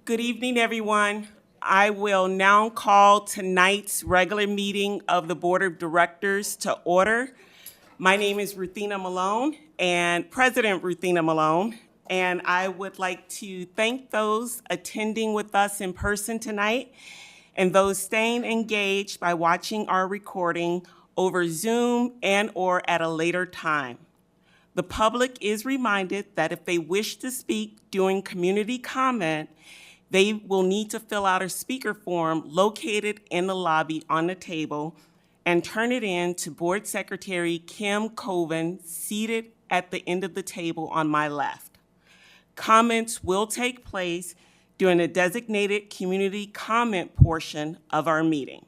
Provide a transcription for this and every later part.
Good evening, everyone. I will now call tonight's regular meeting of the Board of Directors to order. My name is Ruthina Malone, and President Ruthina Malone, and I would like to thank those attending with us in person tonight and those staying engaged by watching our recording over Zoom and/or at a later time. The public is reminded that if they wish to speak during community comment, they will need to fill out a speaker form located in the lobby on the table and turn it in to Board Secretary Kim Coven, seated at the end of the table on my left. Comments will take place during the designated community comment portion of our meeting.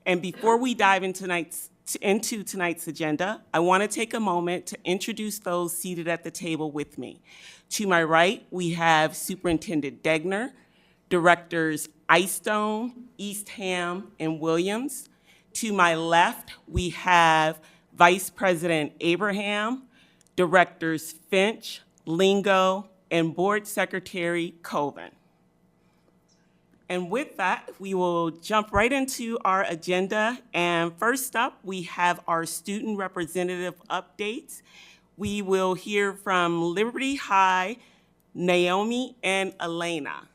And before we dive into tonight's agenda, I want to take a moment to introduce those seated at the table with me. To my right, we have Superintendent Degner, Directors Icestone, Eastham, and Williams. To my left, we have Vice President Abraham, Directors Finch, Lingo, and Board Secretary Coven. And with that, we will jump right into our agenda. And first up, we have our student representative updates. We will hear from Liberty High, Naomi and Elena.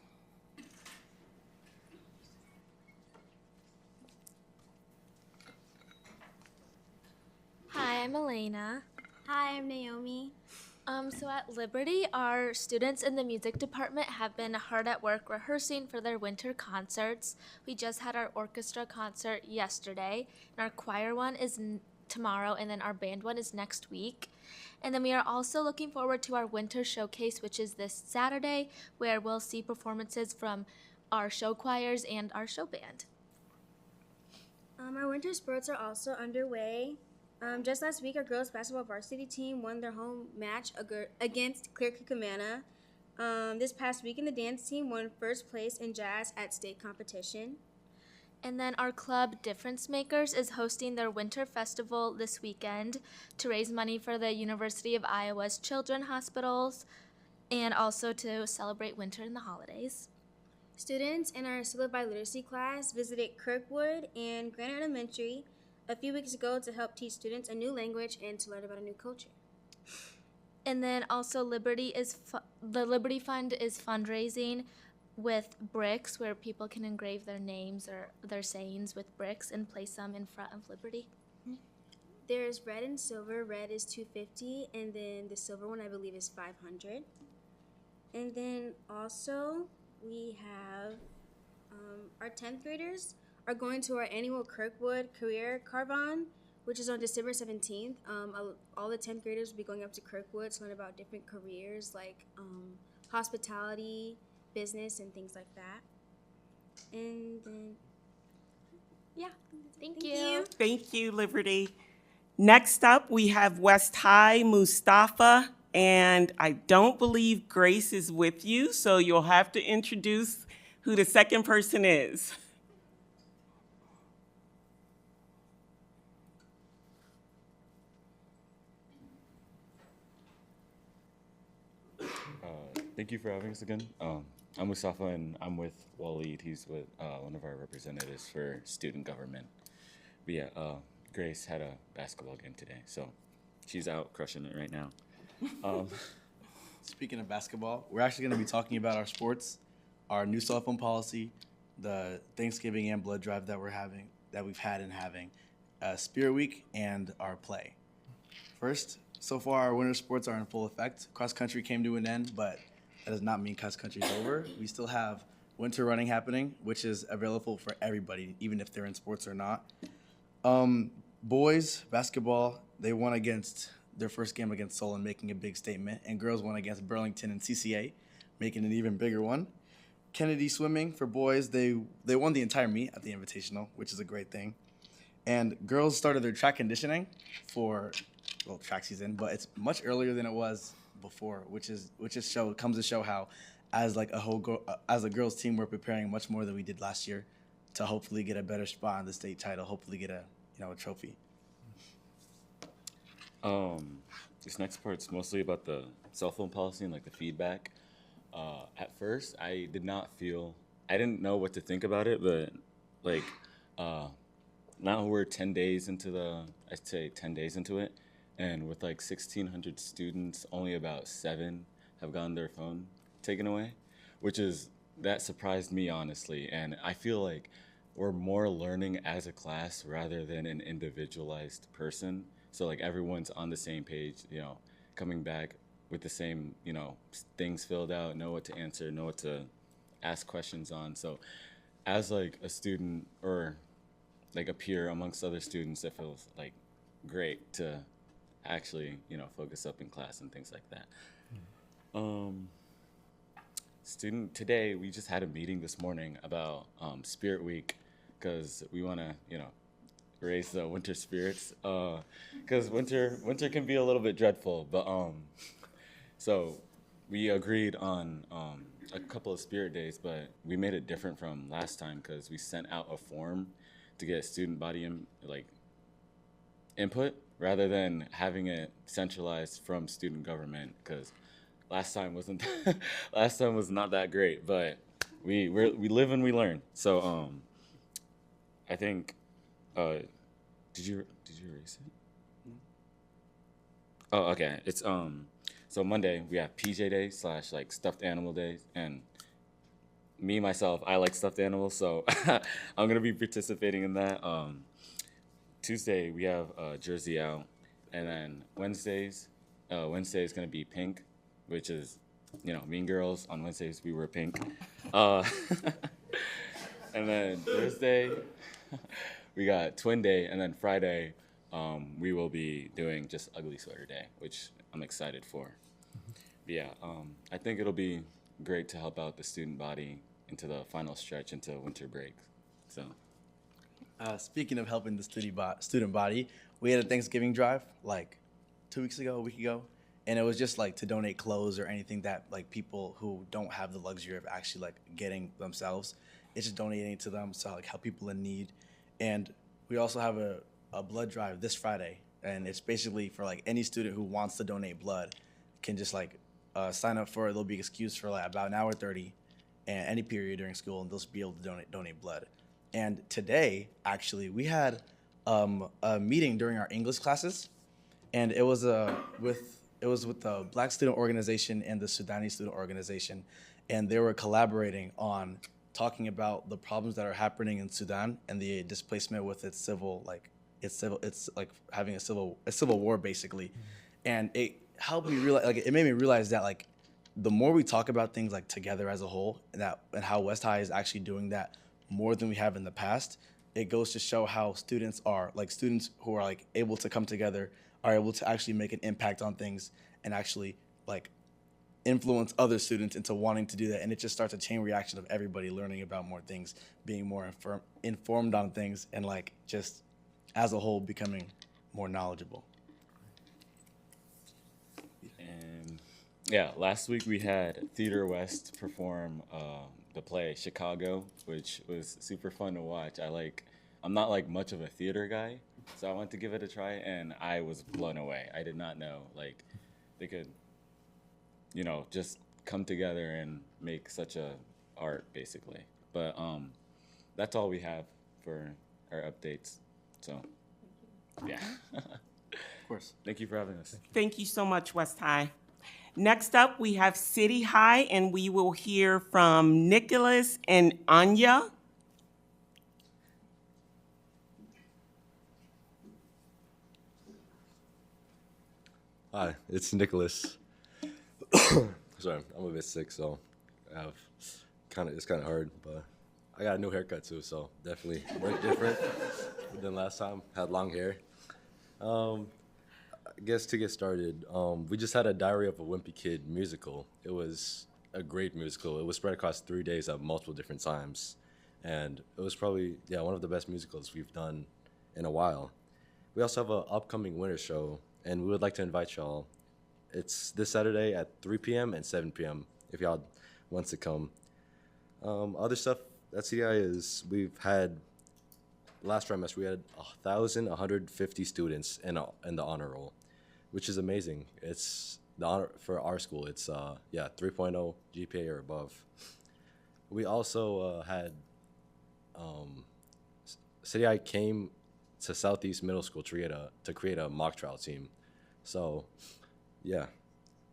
Hi, I'm Elena. Hi, I'm Naomi. So at Liberty, our students in the music department have been hard at work rehearsing for their winter concerts. We just had our orchestra concert yesterday, and our choir one is tomorrow, and then our band one is next week. And then we are also looking forward to our winter showcase, which is this Saturday, where we'll see performances from our show choirs and our show band. Our winter sports are also underway. Just last week, our girls basketball varsity team won their home match against Clear Creek Amana. This past weekend, the dance team won first place in jazz at state competition. And then our club, Difference Makers, is hosting their winter festival this weekend to raise money for the University of Iowa's Children's Hospitals and also to celebrate winter and the holidays. Students in our Simplified Literacy class visited Kirkwood and Granite Elementary a few weeks ago to help teach students a new language and to learn about a new culture. And then also the Liberty Fund is fundraising with bricks where people can engrave their names or their sayings with bricks and place them in front of Liberty. There's red and silver. Red is $250, and then the silver one I believe is $500. And then also we have our 10th graders are going to our annual Kirkwood Career Carvan, which is on December 17th. All the 10th graders will be going up to Kirkwood to learn about different careers like hospitality, business, and things like that. And then, yeah. Thank you. Thank you, Liberty. Next up, we have West High, Mustafa, and I don't believe Grace is with you, so you'll have to introduce who the second person is. Thank you for having us again. I'm Mustafa, and I'm with Waleed. He's with one of our representatives for student government. But yeah, Grace had a basketball game today, so she's out crushing it right now. Speaking of basketball, we're actually going to be talking about our sports, our new cell phone policy, the Thanksgiving and blood drive that we've had and having, Spirit Week, and our play. First, so far our winter sports are in full effect. Cross country came to an end, but that does not mean cross country is over. We still have winter running happening, which is available for everybody, even if they're in sports or not. Boys basketball, they won against their first game against Solon, making a big statement, and girls won against Burlington and CCA, making an even bigger one. Kennedy swimming for boys, they won the entire meet at the Invitational, which is a great thing. And girls started their track conditioning for track season, but it's much earlier than it was before, which comes to show how, as a girls team, we're preparing much more than we did last year to hopefully get a better spot on the state title, hopefully get a trophy. This next part's mostly about the cell phone policy and like the feedback. At first, I didn't know what to think about it, but like, now we're 10 days into I'd say 10 days into it, and with like 1,600 students, only about 7 have gotten their phone taken away, that surprised me honestly. And I feel like we're more learning as a class rather than an individualized person. So like everyone's on the same page, coming back with the same, things filled out, know what to answer, know what to ask questions on. So as like a student or like a peer amongst other students, it feels like great to actually, focus up in class and things like that. Today, we just had a meeting this morning about Spirit Week because we want to, raise the winter spirits because winter can be a little bit dreadful, but so we agreed on a couple of spirit days, but we made it different from last time because we sent out a form to get student body input rather than having it centralized from student government, because last time wasn't last time was not that great, but we live and we learn. So I think did you erase it? Oh, okay. It's so Monday we have PJ Day / like stuffed animal day, and me myself, I like stuffed animals, so I'm gonna be participating in that. Tuesday we have Jersey out, and then Wednesday is gonna be pink, which is Mean Girls. On Wednesdays we wear pink, and then Thursday we got Twin Day, and then Friday we will be doing just Ugly Sweater Day, which I'm excited for. But yeah, I think it'll be great to help out the student body into the final stretch into winter break. So. Speaking of helping the student body, we had a Thanksgiving drive like a week ago, and it was just like to donate clothes or anything that like people who don't have the luxury of actually like getting themselves. It's just donating to them, so like help people in need. And we also have a blood drive this Friday, and it's basically for like any student who wants to donate blood can just like sign up for it. They'll be excused for like about an hour 30, and any period during school, and they'll be able to donate blood. And today, actually, we had a meeting during our English classes, and it was with the Black Student Organization and the Sudani Student Organization, and they were collaborating on talking about the problems that are happening in Sudan and the displacement with it's like having a civil war basically, and it helped me realize, like it made me realize that like the more we talk about things like together as a whole, and how West High is actually doing that more than we have in the past, it goes to show how students who are like able to come together are able to actually make an impact on things and actually like influence other students into wanting to do that. And it just starts a chain reaction of everybody learning about more things, being more informed on things, and like just as a whole becoming more knowledgeable. And yeah, last week we had Theater West perform the play Chicago, which was super fun to watch. I'm not like much of a theater guy, so I went to give it a try, and I was blown away. I did not know like they could, just come together and make such a art basically. But that's all we have for our updates. So yeah. Of course. Thank you for having us. Thank you so much, West High. Next up, we have City High, and we will hear from Nicholas and Anya. Hi, it's Nicholas. Sorry, I'm a bit sick, so it's kind of hard, but I got a new haircut too, so definitely look different than last time. Had long hair. I guess to get started, we just had a Diary of a Wimpy Kid musical. It was a great musical. It was spread across 3 days at multiple different times, and it was probably one of the best musicals we've done in a while. We also have an upcoming winter show, and we would like to invite y'all. It's this Saturday at 3 p.m. and 7 p.m. if y'all want to come. Other stuff at CDI is we've had, last trimester we had 1,150 students in the honor roll, which is amazing. It's the honor for our school, it's 3.0 GPA or above. We also had City High came to Southeast Middle School to create a mock trial team. So, yeah.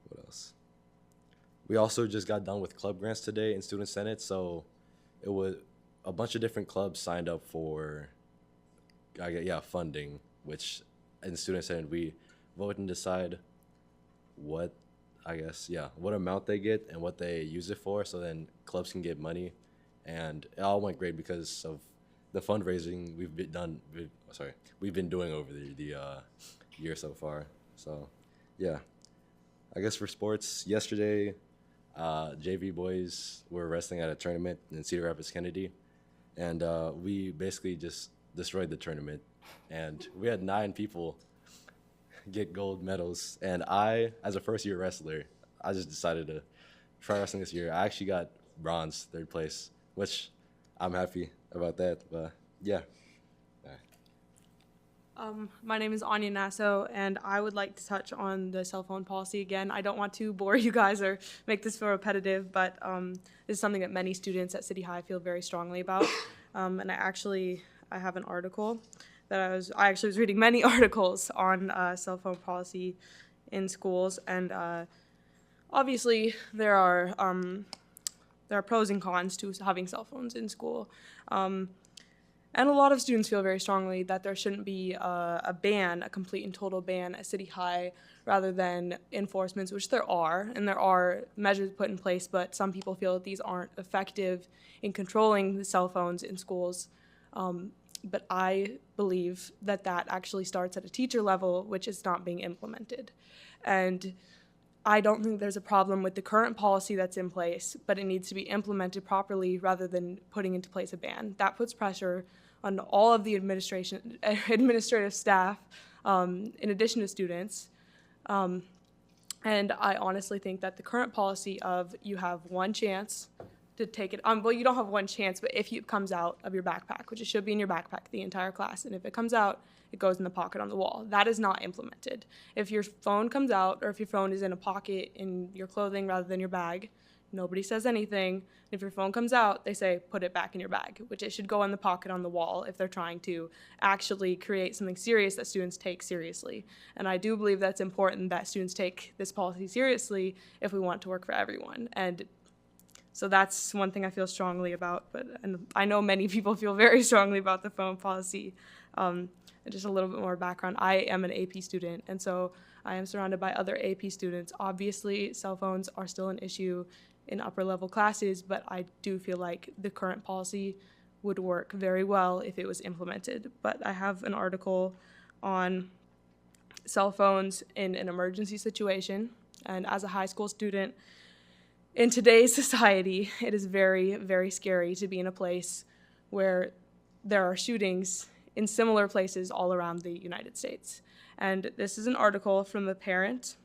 What else? We also just got done with club grants today in Student Senate, so it was a bunch of different clubs signed up for funding, which in Student Senate we vote and decide what amount they get and what they use it for, so then clubs can get money. And it all went great because of the fundraising we've been doing over the year so far. So, yeah. I guess for sports, yesterday, JV boys were wrestling at a tournament in Cedar Rapids, Kennedy, and we basically just destroyed the tournament. And we had 9 people get gold medals. And I, as a first-year wrestler, I just decided to try wrestling this year. I actually got bronze, 3rd place, which I'm happy about that. But yeah. My name is Anya Nasso, and I would like to touch on the cell phone policy again. I don't want to bore you guys or make this feel repetitive, but this is something that many students at City High feel very strongly about. And I have an article that I actually was reading many articles on cell phone policy in schools, and obviously there are pros and cons to having cell phones in school. And a lot of students feel very strongly that there shouldn't be a ban, a complete and total ban at City High, rather than enforcements, which there are, and there are measures put in place, but some people feel that these aren't effective in controlling the cell phones in schools. But I believe that actually starts at a teacher level, which is not being implemented. And I don't think there's a problem with the current policy that's in place, but it needs to be implemented properly rather than putting into place a ban. That puts pressure on all of the administrative staff, in addition to students. And I honestly think that the current policy of you have one chance to take it, well, you don't have one chance, but if it comes out of your backpack, which it should be in your backpack the entire class, and if it comes out, it goes in the pocket on the wall. That is not implemented. If your phone comes out, or if your phone is in a pocket in your clothing rather than your bag, nobody says anything. If your phone comes out, they say, put it back in your bag, which it should go in the pocket on the wall if they're trying to actually create something serious that students take seriously. And I do believe that's important that students take this policy seriously if we want it to work for everyone. And so that's one thing I feel strongly about, and I know many people feel very strongly about the phone policy. And just a little bit more background, I am an AP student, and so I am surrounded by other AP students. Obviously, cell phones are still an issue in upper level classes, but I do feel like the current policy would work very well if it was implemented. But I have an article on cell phones in an emergency situation, and as a high school student, in today's society, it is very, very scary to be in a place where there are shootings in similar places all around the United States. And this is an article from a parent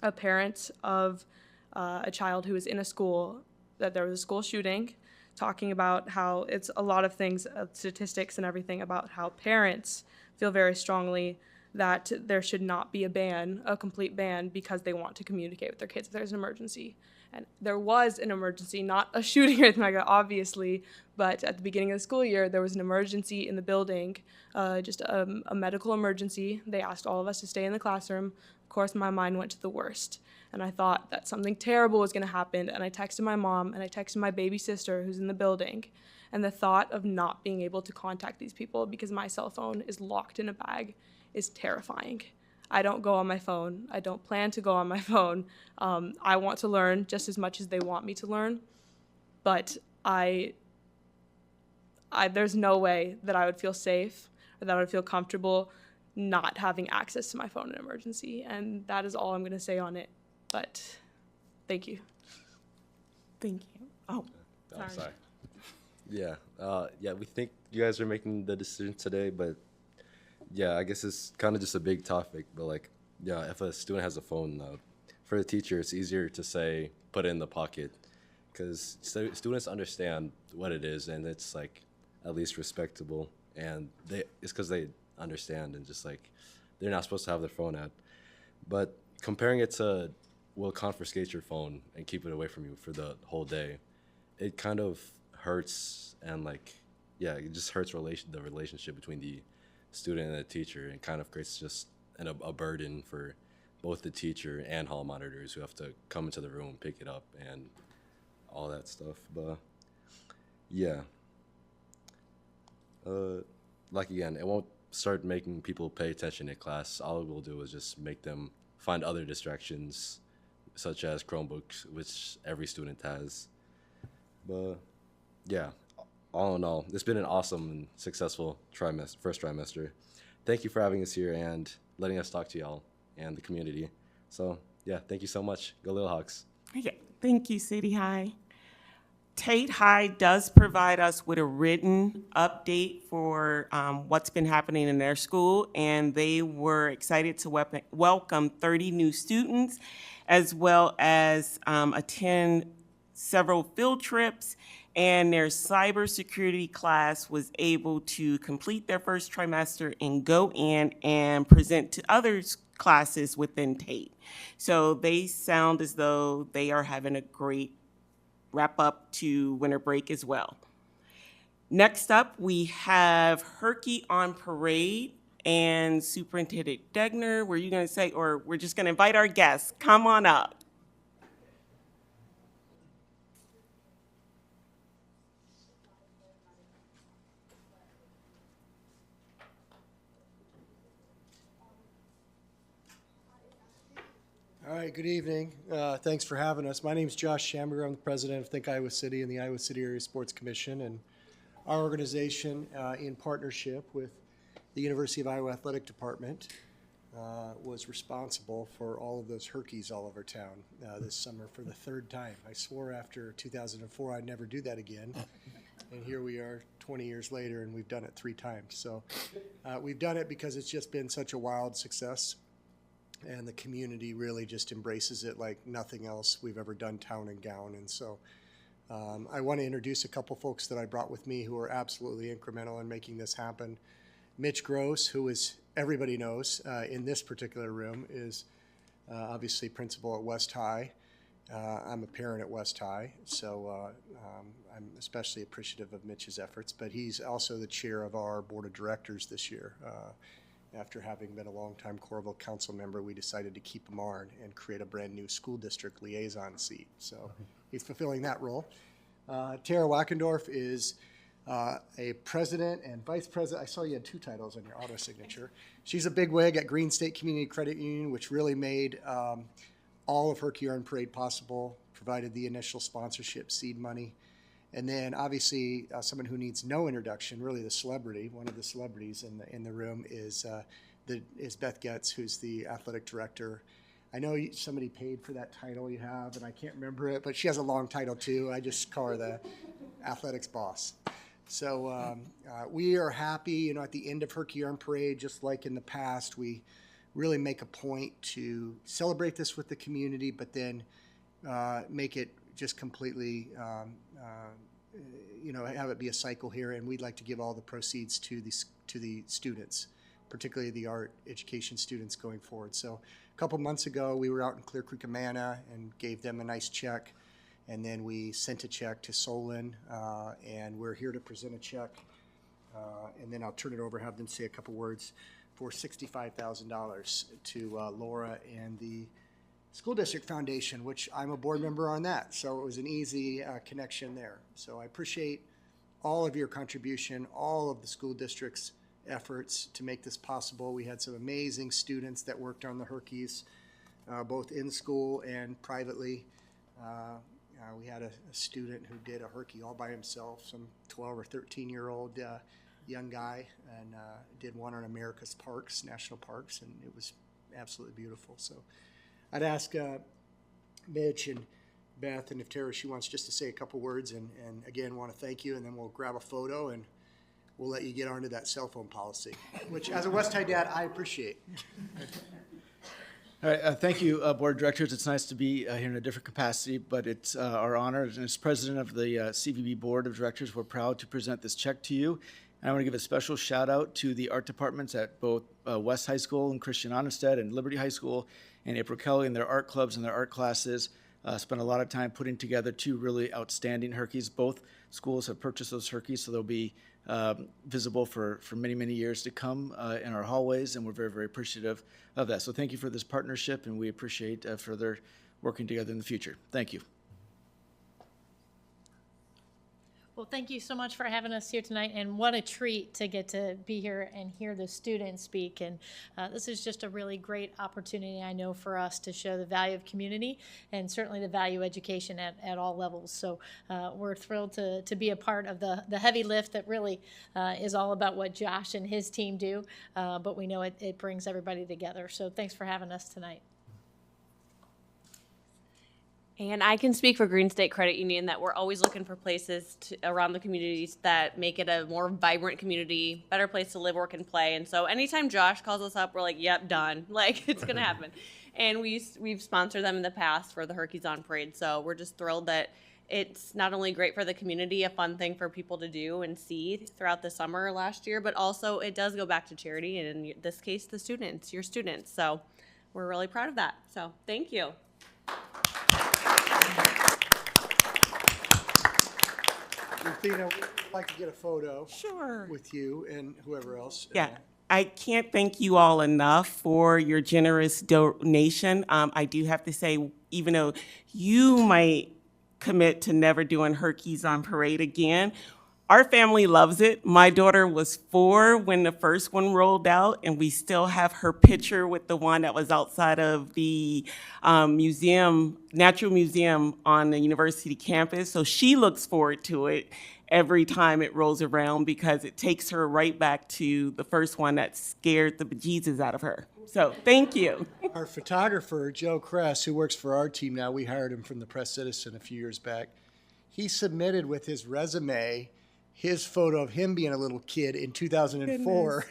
of a child who was in a school, that there was a school shooting, talking about how it's a lot of things, statistics and everything, about how parents feel very strongly that there should not be a complete ban, because they want to communicate with their kids if there's an emergency. And there was an emergency, not a shooting or anything like that, obviously, but at the beginning of the school year, there was an emergency in the building, just a medical emergency. They asked all of us to stay in the classroom. Of course, my mind went to the worst, and I thought that something terrible was going to happen, and I texted my mom, and I texted my baby sister who's in the building, and the thought of not being able to contact these people because my cell phone is locked in a bag is terrifying. I don't go on my phone. I don't plan to go on my phone. I want to learn just as much as they want me to learn, but there's no way that I would feel safe or that I would feel comfortable not having access to my phone in an emergency, and that is all I'm going to say on it, but thank you. Thank you. Oh, Sorry. Yeah, we think you guys are making the decision today, but yeah, I guess it's kind of just a big topic, but like, yeah, if a student has a phone, for the teacher, it's easier to say, put it in the pocket, because students understand what it is, and it's like at least respectable, and it's because they understand, and just like, they're not supposed to have their phone out. But comparing it to we'll confiscate your phone and keep it away from you for the whole day, it kind of hurts and like, yeah, it just hurts the relationship between the student and the teacher, and kind of creates just a burden for both the teacher and hall monitors who have to come into the room, pick it up, and all that stuff. But yeah, like again, it won't start making people pay attention in class. All it will do is just make them find other distractions, such as Chromebooks, which every student has. But yeah, all in all, it's been an awesome and successful first trimester. Thank you for having us here and letting us talk to y'all and the community. So yeah, thank you so much. Go Little Hawks. Yeah, thank you, City High. Tate High does provide us with a written update for what's been happening in their school, and they were excited to welcome 30 new students, as well as attend several field trips, and their cybersecurity class was able to complete their first trimester and go in and present to other classes within Tate. So they sound as though they are having a great wrap up to winter break as well. Next up, we have Herky on Parade, and Superintendent Degner, were you going to say, or we're just going to invite our guests? Come on up. All right, good evening. Thanks for having us. My name is Josh Schamberger. I'm the president of Think Iowa City and the Iowa City Area Sports Commission. And our organization, in partnership with the University of Iowa Athletic Department, was responsible for all of those Herkies all over town this summer for the third time. I swore after 2004 I'd never do that again. And here we are 20 years later, and we've done it 3 times. So we've done it because it's just been such a wild success. And the community really just embraces it like nothing else we've ever done town and gown. And so I want to introduce a couple folks that I brought with me who are absolutely incremental in making this happen. Mitch Gross, who is, everybody knows in this particular room, is obviously principal at West High. I'm a parent at West High, so I'm especially appreciative of Mitch's efforts, but he's also the chair of our board of directors this year. After having been a longtime Coralville council member, we decided to keep him on and create a brand new school district liaison seat. So he's fulfilling that role. Tara Wackendorf is a president and vice president. I saw you had 2 titles on your auto signature. She's a bigwig at Green State Community Credit Union, which really made all of Herky on Parade possible, provided the initial sponsorship seed money. And then obviously someone who needs no introduction, really the celebrity, one of the celebrities in the room is Beth Getz, who's the athletic director. I know somebody paid for that title you have, and I can't remember it, but she has a long title too. I just call her the athletics boss. So we are happy, at the end of Herky on Parade, just like in the past, we really make a point to celebrate this with the community, but then make it just completely have it be a cycle here, and we'd like to give all the proceeds to the students, particularly the art education students going forward. So a couple months ago, we were out in Clear Creek, Amana, and gave them a nice check, and then we sent a check to Solon, and we're here to present a check, and then I'll turn it over, have them say a couple words, for $65,000 to Laura and the School District Foundation, which I'm a board member on that. So it was an easy connection there. So I appreciate all of your contribution, all of the school district's efforts to make this possible. We had some amazing students that worked on the Herkies, both in school and privately. We had a student who did a Herky all by himself, some 12 or 13-year-old young guy, and did one on America's parks, national parks, and it was absolutely beautiful. So I'd ask Mitch and Beth, and if Tara, she wants just to say a couple words, and again, want to thank you, and then we'll grab a photo, and we'll let you get onto that cell phone policy, which as a West High dad, I appreciate. All right, thank you, Board of Directors. It's nice to be here in a different capacity, but it's our honor. And as president of the CVB Board of Directors, we're proud to present this check to you. And I want to give a special shout out to the art departments at both West High School and Christian Onnested and Liberty High School, and April Kelly and their art clubs and their art classes. Spent a lot of time putting together 2 really outstanding Herkies. Both schools have purchased those Herkies, so they'll be visible for many, many years to come in our hallways, and we're very, very appreciative of that. So thank you for this partnership, and we appreciate further working together in the future. Thank you. Well, thank you so much for having us here tonight, and what a treat to get to be here and hear the students speak. And this is just a really great opportunity, I know, for us to show the value of community and certainly the value of education at all levels. So we're thrilled to be a part of the heavy lift that really is all about what Josh and his team do, but we know it brings everybody together. So thanks for having us tonight. And I can speak for Green State Credit Union that we're always looking for places around the communities that make it a more vibrant community, better place to live, work, and play. And so anytime Josh calls us up, we're like, yep, done. Like, it's going to happen. And we've sponsored them in the past for the Herkies on Parade. So we're just thrilled that it's not only great for the community, a fun thing for people to do and see throughout the summer last year, but also it does go back to charity, and in this case, the students, your students. So we're really proud of that. So thank you. Ruthina, we'd like to get a photo Sure. with you and whoever else. Yeah, I can't thank you all enough for your generous donation. I do have to say, even though you might commit to never doing Herkies on Parade again, our family loves it. My daughter was 4 when the first one rolled out, and we still have her picture with the one that was outside of the Natural Museum on the university campus. So she looks forward to it every time it rolls around because it takes her right back to the first one that scared the bejesus out of her. So thank you. Our photographer, Joe Kress, who works for our team now, we hired him from the Press Citizen a few years back. He submitted with his resume his photo of him being a little kid in 2004.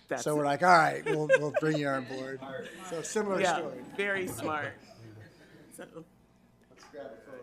That's So we're it. like, all right, we'll bring you on board. So similar Yeah, story. very smart. So. Let's grab a photo.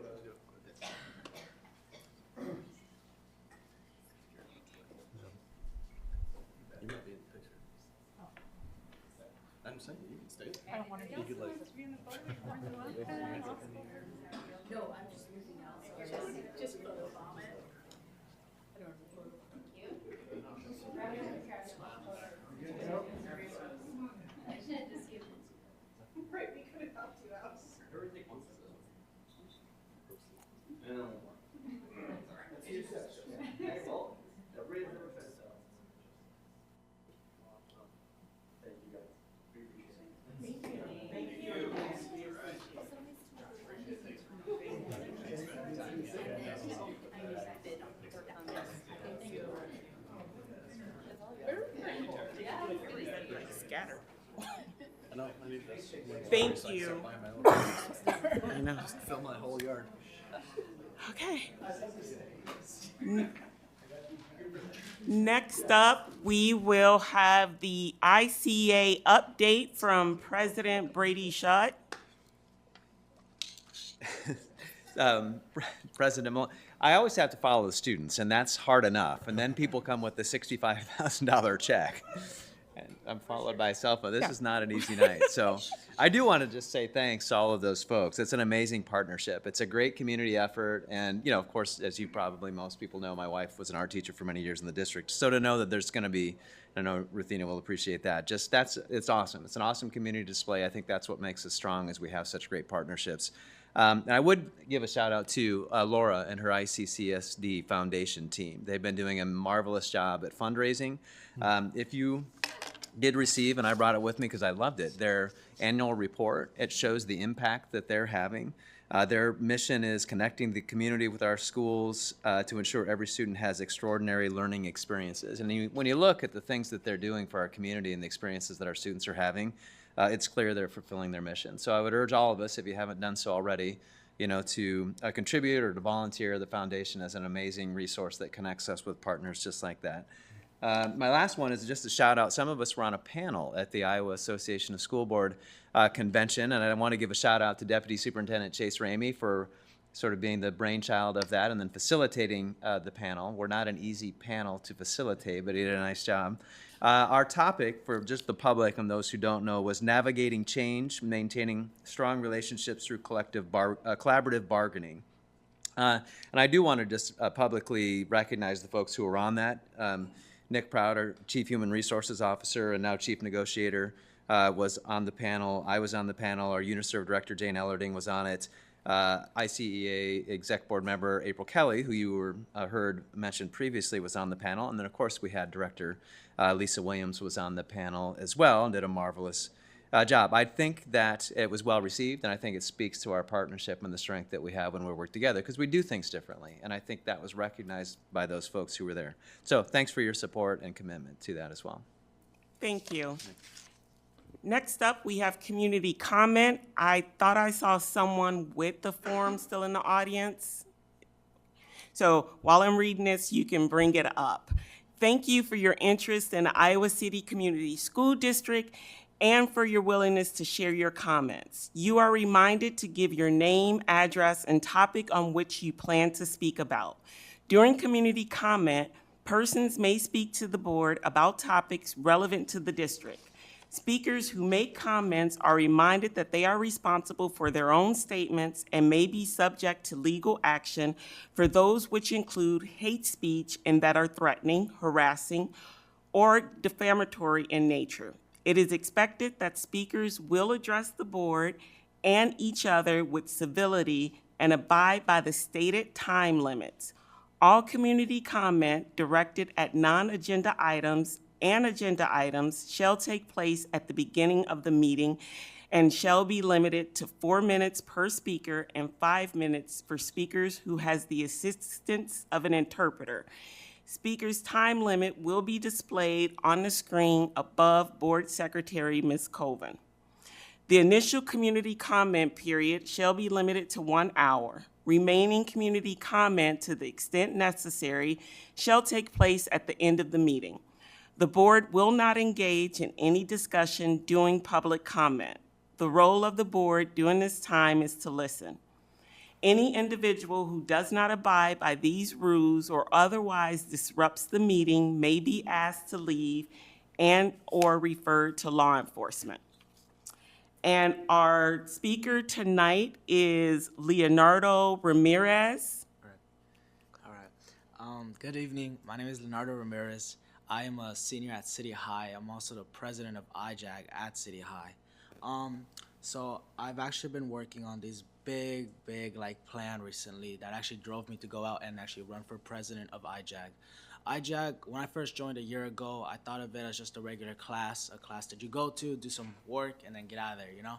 Scattered. Thank you. I know. Fill my whole yard. Okay. Next up, we will have the ICA update from President Brady Schott. President Malone, I always have to follow the students, and that's hard enough. And then people come with a $65,000 check. And I'm followed by a cell phone. This is not an easy night. So I do want to just say thanks to all of those folks. It's an amazing partnership. It's a great community effort. And, you know, of course, as you probably most people know, my wife was an art teacher for many years in the district. So to know that there's going to be, I know Ruthina will appreciate that. It's awesome. It's an awesome community display. I think that's what makes us strong, is we have such great partnerships. And I would give a shout out to Laura and her ICCSD Foundation team. They've been doing a marvelous job at fundraising. If you did receive, and I brought it with me because I loved it, their annual report, it shows the impact that they're having. Their mission is connecting the community with our schools to ensure every student has extraordinary learning experiences. And when you look at the things that they're doing for our community and the experiences that our students are having, it's clear they're fulfilling their mission. So I would urge all of us, if you haven't done so already, to contribute or to volunteer. The foundation is an amazing resource that connects us with partners just like that. My last one is just a shout out. Some of us were on a panel at the Iowa Association of School Board convention, and I want to give a shout out to Deputy Superintendent Chase Ramey for sort of being the brainchild of that and then facilitating the panel. We're not an easy panel to facilitate, but he did a nice job. Our topic for just the public and those who don't know was navigating change, maintaining strong relationships through collaborative bargaining. And I do want to just publicly recognize the folks who were on that. Nick Proud, our Chief Human Resources Officer and now Chief Negotiator, was on the panel. I was on the panel. Our UNISERV Director, Jane Ellerding, was on it. ICEA Exec Board Member April Kelly, who you heard mentioned previously, was on the panel. And then, of course, we had Director Lisa Williams was on the panel as well and did a marvelous job. I think that it was well received, and I think it speaks to our partnership and the strength that we have when we work together, because we do things differently, and I think that was recognized by those folks who were there. So thanks for your support and commitment to that as well. Thank you. Next up, we have community comment. I thought I saw someone with the form still in the audience. So while I'm reading this, you can bring it up. Thank you for your interest in the Iowa City Community School District and for your willingness to share your comments. You are reminded to give your name, address, and topic on which you plan to speak about. During community comment, persons may speak to the board about topics relevant to the district. Speakers who make comments are reminded that they are responsible for their own statements and may be subject to legal action for those which include hate speech and that are threatening, harassing, or defamatory in nature. It is expected that speakers will address the board and each other with civility and abide by the stated time limits. All community comment directed at non-agenda items and agenda items shall take place at the beginning of the meeting and shall be limited to 4 minutes per speaker and 5 minutes for speakers who has the assistance of an interpreter. Speaker's time limit will be displayed on the screen above Board Secretary Ms. Colvin. The initial community comment period shall be limited to 1 hour. Remaining community comment, to the extent necessary, shall take place at the end of the meeting. The board will not engage in any discussion during public comment. The role of the board during this time is to listen. Any individual who does not abide by these rules or otherwise disrupts the meeting may be asked to leave and or referred to law enforcement. And our speaker tonight is Leonardo Ramirez. All right. Good evening. My name is Leonardo Ramirez. I am a senior at City High. I'm also the president of IJAG at City High. So I've actually been working on this big like plan recently that actually drove me to go out and actually run for president of IJAG. IJAG, when I first joined a year ago, I thought of it as just a regular class, a class that you go to, do some work, and then get out of there, you know?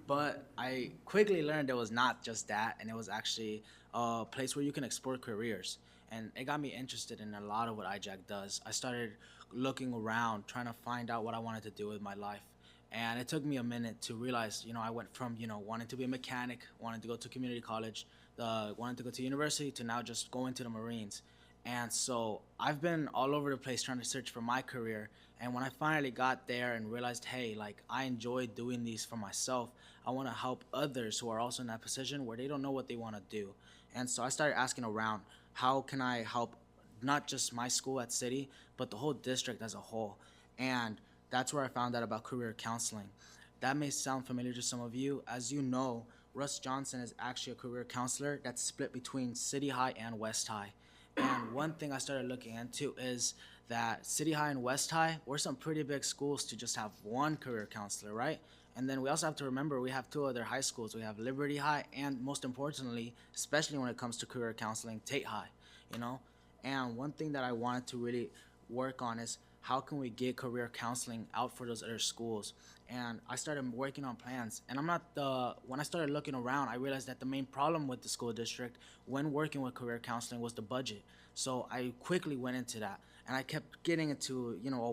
But I quickly learned it was not just that, and it was actually a place where you can explore careers. And it got me interested in a lot of what IJAG does. I started looking around, trying to find out what I wanted to do with my life. And it took me a minute to realize, I went from, wanting to be a mechanic, wanting to go to community college, wanting to go to university, to now just going to the Marines. And so I've been all over the place trying to search for my career. And when I finally got there and realized, hey, like, I enjoy doing these for myself, I want to help others who are also in that position where they don't know what they want to do. And so I started asking around, how can I help not just my school at City, but the whole district as a whole? And that's where I found out about career counseling. That may sound familiar to some of you. As you know, Russ Johnson is actually a career counselor that's split between City High and West High. And one thing I started looking into is that City High and West High, we're some pretty big schools to just have one career counselor, right? And then we also have to remember we have 2 other high schools. We have Liberty High and, most importantly, especially when it comes to career counseling, Tate High, And one thing that I wanted to really work on is how can we get career counseling out for those other schools? And I started working on plans. And when I started looking around, I realized that the main problem with the school district when working with career counseling was the budget. So I quickly went into that. And I kept getting into, hitting a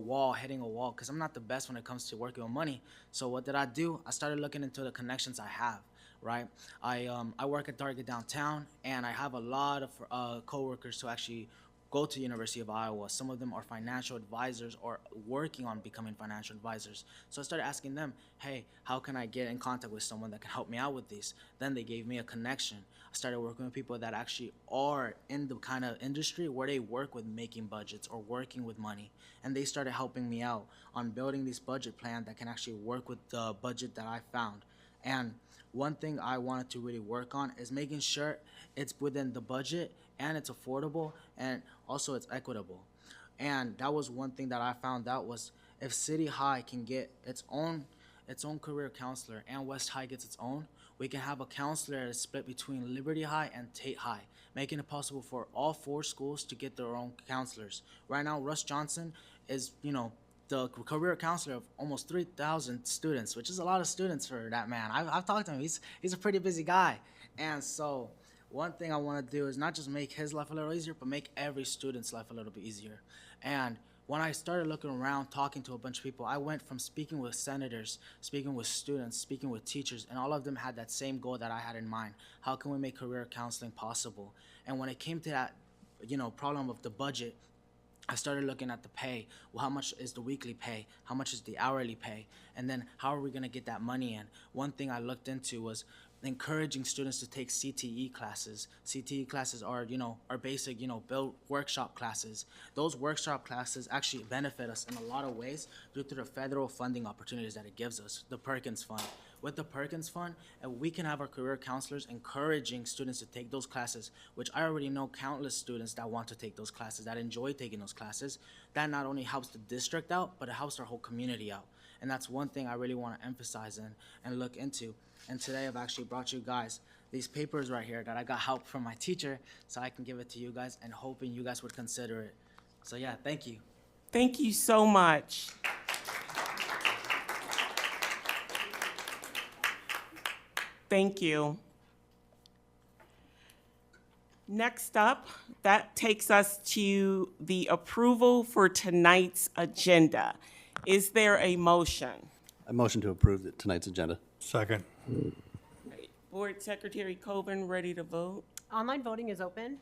wall, because I'm not the best when it comes to working with money. So what did I do? I started looking into the connections I have, right? I work at Target downtown, and I have a lot of coworkers who actually go to University of Iowa. Some of them are financial advisors or working on becoming financial advisors. So I started asking them, hey, how can I get in contact with someone that can help me out with these? Then they gave me a connection. I started working with people that actually are in the kind of industry where they work with making budgets or working with money. And they started helping me out on building this budget plan that can actually work with the budget that I found. And one thing I wanted to really work on is making sure it's within the budget and it's affordable and also it's equitable. And that was one thing that I found out was if City High can get its own career counselor and West High gets its own, we can have a counselor that is split between Liberty High and Tate High, making it possible for all 4 schools to get their own counselors. Right now, Russ Johnson is, the career counselor of almost 3,000 students, which is a lot of students for that man. I've talked to him. He's a pretty busy guy. And so one thing I want to do is not just make his life a little easier, but make every student's life a little bit easier. And when I started looking around, talking to a bunch of people, I went from speaking with senators, speaking with students, speaking with teachers, and all of them had that same goal that I had in mind. How can we make career counseling possible? And when it came to that, problem of the budget, I started looking at the pay. Well, how much is the weekly pay? How much is the hourly pay? And then how are we going to get that money in? One thing I looked into was encouraging students to take CTE classes. CTE classes are, our basic, build workshop classes. Those workshop classes actually benefit us in a lot of ways due to the federal funding opportunities that it gives us, the Perkins Fund. With the Perkins Fund, we can have our career counselors encouraging students to take those classes, which I already know countless students that want to take those classes, that enjoy taking those classes. That not only helps the district out, but it helps our whole community out. And that's one thing I really want to emphasize and look into. And today I've actually brought you guys these papers right here that I got help from my teacher, so I can give it to you guys and hoping you guys would consider it. So yeah, thank you. Thank you so much. Thank you. Next up, that takes us to the approval for tonight's agenda. Is there a motion? I motion to approve tonight's agenda. Second. Board Secretary Coburn, ready to vote? Online voting is open.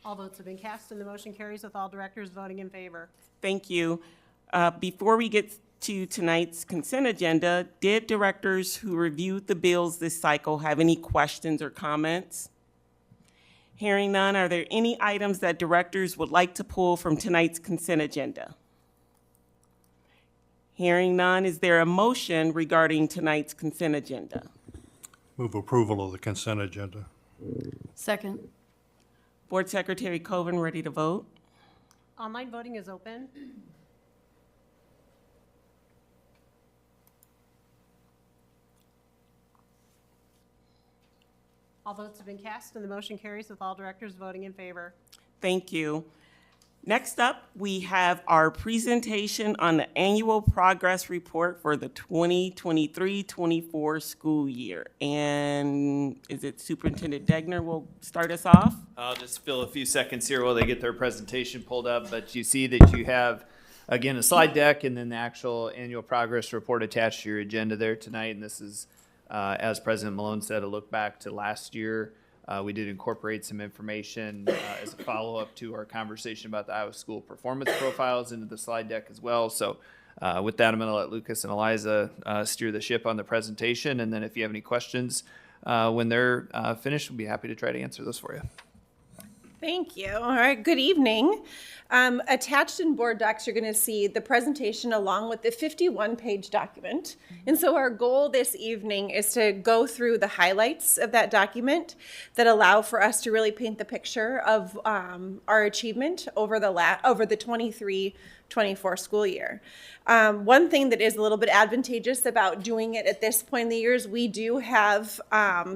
All votes have been cast and the motion carries with all directors voting in favor. Thank you. Before we get to tonight's consent agenda, did directors who reviewed the bills this cycle have any questions or comments? Hearing none, are there any items that directors would like to pull from tonight's consent agenda? Hearing none, is there a motion regarding tonight's consent agenda? Move approval of the consent agenda. Second. Board Secretary Coburn, ready to vote? Online voting is open. All votes have been cast and the motion carries with all directors voting in favor. Thank you. Next up, we have our presentation on the annual progress report for the 2023-24 school year. And is it Superintendent Degner will start us off? I'll just fill a few seconds here while they get their presentation pulled up, but you see that you have, again, a slide deck and then the actual annual progress report attached to your agenda there tonight. And this is, as President Malone said, a look back to last year. We did incorporate some information as a follow-up to our conversation about the Iowa School performance profiles into the slide deck as well. So with that, I'm going to let Lucas and Eliza steer the ship on the presentation. And then if you have any questions when they're finished, we'll be happy to try to answer those for you. Thank you. All right, good evening. Attached in board docs, you're going to see the presentation along with the 51-page document. And so our goal this evening is to go through the highlights of that document that allow for us to really paint the picture of our achievement over the 23-24 school year. One thing that is a little bit advantageous about doing it at this point in the year is we do have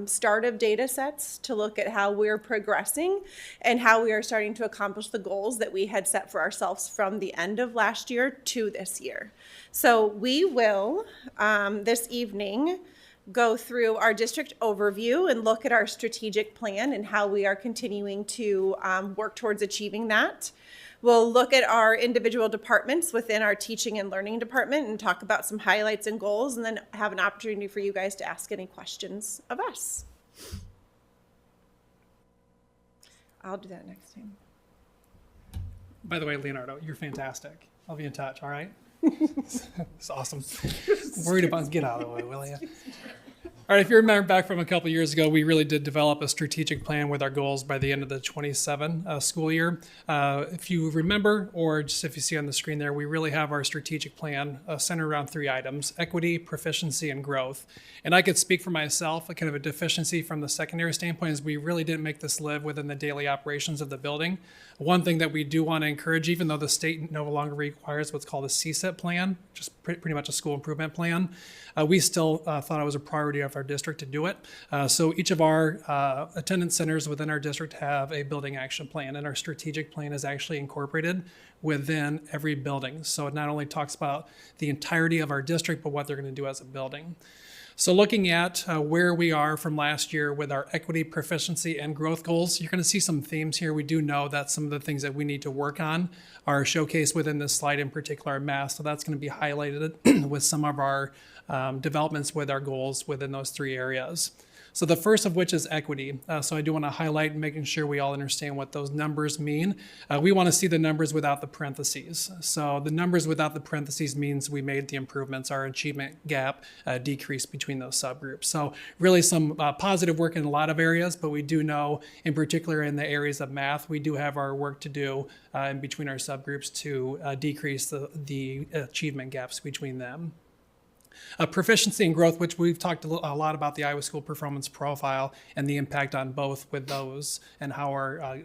start of data sets to look at how we're progressing and how we are starting to accomplish the goals that we had set for ourselves from the end of last year to this year. So we will, this evening, go through our district overview and look at our strategic plan and how we are continuing to work towards achieving that. We'll look at our individual departments within our teaching and learning department and talk about some highlights and goals, and then have an opportunity for you guys to ask any questions of us. I'll do that next time. By the way, Leonardo, you're fantastic. I'll be in touch, all right? It's awesome. Worried about, get out of the way, will you? All right, if you remember back from a couple years ago, we really did develop a strategic plan with our goals by the end of the 27 school year. If you remember, or just if you see on the screen there, we really have our strategic plan centered around 3 items: equity, proficiency, and growth. And I could speak for myself, a kind of a deficiency from the secondary standpoint is we really didn't make this live within the daily operations of the building. One thing that we do want to encourage, even though the state no longer requires what's called a CSIP plan, just pretty much a school improvement plan, we still thought it was a priority of our district to do it. So each of our attendance centers within our district have a building action plan, and our strategic plan is actually incorporated within every building. So it not only talks about the entirety of our district, but what they're going to do as a building. So looking at where we are from last year with our equity, proficiency, and growth goals, you're going to see some themes here. We do know that some of the things that we need to work on are showcased within this slide, in particular math. So that's going to be highlighted with some of our developments with our goals within those 3 areas. So the first of which is equity. So I do want to highlight making sure we all understand what those numbers mean. We want to see the numbers without the parentheses. So the numbers without the parentheses means we made the improvements. Our achievement gap decreased between those subgroups. So really some positive work in a lot of areas, but we do know, in particular in the areas of math, we do have our work to do in between our subgroups to decrease the achievement gaps between them. Proficiency and growth, which we've talked a lot about the Iowa School Performance Profile and the impact on both with those and how our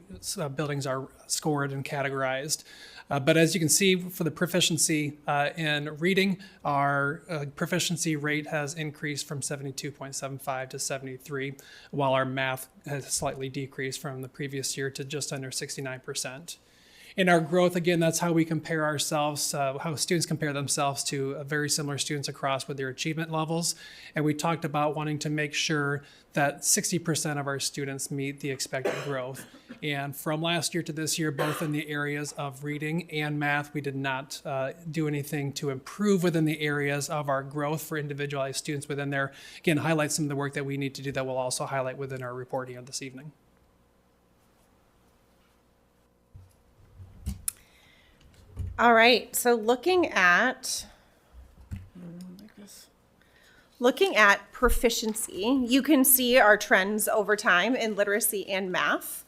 buildings are scored and categorized. But as you can see, for the proficiency in reading, our proficiency rate has increased from 72.75 to 73, while our math has slightly decreased from the previous year to just under 69%. In our growth, again, that's how we compare ourselves, how students compare themselves to very similar students across with their achievement levels. And we talked about wanting to make sure that 60% of our students meet the expected growth. And from last year to this year, both in the areas of reading and math, we did not do anything to improve within the areas of our growth for individualized students within there. Again, highlight some of the work that we need to do that we'll also highlight within our reporting of this evening. All right, so looking at proficiency, you can see our trends over time in literacy and math.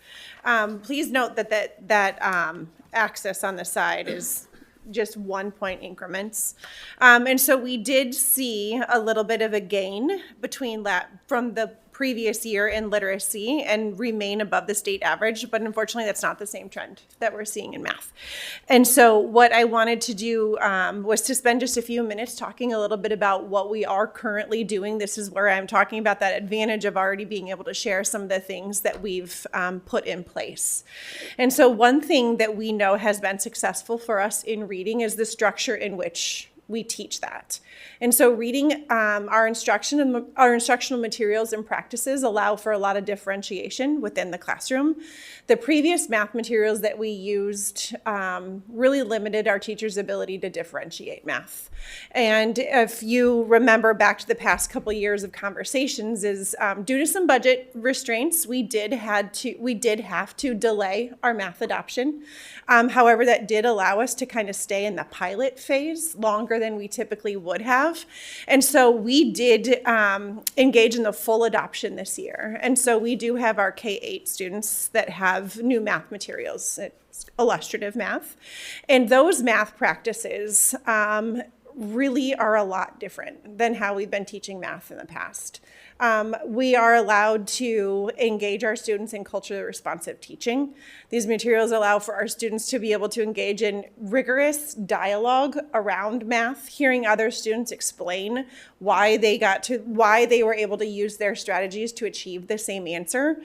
Please note that axis on the side is just 1 point increments. And so we did see a little bit of a gain between that from the previous year in literacy and remain above the state average, but unfortunately that's not the same trend that we're seeing in math. And so what I wanted to do was to spend just a few minutes talking a little bit about what we are currently doing. This is where I'm talking about that advantage of already being able to share some of the things that we've put in place. And so one thing that we know has been successful for us in reading is the structure in which we teach that. And so reading our instructional materials and practices allow for a lot of differentiation within the classroom. The previous math materials that we used really limited our teachers' ability to differentiate math. And if you remember back to the past couple of years of conversations, is due to some budget restraints, we did have to delay our math adoption. However, that did allow us to kind of stay in the pilot phase longer than we typically would have. And so we did engage in the full adoption this year. And so we do have our K-8 students that have new math materials. It's illustrative math. And those math practices really are a lot different than how we've been teaching math in the past. We are allowed to engage our students in culturally responsive teaching. These materials allow for our students to be able to engage in rigorous dialogue around math, hearing other students explain why they were able to use their strategies to achieve the same answer.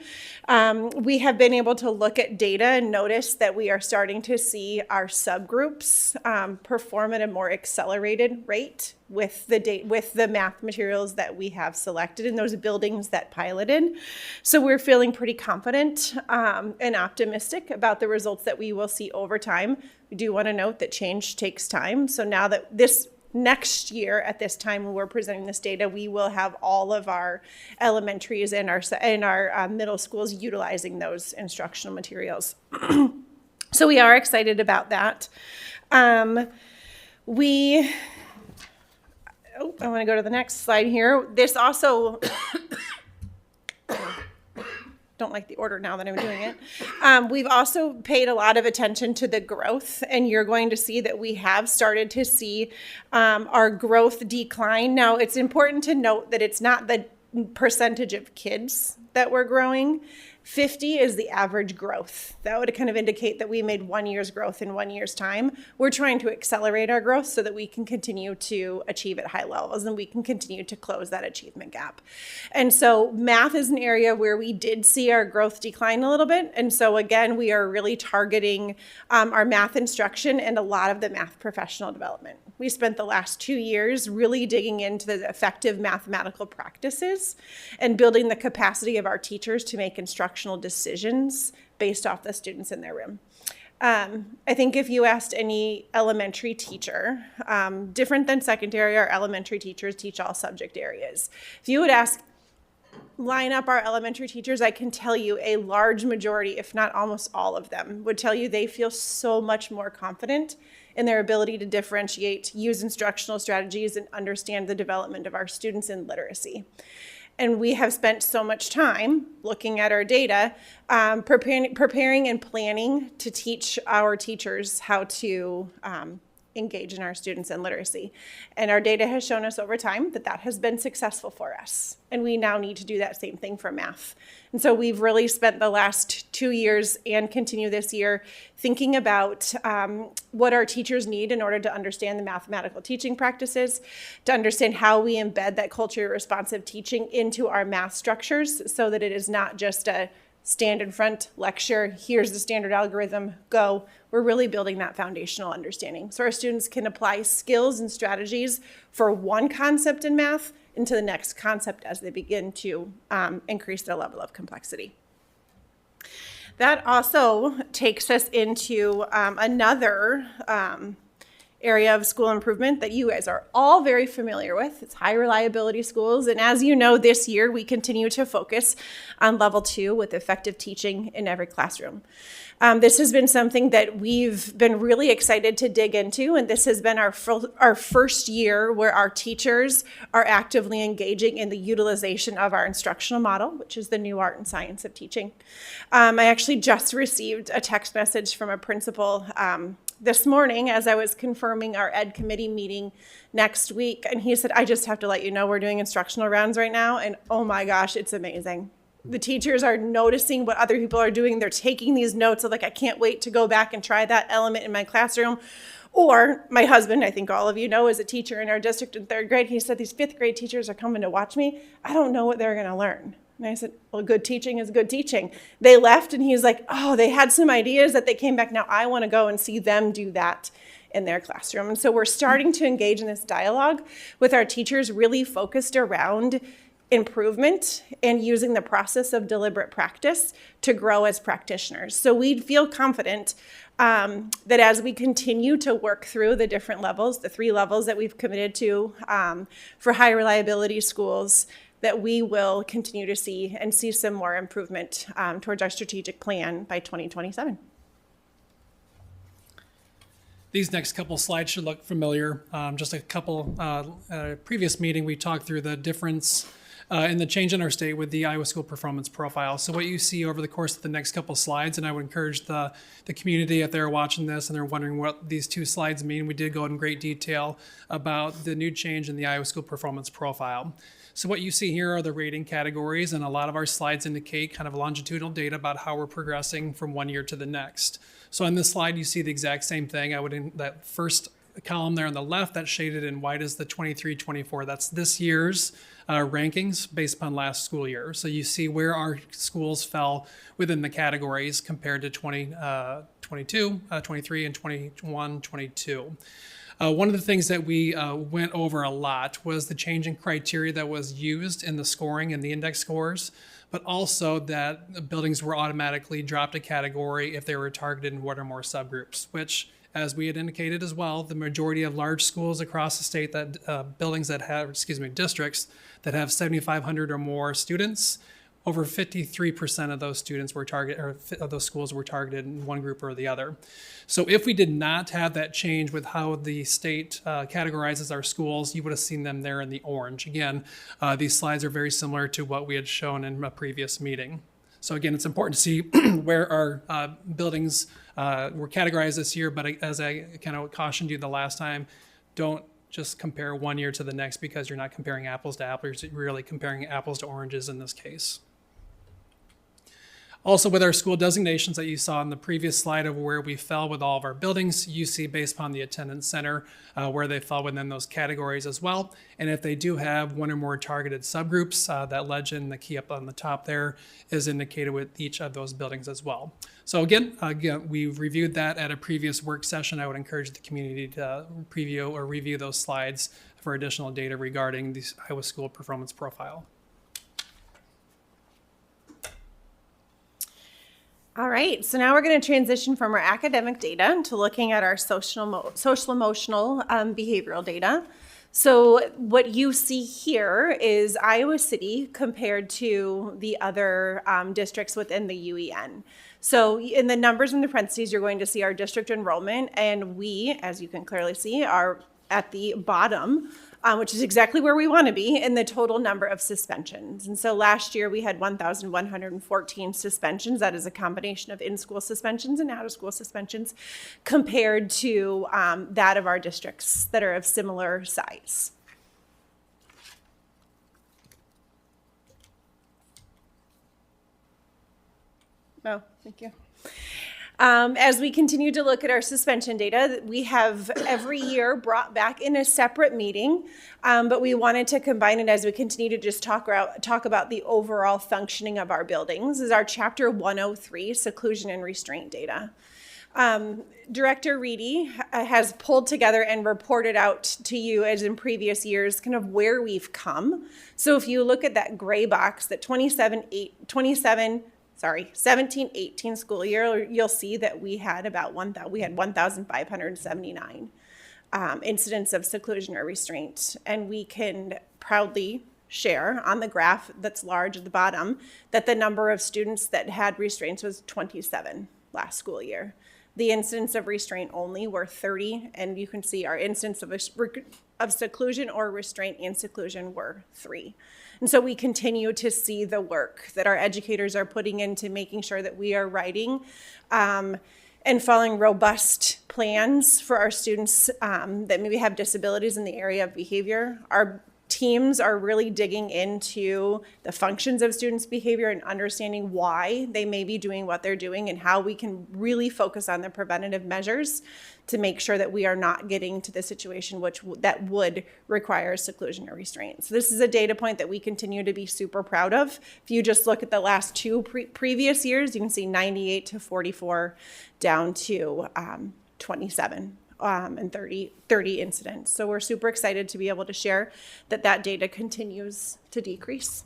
We have been able to look at data and notice that we are starting to see our subgroups perform at a more accelerated rate with the math materials that we have selected in those buildings that piloted. So we're feeling pretty confident and optimistic about the results that we will see over time. We do want to note that change takes time. So now that this next year at this time when we're presenting this data, we will have all of our elementaries and our middle schools utilizing those instructional materials. So we are excited about that. I want to go to the next slide here. This also, don't like the order now that I'm doing it. We've also paid a lot of attention to the growth, and you're going to see that we have started to see our growth decline. Now, it's important to note that it's not the percentage of kids that we're growing. 50 is the average growth. That would kind of indicate that we made 1 year's growth in 1 year's time. We're trying to accelerate our growth so that we can continue to achieve at high levels and we can continue to close that achievement gap. And so math is an area where we did see our growth decline a little bit. And so again, we are really targeting our math instruction and a lot of the math professional development. We spent the last 2 years really digging into the effective mathematical practices and building the capacity of our teachers to make instructional decisions based off the students in their room. I think if you asked any elementary teacher, different than secondary, our elementary teachers teach all subject areas. If you would line up our elementary teachers, I can tell you a large majority, if not almost all of them, would tell you they feel so much more confident in their ability to differentiate, use instructional strategies, and understand the development of our students in literacy. And we have spent so much time looking at our data, preparing and planning to teach our teachers how to engage in our students in literacy. And our data has shown us over time that that has been successful for us. And we now need to do that same thing for math. And so we've really spent the last 2 years and continue this year thinking about what our teachers need in order to understand the mathematical teaching practices, to understand how we embed that culturally responsive teaching into our math structures so that it is not just a stand in front, lecture, here's the standard algorithm, go. We're really building that foundational understanding so our students can apply skills and strategies for one concept in math into the next concept as they begin to increase their level of complexity. That also takes us into another area of school improvement that you guys are all very familiar with. It's high reliability schools. And as you know, this year we continue to focus on level 2 with effective teaching in every classroom. This has been something that we've been really excited to dig into, and this has been our first year where our teachers are actively engaging in the utilization of our instructional model, which is the new art and science of teaching. I actually just received a text message from a principal this morning as I was confirming our ed committee meeting next week, and he said, I just have to let you know we're doing instructional rounds right now, and oh my gosh, it's amazing. The teachers are noticing what other people are doing. They're taking these notes of like, I can't wait to go back and try that element in my classroom. Or my husband, I think all of you know, is a teacher in our district in 3rd grade. He said, these 5th grade teachers are coming to watch me. I don't know what they're gonna learn. And I said, well, good teaching is good teaching. They left and he's like, oh, they had some ideas that they came back. Now I wanna go and see them do that in their classroom. And so we're starting to engage in this dialogue with our teachers really focused around improvement and using the process of deliberate practice to grow as practitioners. So we feel confident that as we continue to work through the different levels, the 3 levels that we've committed to for high reliability schools, that we will continue to see some more improvement towards our strategic plan by 2027. These next couple slides should look familiar. Just a couple, previous meeting, we talked through the difference in the change in our state with the Iowa School Performance Profile. So what you see over the course of the next couple slides, and I would encourage the community if they're watching this and they're wondering what these 2 slides mean, we did go in great detail about the new change in the Iowa School Performance Profile. So what you see here are the rating categories, and a lot of our slides indicate kind of longitudinal data about how we're progressing from one year to the next. So on this slide, you see the exact same thing. That first column there on the left, that's shaded in white is the 23-24. That's this year's rankings based upon last school year. So you see where our schools fell within the categories compared to 22, 23, and 21, 22. One of the things that we went over a lot was the change in criteria that was used in the scoring and the index scores, but also that buildings were automatically dropped a category if they were targeted in one or more subgroups, which, as we had indicated as well, the majority of large schools across the state that districts that have 7,500 or more students, over 53% of those students were targeted, or of those schools were targeted in one group or the other. So if we did not have that change with how the state categorizes our schools, you would have seen them there in the orange. Again, these slides are very similar to what we had shown in a previous meeting. So again, it's important to see where our buildings were categorized this year, but as I kind of cautioned you the last time, don't just compare one year to the next because you're not comparing apples to apples, you're really comparing apples to oranges in this case. Also, with our school designations that you saw in the previous slide of where we fell with all of our buildings, you see based upon the attendance center where they fall within those categories as well. And if they do have one or more targeted subgroups, that legend, the key up on the top there, is indicated with each of those buildings as well. So again, we reviewed that at a previous work session. I would encourage the community to preview or review those slides for additional data regarding the Iowa School Performance Profile. All right, so now we're going to transition from our academic data to looking at our social emotional behavioral data. So what you see here is Iowa City compared to the other districts within the UEN. So in the numbers in the parentheses, you're going to see our district enrollment, and we, as you can clearly see, are at the bottom, which is exactly where we want to be in the total number of suspensions. And so last year we had 1,114 suspensions. That is a combination of in-school suspensions and out-of-school suspensions compared to that of our districts that are of similar size. Oh, thank you. As we continue to look at our suspension data, we have every year brought back in a separate meeting, but we wanted to combine it as we continue to just talk about the overall functioning of our buildings. This is our Chapter 103, Seclusion and Restraint data. Director Reedy has pulled together and reported out to you, as in previous years, kind of where we've come. So if you look at that gray box, that 17-18 school year, you'll see that we had 1,579 incidents of seclusion or restraint. And we can proudly share on the graph that's large at the bottom that the number of students that had restraints was 27 last school year. The incidents of restraint only were 30, and you can see our incidents of seclusion or restraint and seclusion were 3. And so we continue to see the work that our educators are putting into making sure that we are writing and following robust plans for our students that maybe have disabilities in the area of behavior. Our teams are really digging into the functions of students' behavior and understanding why they may be doing what they're doing and how we can really focus on the preventative measures to make sure that we are not getting to the situation that would require seclusion or restraint. So this is a data point that we continue to be super proud of. If you just look at the last two previous years, you can see 98 to 44 down to 27. And 30 incidents. So we're super excited to be able to share that data continues to decrease.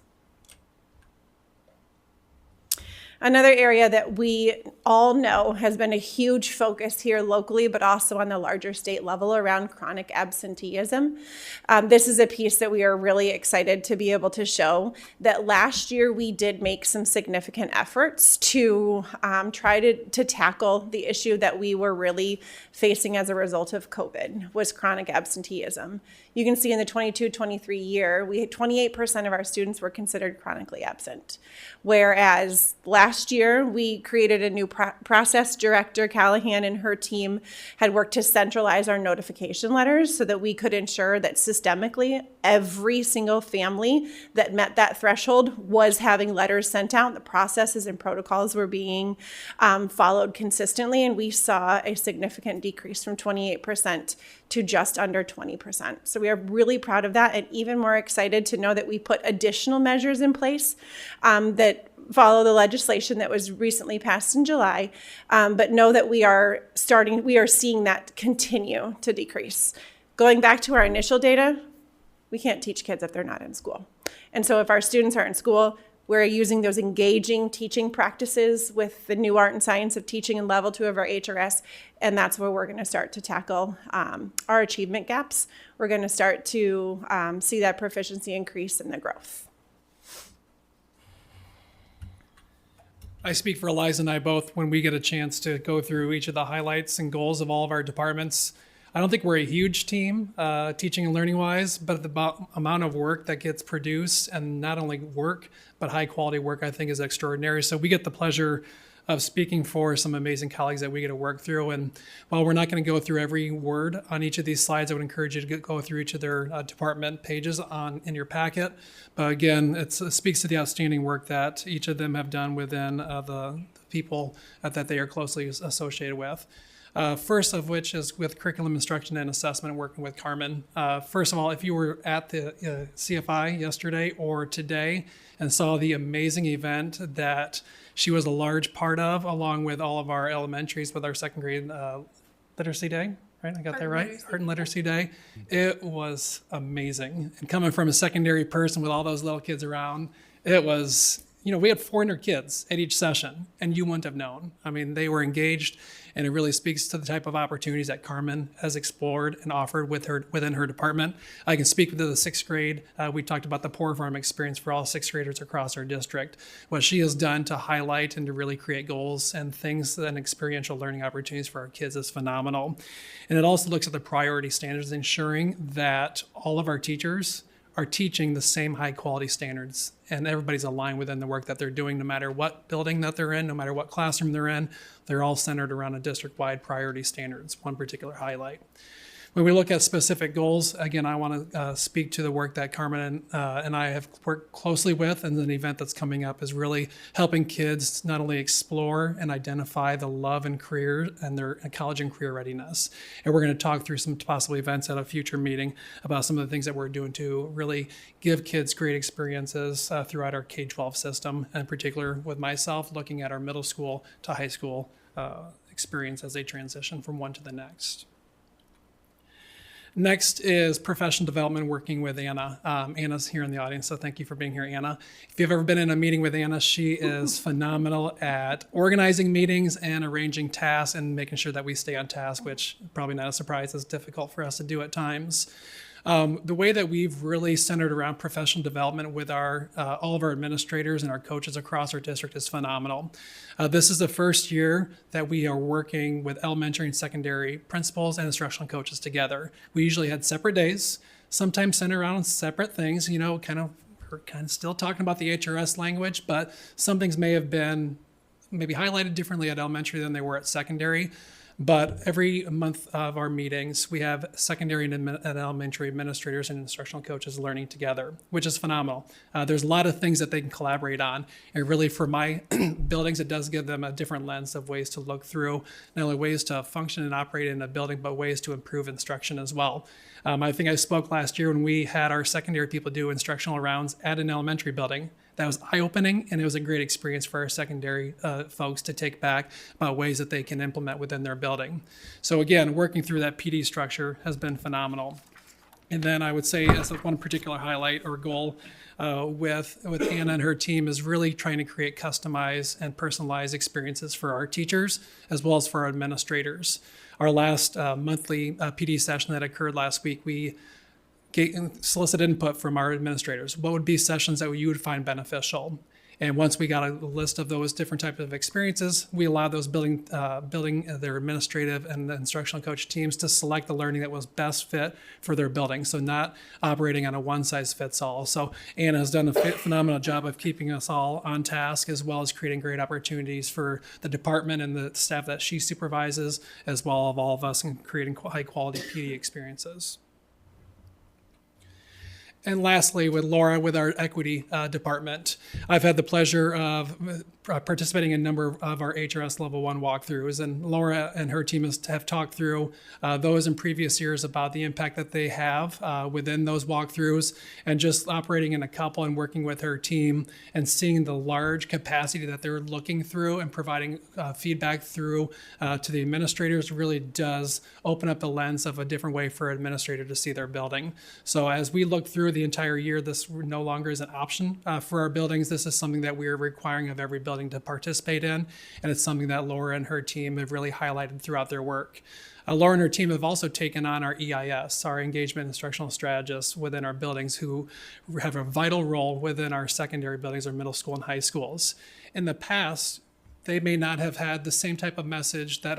Another area that we all know has been a huge focus here locally, but also on the larger state level around chronic absenteeism. This is a piece that we are really excited to be able to show that last year we did make some significant efforts to try to tackle the issue that we were really facing as a result of COVID, was chronic absenteeism. You can see in the 22-23 year, we had 28% of our students were considered chronically absent, whereas last year we created a new process. Director Callahan and her team had worked to centralize our notification letters so that we could ensure that systemically every single family that met that threshold was having letters sent out. The processes and protocols were being followed consistently, and we saw a significant decrease from 28% to just under 20%. So we are really proud of that, and even more excited to know that we put additional measures in place that follow the legislation that was recently passed in July, but know that we are seeing that continue to decrease. Going back to our initial data, we can't teach kids if they're not in school. And so if our students are in school, we're using those engaging teaching practices with the new art and science of teaching in level 2 of our HRS, and that's where we're going to start to tackle our achievement gaps. We're going to start to see that proficiency increase in the growth. I speak for Eliza and I both when we get a chance to go through each of the highlights and goals of all of our departments. I don't think we're a huge team, teaching and learning wise, but the amount of work that gets produced, and not only work, but high quality work, I think is extraordinary. So we get the pleasure of speaking for some amazing colleagues that we get to work through. And while we're not going to go through every word on each of these slides, I would encourage you to go through each of their department pages in your packet. But again, it speaks to the outstanding work that each of them have done within the people that they are closely associated with. First of which is with curriculum instruction and assessment, working with Carmen. First of all, if you were at the CFI yesterday or today and saw the amazing event that she was a large part of, along with all of our elementaries with our second grade literacy day, right? I got that right? Art and Literacy Day. It was amazing. And coming from a secondary person with all those little kids around, it was, we had 400 kids at each session, and you wouldn't have known. I mean, they were engaged, and it really speaks to the type of opportunities that Carmen has explored and offered within her department. I can speak to the sixth grade. We talked about the Poor Farm experience for all sixth graders across our district. What she has done to highlight and to really create goals and things and experiential learning opportunities for our kids is phenomenal. And it also looks at the priority standards, ensuring that all of our teachers are teaching the same high quality standards, and everybody's aligned within the work that they're doing, no matter what building that they're in, no matter what classroom they're in. They're all centered around a district-wide priority standards, one particular highlight. When we look at specific goals, again, I want to speak to the work that Carmen and I have worked closely with, and an event that's coming up is really helping kids not only explore and identify the love and career and their college and career readiness. And we're going to talk through some possible events at a future meeting about some of the things that we're doing to really give kids great experiences throughout our K-12 system, and in particular with myself looking at our middle school to high school experience as they transition from one to the next. Next is professional development, working with Anna. Anna's here in the audience, so thank you for being here, Anna. If you've ever been in a meeting with Anna, she is phenomenal at organizing meetings and arranging tasks and making sure that we stay on task, which probably not a surprise is difficult for us to do at times. The way that we've really centered around professional development with our all of our administrators and our coaches across our district is phenomenal. This is the first year that we are working with elementary and secondary principals and instructional coaches together. We usually had separate days, sometimes centered around separate things, we're kind of still talking about the HRS language, but some things may have been maybe highlighted differently at elementary than they were at secondary. But every month of our meetings, we have secondary and elementary administrators and instructional coaches learning together, which is phenomenal. There's a lot of things that they can collaborate on. And really for my buildings, it does give them a different lens of ways to look through, not only ways to function and operate in a building, but ways to improve instruction as well. I think I spoke last year when we had our secondary people do instructional rounds at an elementary building. That was eye-opening, and it was a great experience for our secondary folks to take back about ways that they can implement within their building. So again, working through that PD structure has been phenomenal. And then I would say as one particular highlight or goal with Anna and her team is really trying to create customized and personalized experiences for our teachers as well as for our administrators. Our last monthly PD session that occurred last week, we solicited input from our administrators. What would be sessions that you would find beneficial? And once we got a list of those different types of experiences, we allowed those building their administrative and the instructional coach teams to select the learning that was best fit for their building. So not operating on a one size fits all. So Anna has done a phenomenal job of keeping us all on task, as well as creating great opportunities for the department and the staff that she supervises, as well as all of us in creating high quality PD experiences. And lastly, with Laura, with our equity department, I've had the pleasure of participating in a number of our HRS Level 1 walkthroughs. And Laura and her team have talked through those in previous years about the impact that they have within those walkthroughs, and just operating in a couple and working with her team and seeing the large capacity that they're looking through and providing feedback through to the administrators really does open up the lens of a different way for an administrator to see their building. So as we look through the entire year, this no longer is an option for our buildings. This is something that we are requiring of every building to participate in, and it's something that Laura and her team have really highlighted throughout their work. Laura and her team have also taken on our EIS, our engagement instructional strategists within our buildings, who have a vital role within our secondary buildings, our middle school and high schools. In the past, they may not have had the same type of message that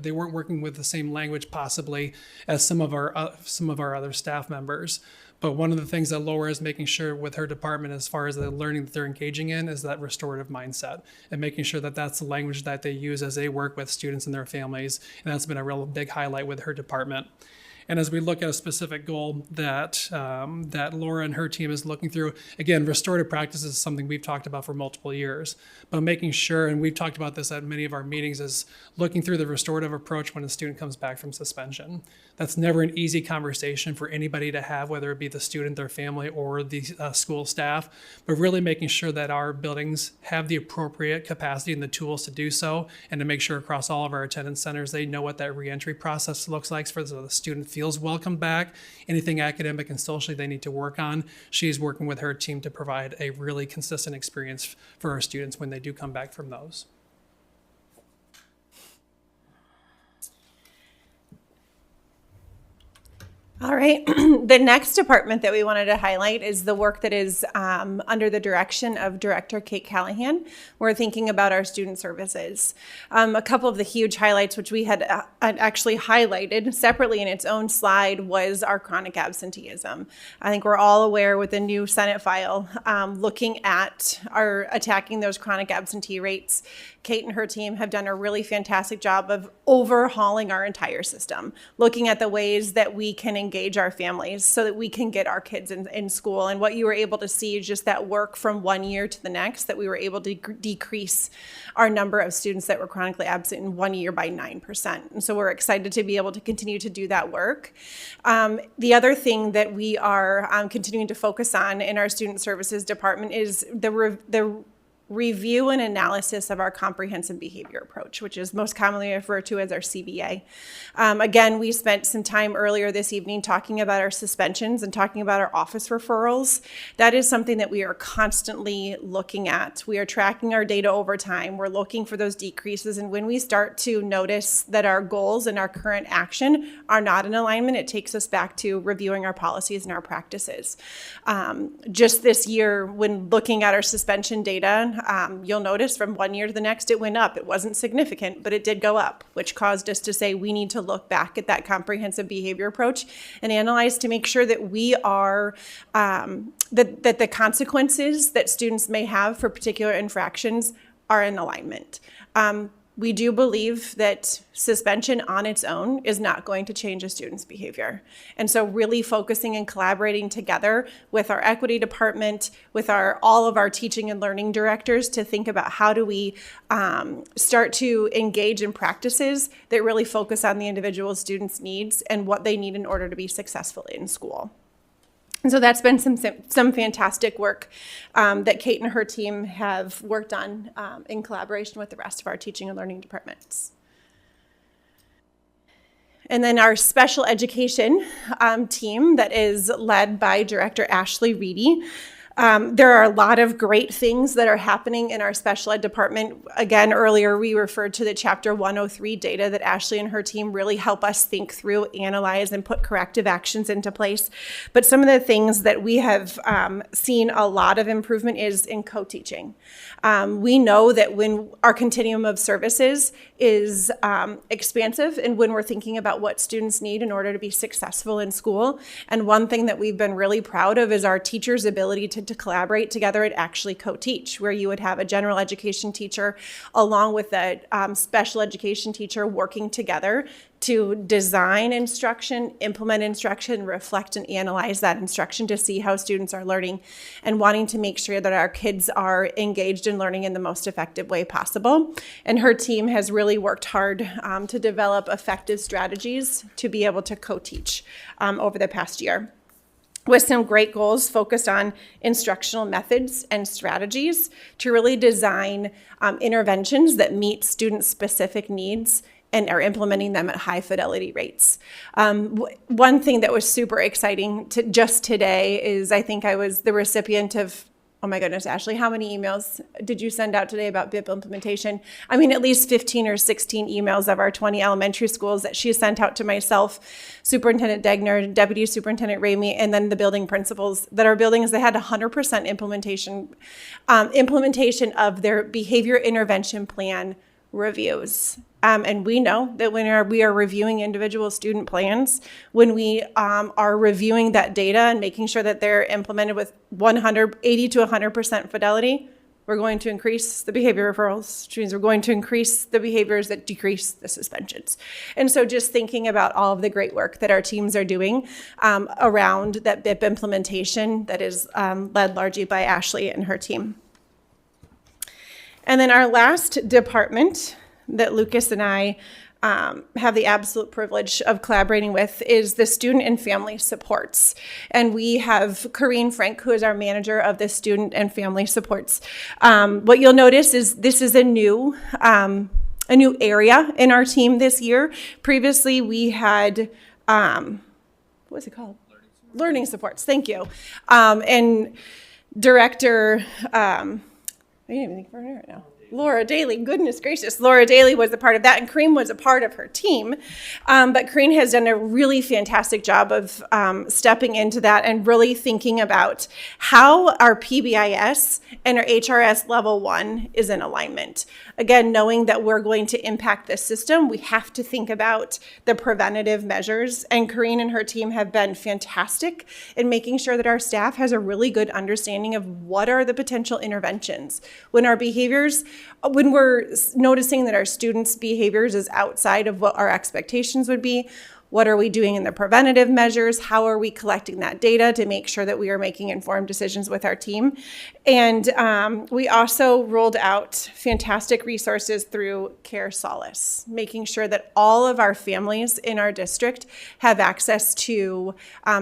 they weren't working with the same language possibly as some of our other staff members. But one of the things that Laura is making sure with her department, as far as the learning that they're engaging in, is that restorative mindset, and making sure that that's the language that they use as they work with students and their families. And that's been a real big highlight with her department. And as we look at a specific goal that Laura and her team is looking through, again, restorative practice is something we've talked about for multiple years, but making sure, and we've talked about this at many of our meetings, is looking through the restorative approach when a student comes back from suspension. That's never an easy conversation for anybody to have, whether it be the student, their family, or the school staff, but really making sure that our buildings have the appropriate capacity and the tools to do so, and to make sure across all of our attendance centers, they know what that reentry process looks like so the student feels welcome back. Anything academic and socially they need to work on, she's working with her team to provide a really consistent experience for our students when they do come back from those. All right. The next department that we wanted to highlight is the work that is under the direction of Director Kate Callahan. We're thinking about our student services. A couple of the huge highlights, which we had actually highlighted separately in its own slide, was our chronic absenteeism. I think we're all aware with the new Senate file looking at attacking those chronic absentee rates. Kate and her team have done a really fantastic job of overhauling our entire system, looking at the ways that we can engage our families so that we can get our kids in school. And what you were able to see is just that work from one year to the next, that we were able to decrease our number of students that were chronically absent in 1 year by 9%. And so we're excited to be able to continue to do that work. The other thing that we are continuing to focus on in our student services department is the review and analysis of our comprehensive behavior approach, which is most commonly referred to as our CBA. Again, we spent some time earlier this evening talking about our suspensions and talking about our office referrals. That is something that we are constantly looking at. We are tracking our data over time. We're looking for those decreases. And when we start to notice that our goals and our current action are not in alignment, it takes us back to reviewing our policies and our practices. Just this year, when looking at our suspension data, you'll notice from 1 year to the next, it went up. It wasn't significant, but it did go up, which caused us to say we need to look back at that comprehensive behavior approach and analyze to make sure that we are, that the consequences that students may have for particular infractions are in alignment. We do believe that suspension on its own is not going to change a student's behavior. And so really focusing and collaborating together with our equity department, with all of our teaching and learning directors to think about how do we start to engage in practices that really focus on the individual student's needs and what they need in order to be successful in school. And so that's been some fantastic work that Kate and her team have worked on in collaboration with the rest of our teaching and learning departments. And then our special education team that is led by Director Ashley Reedy. There are a lot of great things that are happening in our special ed department. Again, earlier we referred to the Chapter 103 data that Ashley and her team really help us think through, analyze, and put corrective actions into place. But some of the things that we have seen a lot of improvement is in co-teaching. We know that when our continuum of services is expansive in when we're thinking about what students need in order to be successful in school. And one thing that we've been really proud of is our teachers' ability to collaborate together and actually co-teach, where you would have a general education teacher along with a special education teacher working together to design instruction, implement instruction, reflect and analyze that instruction to see how students are learning, and wanting to make sure that our kids are engaged in learning in the most effective way possible. And her team has really worked hard to develop effective strategies to be able to co-teach over the past year, with some great goals focused on instructional methods and strategies to really design interventions that meet student-specific needs and are implementing them at high fidelity rates. One thing that was super exciting just today is I think I was the recipient of, oh my goodness, Ashley, how many emails did you send out today about BIP implementation? I mean, at least 15 or 16 emails of our 20 elementary schools that she sent out to myself, Superintendent Degner, Deputy Superintendent Ramey, and then the building principals that are buildings that had 100% implementation of their behavior intervention plan reviews. And we know that when we are reviewing individual student plans, when we are reviewing that data and making sure that they're implemented with 80 to 100% fidelity, we're going to increase the behavior referrals, which means we're going to increase the behaviors that decrease the suspensions. And so just thinking about all of the great work that our teams are doing around that BIP implementation that is led largely by Ashley and her team. And then our last department that Lucas and I have the absolute privilege of collaborating with is the student and family supports. And we have Corrine Frank, who is our manager of the student and family supports. What you'll notice is this is a new area in our team this year. Previously, we had, what was it called? Learning supports, thank you. And Director, I didn't even think of her name right now. Laura Daly, goodness gracious. Laura Daly was a part of that, and Kareem was a part of her team. But Kareem has done a really fantastic job of stepping into that and really thinking about how our PBIS and our HRS level 1 is in alignment. Again, knowing that we're going to impact this system, we have to think about the preventative measures. And Kareem and her team have been fantastic in making sure that our staff has a really good understanding of what are the potential interventions. When we're noticing that our students' behaviors is outside of what our expectations would be, what are we doing in the preventative measures? How are we collecting that data to make sure that we are making informed decisions with our team? And we also rolled out fantastic resources through Care Solace, making sure that all of our families in our district have access to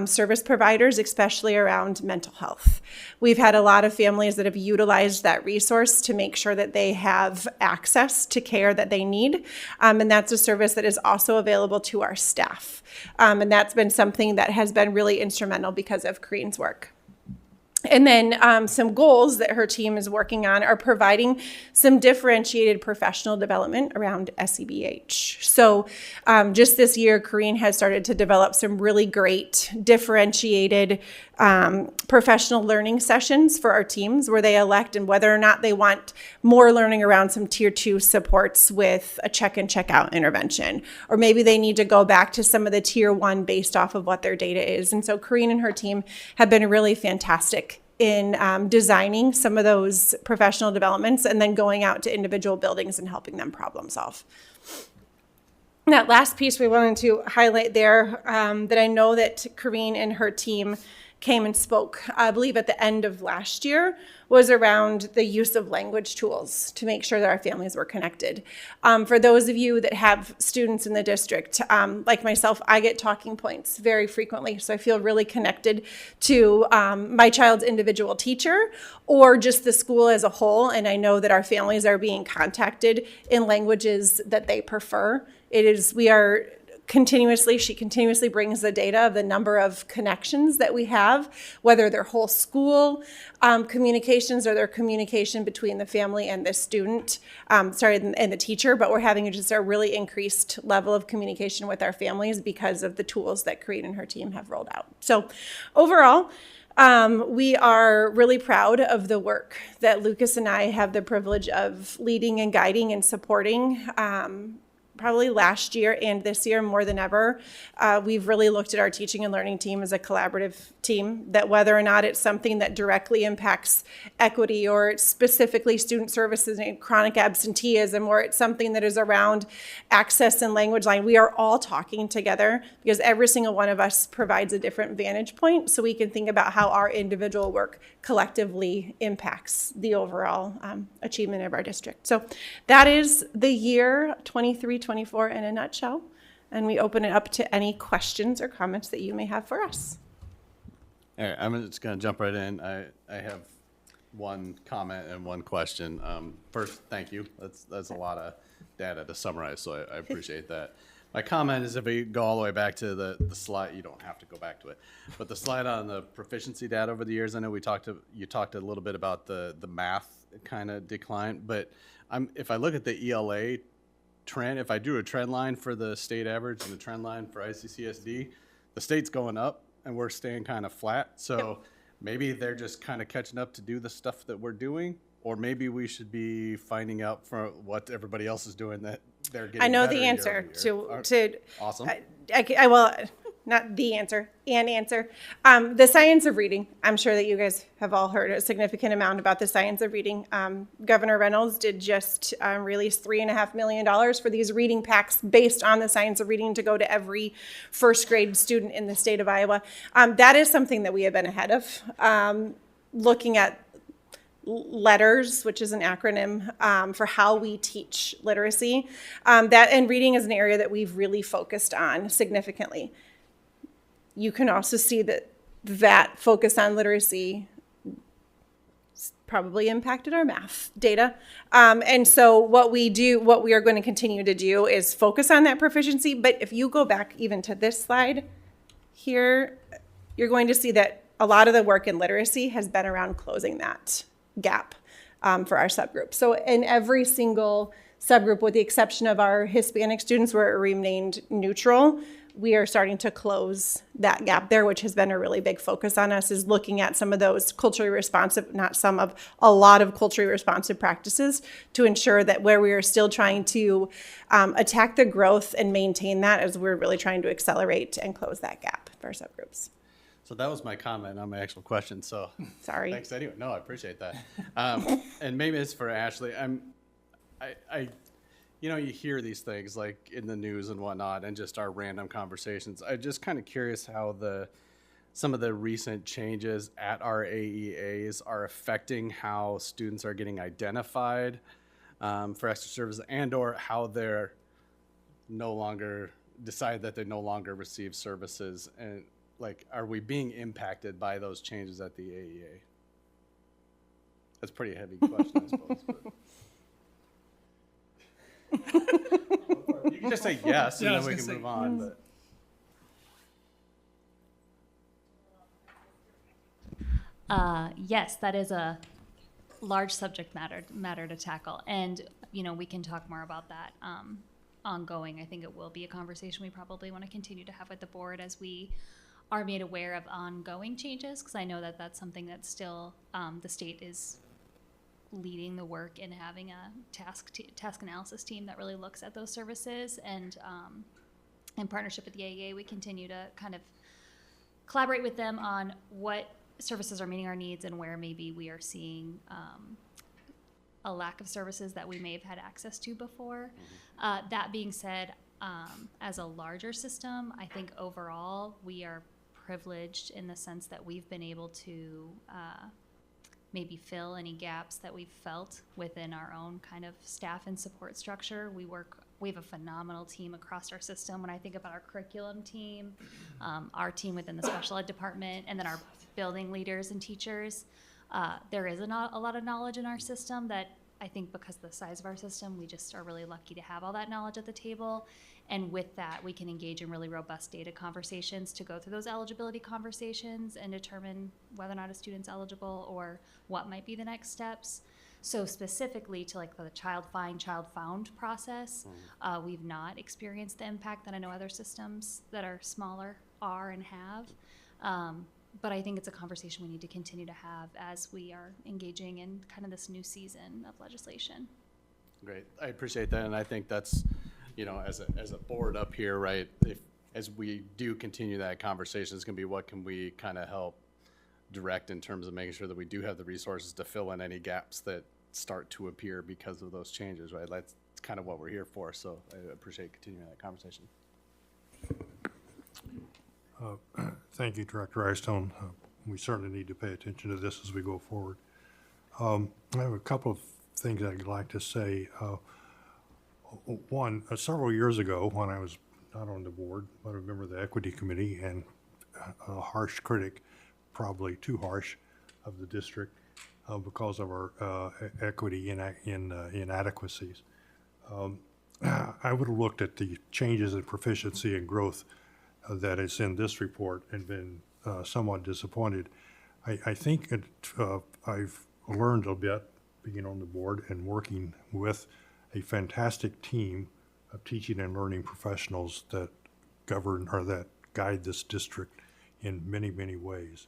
service providers, especially around mental health. We've had a lot of families that have utilized that resource to make sure that they have access to care that they need. And that's a service that is also available to our staff. And that's been something that has been really instrumental because of Kareen's work. And then some goals that her team is working on are providing some differentiated professional development around SEBH. So just this year, Kareen has started to develop some really great differentiated professional learning sessions for our teams where they elect and whether or not they want more learning around some tier 2 supports with a check and check out intervention. Or maybe they need to go back to some of the tier 1 based off of what their data is. And so Kareen and her team have been really fantastic in designing some of those professional developments and then going out to individual buildings and helping them problem solve. That last piece we wanted to highlight there that I know that Kareen and her team came and spoke, I believe at the end of last year, was around the use of language tools to make sure that our families were connected. For those of you that have students in the district, like myself, I get talking points very frequently, so I feel really connected to my child's individual teacher or just the school as a whole, and I know that our families are being contacted in languages that they prefer. She continuously brings the data of the number of connections that we have, whether they're whole school communications or their communication between the family and the student, and the teacher, but we're having just a really increased level of communication with our families because of the tools that Kareen and her team have rolled out. So overall, We are really proud of the work that Lucas and I have the privilege of leading and guiding and supporting. Probably last year and this year more than ever, we've really looked at our teaching and learning team as a collaborative team, that whether or not it's something that directly impacts equity or it's specifically student services and chronic absenteeism, or it's something that is around access and language line, we are all talking together because every single one of us provides a different vantage point so we can think about how our individual work collectively impacts the overall achievement of our district. So that is the year 23-24 in a nutshell, and we open it up to any questions or comments that you may have for us. All right, I'm just going to jump right in. I have one comment and one question. First, thank you. That's a lot of data to summarize, so I appreciate that. My comment is, if we go all the way back to the slide, you don't have to go back to it, but the slide on the proficiency data over the years, I know you talked a little bit about the math kind of decline, but if I look at the ELA trend, if I do a trend line for the state average and the trend line for ICCSD, the state's going up and we're staying kind of flat. So maybe they're just kind of catching up to do the stuff that we're doing, or maybe we should be finding out from what everybody else is doing that they're getting. I know better the year answer over year. to Awesome. I will, not the answer, an answer. The science of reading. I'm sure that you guys have all heard a significant amount about the science of reading. Governor Reynolds did just release $3.5 million for these reading packs based on the science of reading to go to every first grade student in the state of Iowa. That is something that we have been ahead of. Looking at LETTERS, which is an acronym for how we teach literacy. And reading is an area that we've really focused on significantly. You can also see that focus on literacy probably impacted our math data. And so what we are going to continue to do is focus on that proficiency. But if you go back even to this slide here, you're going to see that a lot of the work in literacy has been around closing that gap for our subgroup. So in every single subgroup, with the exception of our Hispanic students where it remained neutral, we are starting to close that gap there, which has been a really big focus on us, is looking at some of those culturally responsive, a lot of culturally responsive practices to ensure that where we are still trying to attack the growth and maintain that, as we're really trying to accelerate and close that gap for our subgroups. So that was my comment on my actual question. So sorry. Thanks anyway. No, I appreciate that. And maybe it's for Ashley. You know, you hear these things like in the news and whatnot, and just our random conversations. I'm just kind of curious how some of the recent changes at our AEAs are affecting how students are getting identified for extra services, and/or how they're no longer decide that they no longer receive services, and like, are we being impacted by those changes at the AEA? That's a pretty heavy question, I suppose. But. You can just say yes, and then we can move on. But. Yes, that is a large subject matter to tackle, and we can talk more about that ongoing. I think it will be a conversation we probably want to continue to have with the board as we are made aware of ongoing changes, because I know that that's something that still the state is leading the work in having a task analysis team that really looks at those services, and in partnership with the AEA, we continue to kind of collaborate with them on what services are meeting our needs and where maybe we are seeing a lack of services that we may have had access to before. That being said, as a larger system, I think overall we are privileged in the sense that we've been able to maybe fill any gaps that we've felt within our own kind of staff and support structure. We have a phenomenal team across our system. When I think about our curriculum team, our team within the special ed department, and then our building leaders and teachers, there is a lot of knowledge in our system that I think, because of the size of our system, we just are really lucky to have all that knowledge at the table. And with that, we can engage in really robust data conversations to go through those eligibility conversations and determine whether or not a student's eligible or what might be the next steps. So specifically to like the child found process, we've not experienced the impact that I know other systems that are smaller are and have. but I think it's a conversation we need to continue to have as we are engaging in kind of this new season of legislation. Great, I appreciate that, and I think that's, as a board up here, right, as we do continue that conversation, it's gonna be what can we kind of help direct in terms of making sure that we do have the resources to fill in any gaps that start to appear because of those changes, right? That's kind of what we're here for, so I appreciate continuing that conversation. Thank you, Director Eystone. We certainly need to pay attention to this as we go forward. I have a couple of things I'd like to say. One, several years ago, when I was not on the board, but a member of the Equity Committee and a harsh critic, probably too harsh, of the district because of our equity inadequacies. I would have looked at the changes in proficiency and growth that is in this report and been somewhat disappointed. I think I've learned a bit being on the board and working with a fantastic team of teaching and learning professionals that govern or that guide this district in many, many ways.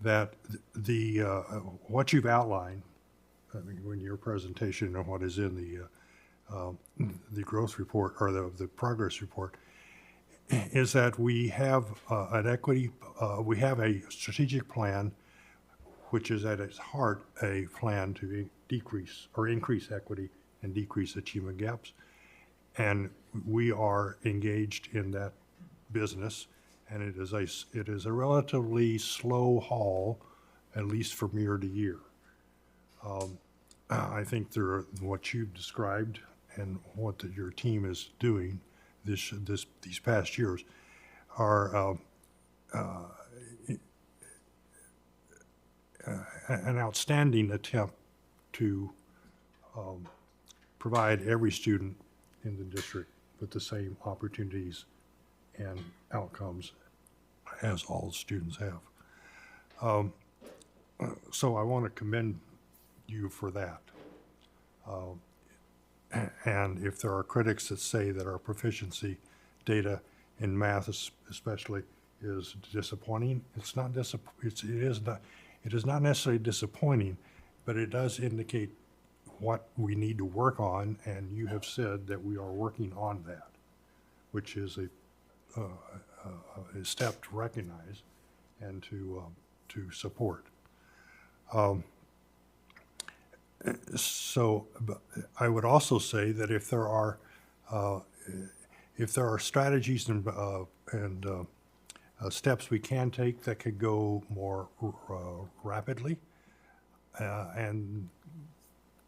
That the what you've outlined, I mean, in your presentation and what is in the growth report or the progress report, is that we have an equity, we have a strategic plan, which is at its heart a plan to decrease or increase equity and decrease achievement gaps. And we are engaged in that business, and it is a relatively slow haul, at least from year to year. I think what you've described and what your team is doing these past years are an outstanding attempt to provide every student in the district with the same opportunities and outcomes as all students have. So I want to commend you for that. And if there are critics that say that our proficiency data in math especially is disappointing, it is not necessarily disappointing, but it does indicate what we need to work on, and you have said that we are working on that, which is a step to recognize and to support. So I would also say that if there are strategies and steps we can take that could go more rapidly, and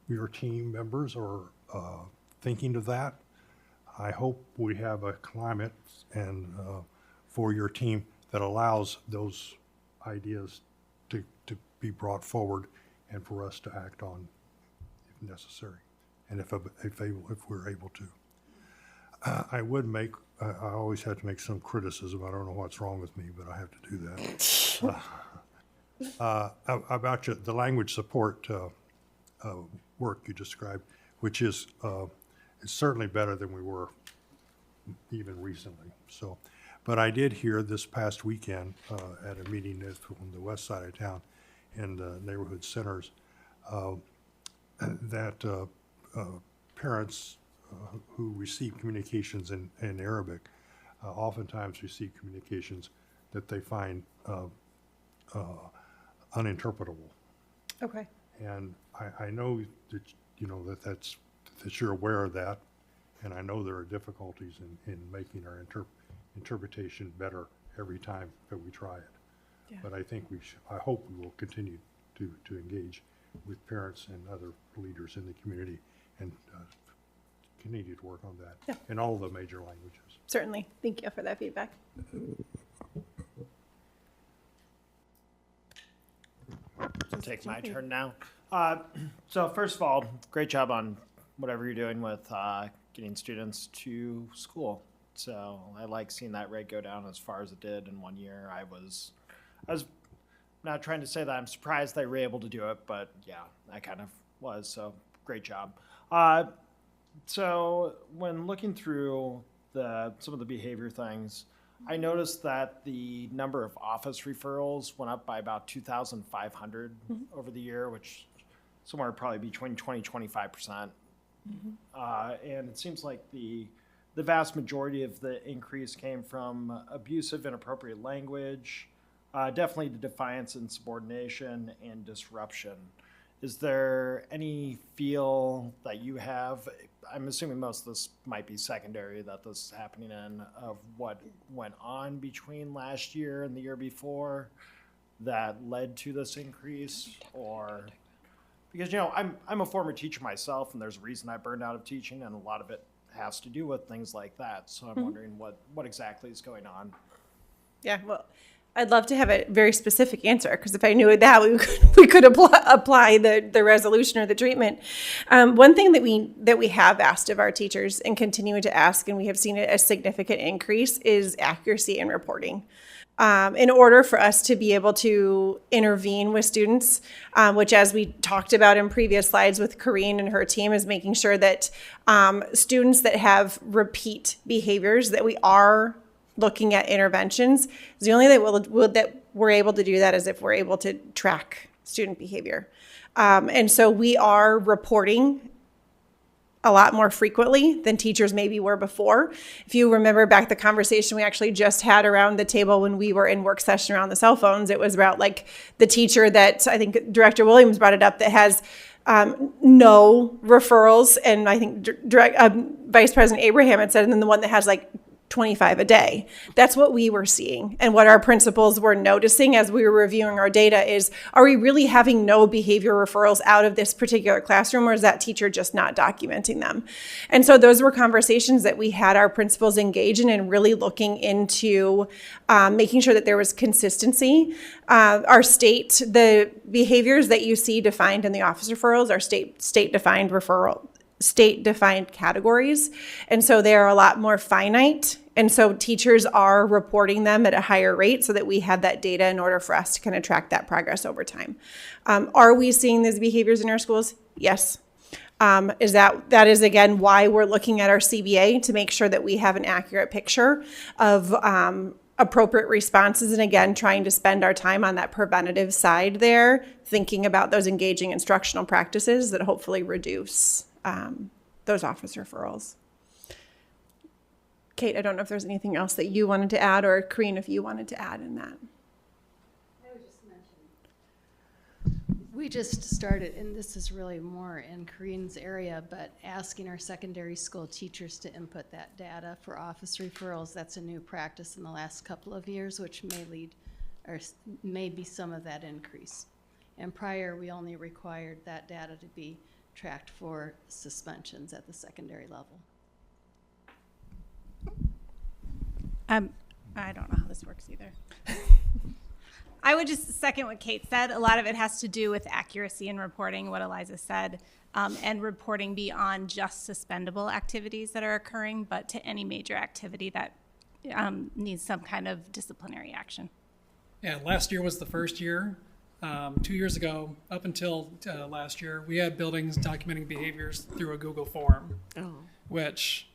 your team members are thinking of that, I hope we have a climate and for your team that allows those ideas to be brought forward and for us to act on if necessary, and if we're able to. I would make, I always have to make some criticism. I don't know what's wrong with me, but I have to do that. About the language support work you described, which is it's certainly better than we were even recently. So, but I did hear this past weekend at a meeting on the west side of town in the neighborhood centers that parents who receive communications in Arabic oftentimes receive communications that they find uninterpretable. Okay. And I know that that you're aware of that, and I know there are difficulties in making our interpretation better every time that we try it. Yeah. But I think I hope we will continue to engage with parents and other leaders in the community and continue to work on that in all the major languages. Certainly. Thank you for that feedback. Take my turn now. So first of all, great job on whatever you're doing with getting students to school. So I like seeing that rate go down as far as it did in 1 year. I was not trying to say that I'm surprised they were able to do it, but yeah, I kind of was. So great job. So when looking through some of the behavior things, I noticed that the number of office referrals went up by about 2,500 over the year, which somewhere probably between 20-25%. And it seems like the vast majority of the increase came from abusive, inappropriate language, definitely the defiance and subordination and disruption. Is there any feel that you have, I'm assuming most of this might be secondary that this is happening in, of what went on between last year and the year before that led to this increase? Or, because, you know, I'm a former teacher myself, and there's a reason I burned out of teaching, and a lot of it has to do with things like that. So I'm wondering what exactly is going on. Yeah, well, I'd love to have a very specific answer, because if I knew that, we could apply the resolution or the treatment. One thing that we have asked of our teachers and continue to ask, and we have seen a significant increase, is accuracy in reporting. In order for us to be able to intervene with students, which, as we talked about in previous slides with Corrine and her team, is making sure that students that have repeat behaviors, that we are looking at interventions. The only that we're able to do that is if we're able to track student behavior. And so we are reporting a lot more frequently than teachers maybe were before. If you remember back the conversation we actually just had around the table when we were in work session around the cell phones, it was about like the teacher that I think Director Williams brought it up that has no referrals. And I think Vice President Abraham had said, and then the one that has like 25 a day. That's what we were seeing. And what our principals were noticing as we were reviewing our data is, are we really having no behavior referrals out of this particular classroom, or is that teacher just not documenting them? And so those were conversations that we had our principals engage in, and really looking into making sure that there was consistency. Our state, the behaviors that you see defined in the office referrals are state-defined referral, state-defined categories. And so they're a lot more finite. And so teachers are reporting them at a higher rate so that we have that data in order for us to kind of track that progress over time. Are we seeing these behaviors in our schools? Yes. That is, again, why we're looking at our CBA, to make sure that we have an accurate picture of appropriate responses. And again, trying to spend our time on that preventative side there, thinking about those engaging instructional practices that hopefully reduce those office referrals. Kate, I don't know if there's anything else that you wanted to add, or Corrine, if you wanted to add in that. I would just mention, we just started, and this is really more in Corrine's area, but asking our secondary school teachers to input that data for office referrals. That's a new practice in the last couple of years, which may lead, or may be some of that increase. And prior, we only required that data to be tracked for suspensions at the secondary level. I don't know how this works either. I would just second what Kate said. A lot of it has to do with accuracy in reporting, what Eliza said, and reporting beyond just suspendable activities that are occurring, but to any major activity that needs some kind of disciplinary action. Yeah, last year was the first year. 2 years ago, up until last year, we had buildings documenting behaviors through a Google form, which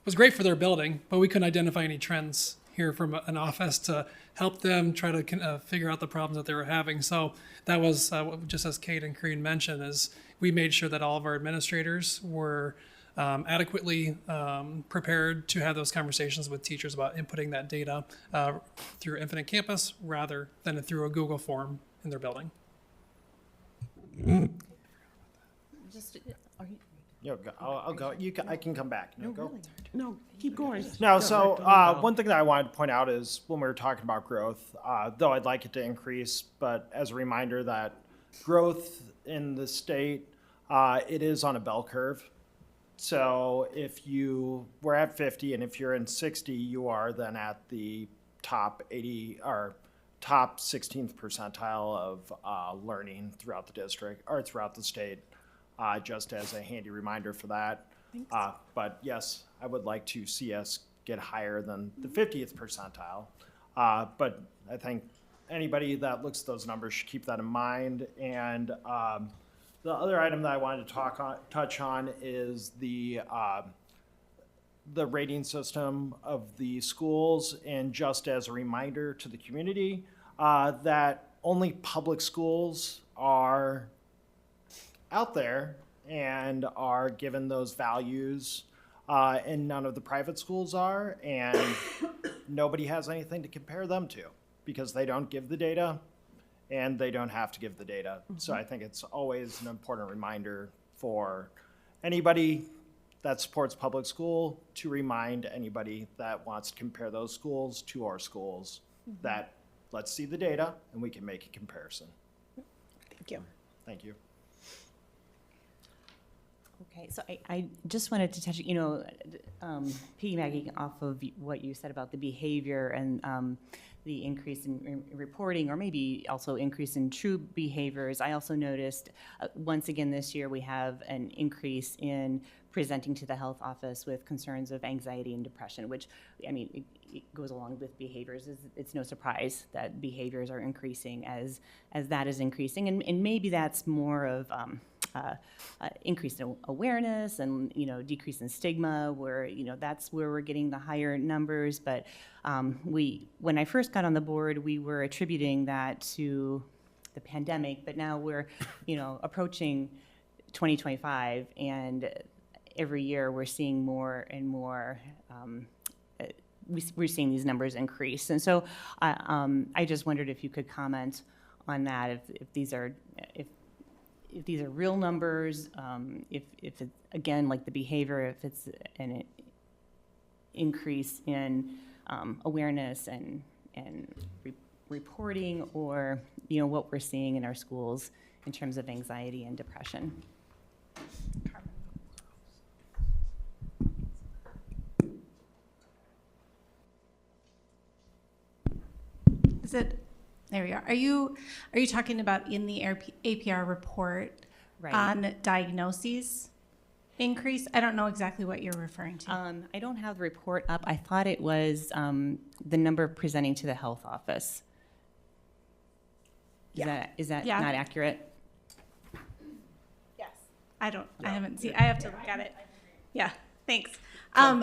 was great for their building, but we couldn't identify any trends here from an office to help them try to figure out the problems that they were having. So that was, just as Kate and Corrine mentioned, is we made sure that all of our administrators were adequately prepared to have those conversations with teachers about inputting that data through Infinite Campus rather than through a Google form in their building. I'll go. I can come back. No, go. No, keep going. No, so one thing that I wanted to point out is when we were talking about growth, though I'd like it to increase, but as a reminder that growth in the state, it is on a bell curve. So if we're at 50, and if you're in 60, you are then at the top 80 or top 16th percentile of learning throughout the district or throughout the state. Just as a handy reminder for that. But yes, I would like to see us get higher than the 50th percentile. But I think anybody that looks at those numbers should keep that in mind. And the other item that I wanted to touch on is the the rating system of the schools, and just as a reminder to the community that only public schools are out there and are given those values, and none of the private schools are, and nobody has anything to compare them to because they don't give the data and they don't have to give the data. So I think it's always an important reminder for anybody that supports public school to remind anybody that wants to compare those schools to our schools that let's see the data and we can make a comparison. Thank you. Thank you. Okay, so I just wanted to touch, piggybacking off of what you said about the behavior and the increase in reporting, or maybe also increase in true behaviors. I also noticed, once again this year, we have an increase in presenting to the health office with concerns of anxiety and depression, which, I mean, it goes along with behaviors. It's no surprise that behaviors are increasing as that is increasing, and maybe that's more of increase in awareness and decrease in stigma, where that's where we're getting the higher numbers. But when I first got on the board, we were attributing that to the pandemic, but now we're approaching 2025, and every year we're seeing more and more. We're seeing these numbers increase, and so I just wondered if you could comment on that, if these are real numbers, if it's, again, like the behavior, if it's an increase in awareness and reporting, or what we're seeing in our schools in terms of anxiety and depression. There we are. Are you talking about in the APR report on diagnoses increase? I don't know exactly what you're referring to. I don't have the report up. I thought it was the number presenting to the health office. Is that not accurate? Yes. I haven't seen. I have to look at it. Yeah. Thanks.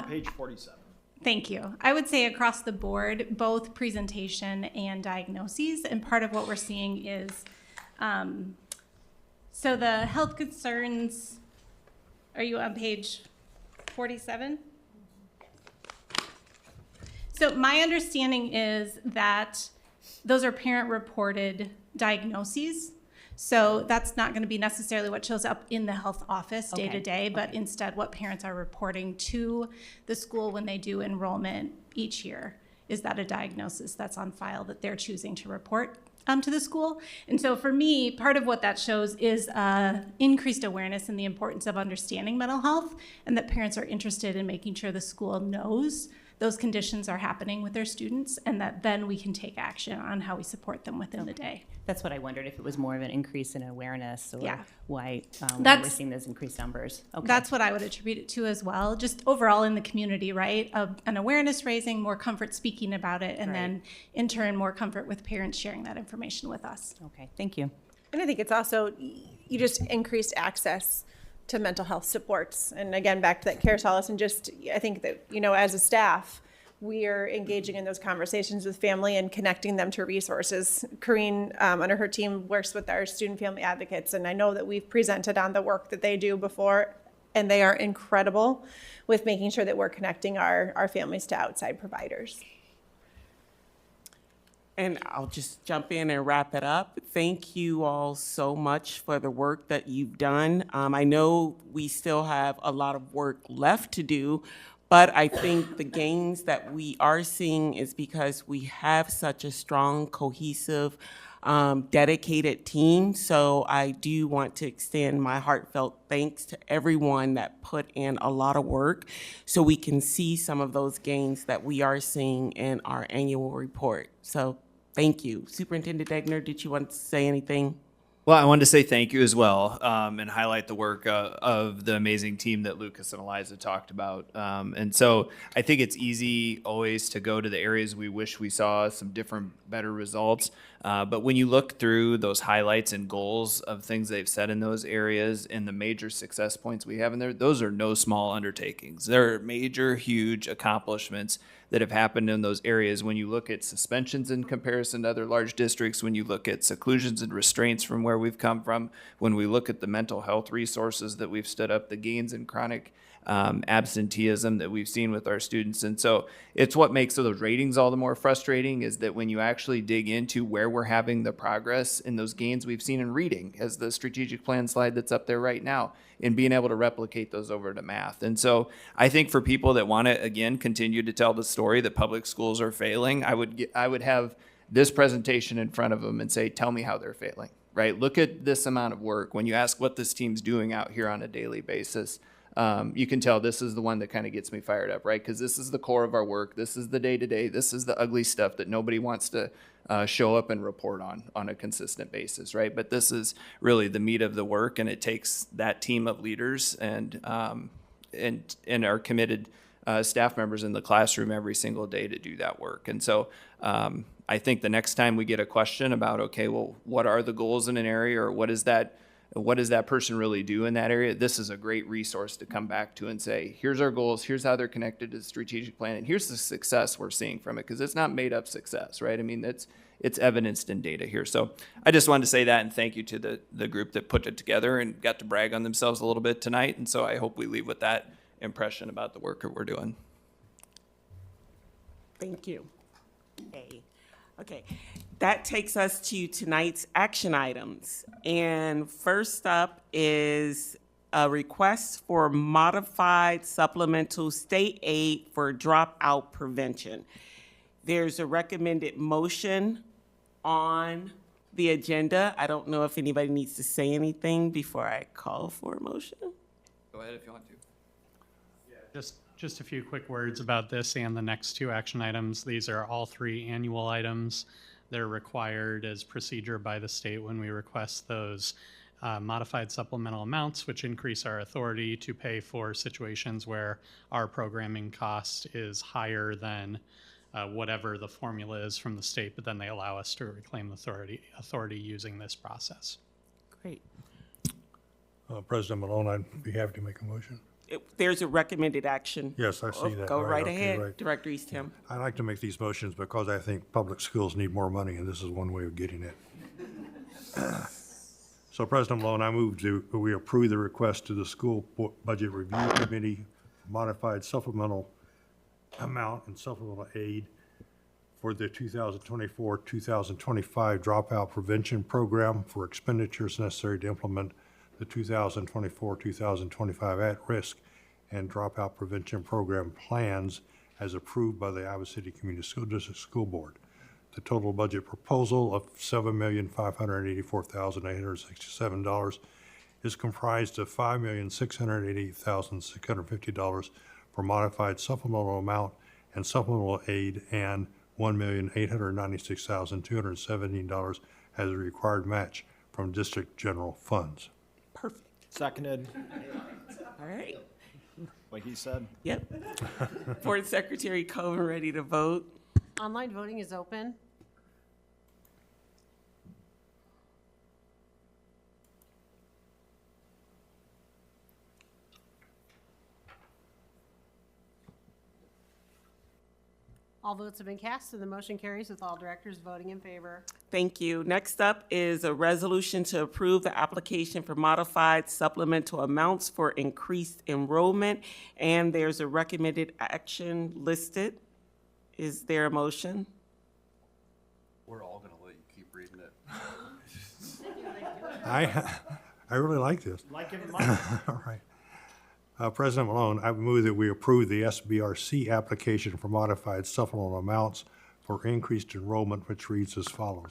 Page 47. Thank you. I would say across the board, both presentation and diagnoses, and part of what we're seeing is, so the health concerns, are you on page 47? So my understanding is that those are parent-reported diagnoses. So that's not going to be necessarily what shows up in the health office day to day, but instead what parents are reporting to the school when they do enrollment each year. Is that a diagnosis that's on file that they're choosing to report to the school? And so for me, part of what that shows is increased awareness in the importance of understanding mental health, and that parents are interested in making sure the school knows those conditions are happening with their students, and that then we can take action on how we support them within the day. That's what I wondered, if it was more of an increase in awareness, or why we're seeing those increased numbers. Okay. That's what I would attribute it to as well, just overall in the community, right? An awareness raising, more comfort speaking about it, and then in turn, more comfort with parents sharing that information with us. Okay, thank you. And I think it's also, you just increased access to mental health supports. And again, back to that care solace, and just, I think that, as a staff, we are engaging in those conversations with family and connecting them to resources. Corrine, under her team, works with our student family advocates, and I know that we've presented on the work that they do before, and they are incredible with making sure that we're connecting our families to outside providers. And I'll just jump in and wrap it up. Thank you all so much for the work that you've done. I know we still have a lot of work left to do, but I think the gains that we are seeing is because we have such a strong, cohesive, dedicated team. So I do want to extend my heartfelt thanks to everyone that put in a lot of work so we can see some of those gains that we are seeing in our annual report. So thank you. Superintendent Degner, did you want to say anything? Well, I wanted to say thank you as well, and highlight the work of the amazing team that Lucas and Eliza talked about. And so I think it's easy always to go to the areas we wish we saw some different, better results. But when you look through those highlights and goals of things they've said in those areas and the major success points we have in there, those are no small undertakings. They're major, huge accomplishments that have happened in those areas. When you look at suspensions in comparison to other large districts, when you look at seclusions and restraints from where we've come from, when we look at the mental health resources that we've stood up, the gains in chronic absenteeism that we've seen with our students. And so it's what makes those ratings all the more frustrating is that when you actually dig into where we're having the progress in those gains we've seen in reading, as the strategic plan slide that's up there right now, and being able to replicate those over to math. And so I think for people that want to, again, continue to tell the story that public schools are failing, I would have this presentation in front of them and say, tell me how they're failing, right? Look at this amount of work. When you ask what this team's doing out here on a daily basis, you can tell this is the one that kind of gets me fired up, right? Because this is the core of our work. This is the day-to-day. This is the ugly stuff that nobody wants to show up and report on a consistent basis, right? But this is really the meat of the work, and it takes that team of leaders and our committed staff members in the classroom every single day to do that work. And so I think the next time we get a question about, okay, well, what are the goals in an area, or what does that person really do in that area? This is a great resource to come back to and say, here's our goals, here's how they're connected to the strategic plan, and here's the success we're seeing from it, because it's not made up success, right? I mean, it's evidenced in data here. So I just wanted to say that, and thank you to the group that put it together and got to brag on themselves a little bit tonight. And so I hope we leave with that impression about the work that we're doing. Thank you. Okay, that takes us to tonight's action items. And first up is a request for modified supplemental state aid for dropout prevention. There's a recommended motion on the agenda. I don't know if anybody needs to say anything before I call for a motion. Go ahead if you want to. Just a few quick words about this and the next two action items. These are all three annual items. They're required as procedure by the state when we request those modified supplemental amounts, which increase our authority to pay for situations where our programming cost is higher than whatever the formula is from the state, but then they allow us to reclaim authority using this process. Great. President Malone, I'd be happy to make a motion. There's a recommended action. Yes, I see that. Go right okay, ahead, right. Director Eastham. I like to make these motions because I think public schools need more money, and this is one way of getting it. So, President Malone, I move we approve the request to the School Budget Review Committee modified supplemental amount and supplemental aid for the 2024-2025 dropout prevention program for expenditures necessary to implement the 2024-2025 at-risk and dropout prevention program plans as approved by the Iowa City Community School District School Board. The total budget proposal of $7,584,867 is comprised of $5,688,650 for modified supplemental amount and supplemental aid, and $1,896,217 as a required match from district general funds. Perfect. Seconded. All right. Like he said. Yep. Board Secretary Coven ready to vote. Online voting is open. All votes have been cast, and the motion carries with all directors voting in favor. Thank you. Next up is a resolution to approve the application for modified supplemental amounts for increased enrollment, and there's a recommended action listed. Is there a motion? We're all going to let you keep reading it. I really like this. Like it, All right. President Malone, I move that we approve the SBRC application for modified supplemental amounts for increased enrollment, which reads as follows.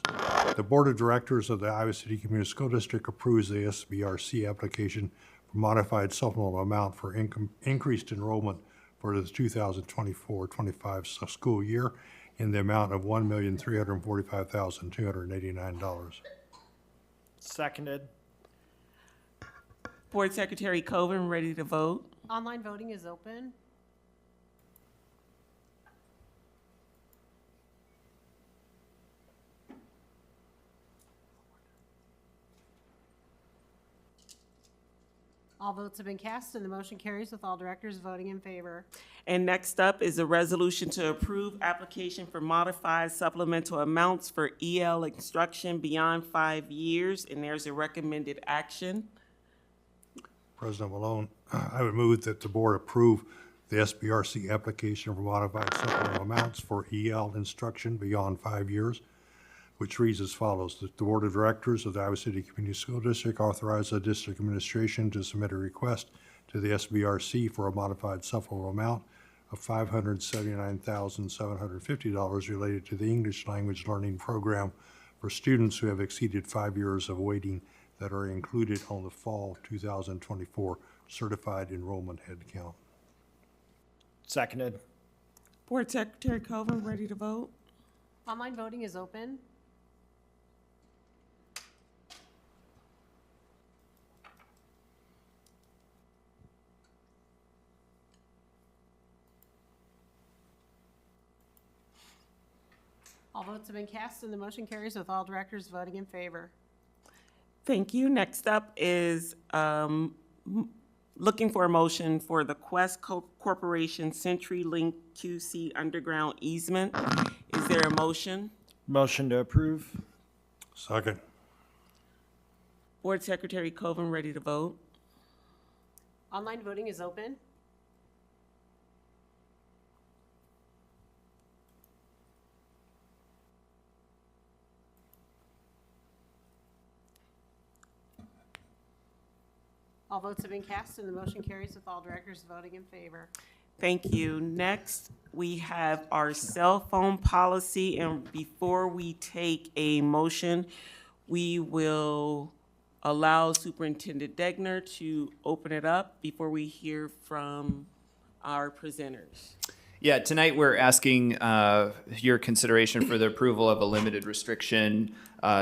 The Board of Directors of the Iowa City Community School District approves the SBRC application for modified supplemental amount for increased enrollment for the 2024-25 school year in the amount of $1,345,289. Seconded. Board Secretary Coven, ready to vote? Online voting is open. All votes have been cast and the motion carries with all directors voting in favor. And next up is a resolution to approve application for modified supplemental amounts for EL instruction beyond 5 years, and there's a recommended action. President Malone, I would move that the board approve the SBRC application for modified supplemental amounts for EL instruction beyond 5 years, which reads as follows. That the Board of Directors of the Iowa City Community School District authorize the district administration to submit a request to the SBRC for a modified supplemental amount of $579,750 related to the English language learning program for students who have exceeded 5 years of waiting that are included on the fall 2024 certified enrollment head count. Seconded. Board Secretary Coven, ready to vote? Online voting is open. All votes have been cast and the motion carries with all directors voting in favor. Thank you. Next up is looking for a motion for the Quest Corporation CenturyLink QC Underground easement. Is there a motion? Motion to approve. Second. Board Secretary Coven, ready to vote? Online voting is open. All votes have been cast and the motion carries with all directors voting in favor. Thank you. Next, we have our cell phone policy, and before we take a motion, we will allow Superintendent Degner to open it up before we hear from our presenters. Yeah, tonight we're asking your consideration for the approval of a limited restriction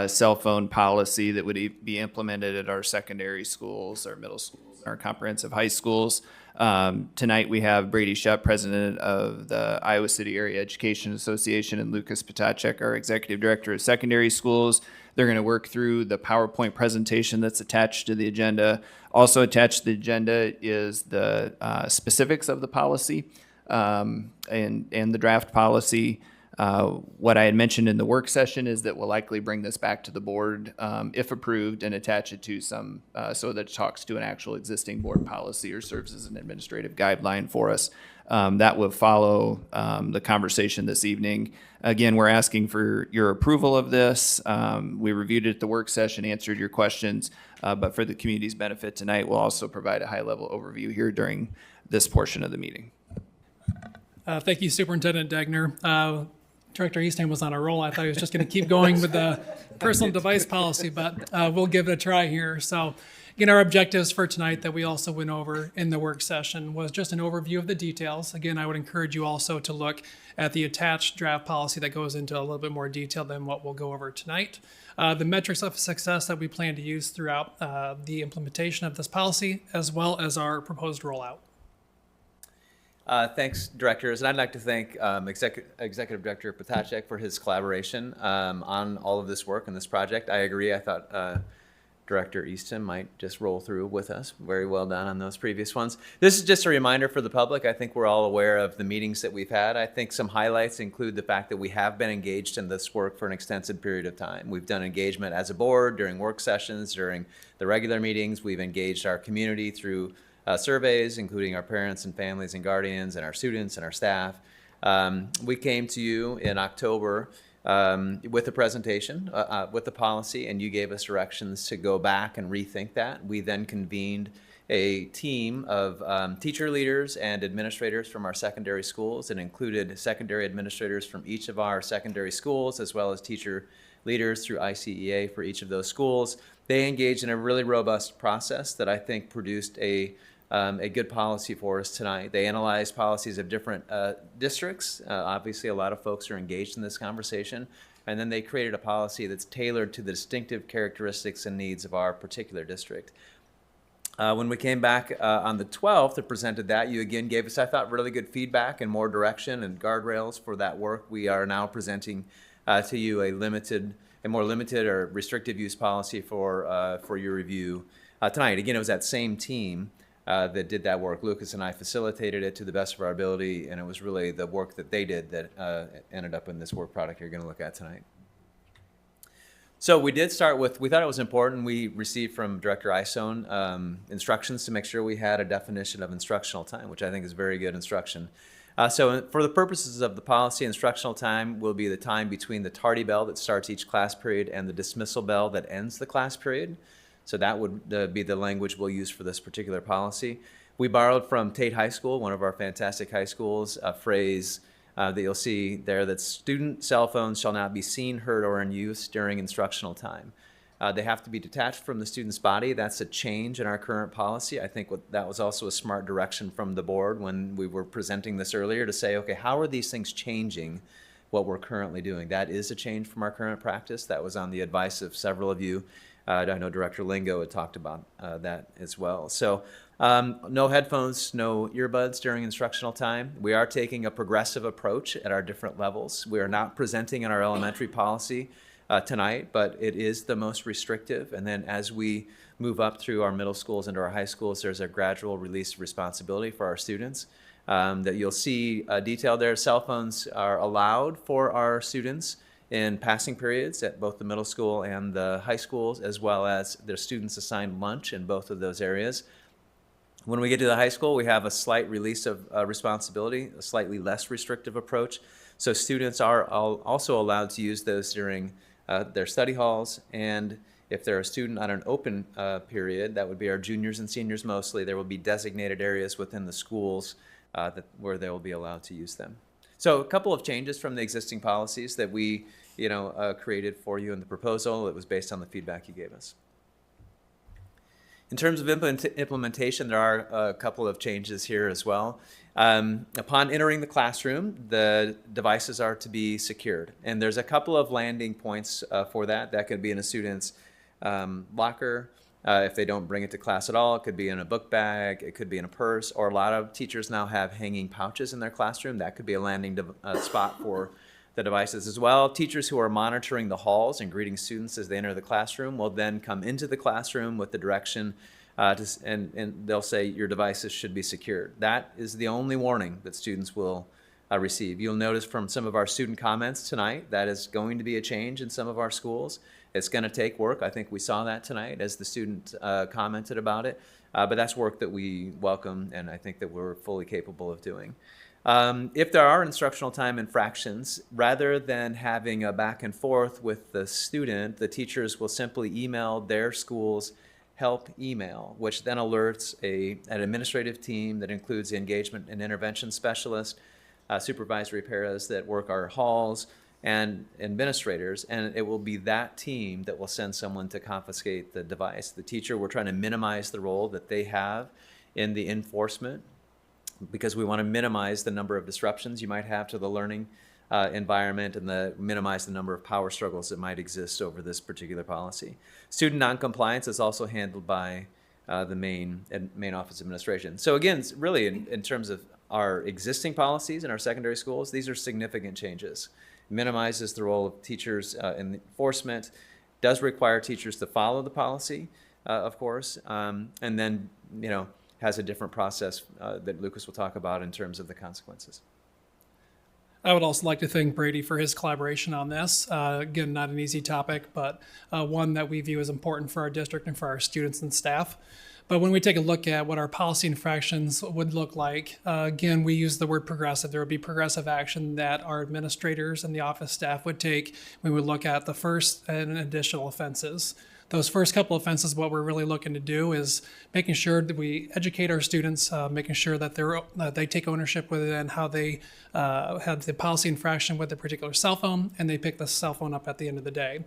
cell phone policy that would be implemented at our secondary schools, our middle schools, our comprehensive high schools. Tonight we have Brady Shutt, president of the Iowa City Area Education Association, and Lucas Potacek, our executive director of secondary schools. They're going to work through the PowerPoint presentation that's attached to the agenda. Also attached to the agenda is the specifics of the policy and the draft policy. What I had mentioned in the work session is that we'll likely bring this back to the board if approved and attach it to some, so that it talks to an actual existing board policy or serves as an administrative guideline for us. That will follow the conversation this evening. Again, we're asking for your approval of this. We reviewed it at the work session, answered your questions, but for the community's benefit tonight, we'll also provide a high-level overview here during this portion of the meeting. Thank you, Superintendent Degner. Director Eastham was on a roll. I thought he was just going to keep going with the personal device policy, but we'll give it a try here. So, again, our objectives for tonight that we also went over in the work session was just an overview of the details. Again, I would encourage you also to look at the attached draft policy that goes into a little bit more detail than what we'll go over tonight. The metrics of success that we plan to use throughout the implementation of this policy, as well as our proposed rollout. Thanks, directors, and I'd like to thank Executive Director Potacek for his collaboration on all of this work and this project. I agree. I thought Director Eastham might just roll through with us. Very well done on those previous ones. This is just a reminder for the public. I think we're all aware of the meetings that we've had. I think some highlights include the fact that we have been engaged in this work for an extensive period of time. We've done engagement as a board during work sessions, during the regular meetings. We've engaged our community through surveys, including our parents and families and guardians and our students and our staff. We came to you in October with a presentation with the policy, and you gave us directions to go back and rethink that. We then convened a team of teacher leaders and administrators from our secondary schools. It included secondary administrators from each of our secondary schools, as well as teacher leaders through ICEA for each of those schools. They engaged in a really robust process that I think produced a good policy for us tonight. They analyzed policies of different districts. Obviously, a lot of folks are engaged in this conversation. and then they created a policy that's tailored to the distinctive characteristics and needs of our particular district. When we came back on the 12th and presented that, you again gave us, I thought, really good feedback and more direction and guardrails for that work. We are now presenting to you a more limited or restrictive use policy for your review tonight. Again, it was that same team that did that work. Lucas and I facilitated it to the best of our ability, and it was really the work that they did that ended up in this work product you're going to look at tonight. So we did start with, we thought it was important, we received from Director Isone instructions to make sure we had a definition of instructional time, which I think is very good instruction. So for the purposes of the policy, instructional time will be the time between the tardy bell that starts each class period and the dismissal bell that ends the class period. So that would be the language we'll use for this particular policy. We borrowed from Tate High School, one of our fantastic high schools, a phrase that you'll see there, that student cell phones shall not be seen, heard, or in use during instructional time. They have to be detached from the student's body. That's a change in our current policy. I think that was also a smart direction from the board when we were presenting this earlier, to say, okay, how are these things changing what we're currently doing? That is a change from our current practice. That was on the advice of several of you. I know Director Lingo had talked about that as well. So no headphones, no earbuds during instructional time. We are taking a progressive approach at our different levels. We are not presenting in our elementary policy tonight, but it is the most restrictive. And then as we move up through our middle schools into our high schools, there's a gradual release of responsibility for our students that you'll see detailed there. Cell phones are allowed for our students in passing periods at both the middle school and the high schools, as well as their students assigned lunch in both of those areas. When we get to the high school, we have a slight release of responsibility, a slightly less restrictive approach. So students are also allowed to use those during their study halls, and if they're a student on an open period, that would be our juniors and seniors mostly, there will be designated areas within the schools where they will be allowed to use them. So a couple of changes from the existing policies that we created for you in the proposal. It was based on the feedback you gave us. In terms of implementation, there are a couple of changes here as well. Upon entering the classroom, the devices are to be secured. And there's a couple of landing points for that. That could be in a student's locker. If they don't bring it to class at all, it could be in a book bag, it could be in a purse, or a lot of teachers now have hanging pouches in their classroom. That could be a landing spot for the devices as well. Teachers who are monitoring the halls and greeting students as they enter the classroom will then come into the classroom with the direction and they'll say your devices should be secured. That is the only warning that students will receive. You'll notice from some of our student comments tonight that is going to be a change in some of our schools. It's going to take work. I think we saw that tonight as the student commented about it, but that's work that we welcome and I think that we're fully capable of doing. If there are instructional time infractions, rather than having a back and forth with the student, the teachers will simply email their school's help email, which then alerts an administrative team that includes the engagement and intervention specialist, supervisory paras that work our halls, and administrators, and it will be that team that will send someone to confiscate the device. The teacher, we're trying to minimize the role that they have in the enforcement, because we want to minimize the number of disruptions you might have to the learning environment and minimize the number of power struggles that might exist over this particular policy. Student noncompliance is also handled by the main office administration. So again, really in terms of our existing policies in our secondary schools, these are significant changes. Minimizes the role of teachers in enforcement, does require teachers to follow the policy, of course, and then has a different process that Lucas will talk about in terms of the consequences. I would also like to thank Brady for his collaboration on this. Again, not an easy topic, but one that we view as important for our district and for our students and staff. But when we take a look at what our policy infractions would look like, again, we use the word progressive. There would be progressive action that our administrators and the office staff would take. We would look at the first and additional offenses. Those first couple offenses, what we're really looking to do is making sure that we educate our students, making sure that they take ownership with it and how they have the policy infraction with a particular cell phone, and they pick the cell phone up at the end of the day.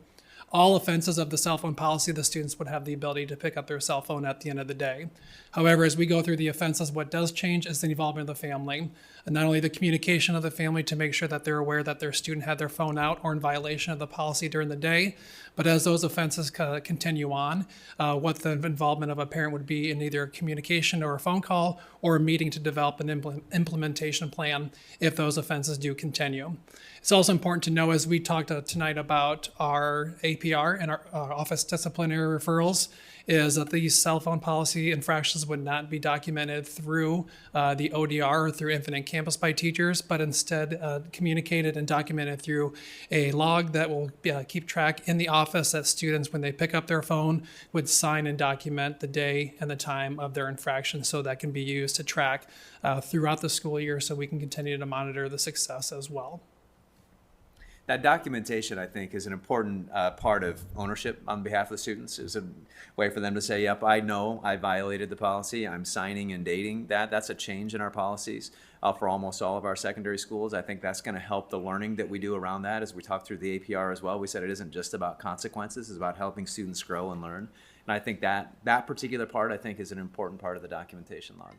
all offenses of the cell phone policy, the students would have the ability to pick up their cell phone at the end of the day. However, as we go through the offenses, what does change is the involvement of the family. And not only the communication of the family to make sure that they're aware that their student had their phone out or in violation of the policy during the day, but as those offenses continue on, what the involvement of a parent would be in either communication or a phone call or a meeting to develop an implementation plan if those offenses do continue. It's also important to know, as we talked tonight about our APR and our office disciplinary referrals, is that these cell phone policy infractions would not be documented through the ODR or through Infinite Campus by teachers, but instead communicated and documented through a log that will keep track in the office that students, when they pick up their phone, would sign and document the day and the time of their infraction, so that can be used to track throughout the school year, so we can continue to monitor the success as well. That documentation, I think, is an important part of ownership on behalf of the students. Is a way for them to say, yep, I know I violated the policy. I'm signing and dating that. That's a change in our policies for almost all of our secondary schools. I think that's going to help the learning that we do around that. As we talk through the APR as well, we said it isn't just about consequences. It's about helping students grow and learn. And I think that particular part, I think, is an important part of the documentation log.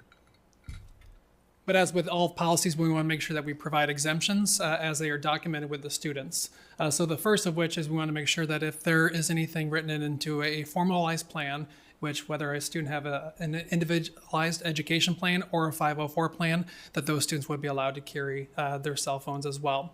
But as with all policies, we want to make sure that we provide exemptions as they are documented with the students. So the first of which is we want to make sure that if there is anything written into a formalized plan, which whether a student have an individualized education plan or a 504 plan, that those students would be allowed to carry their cell phones as well.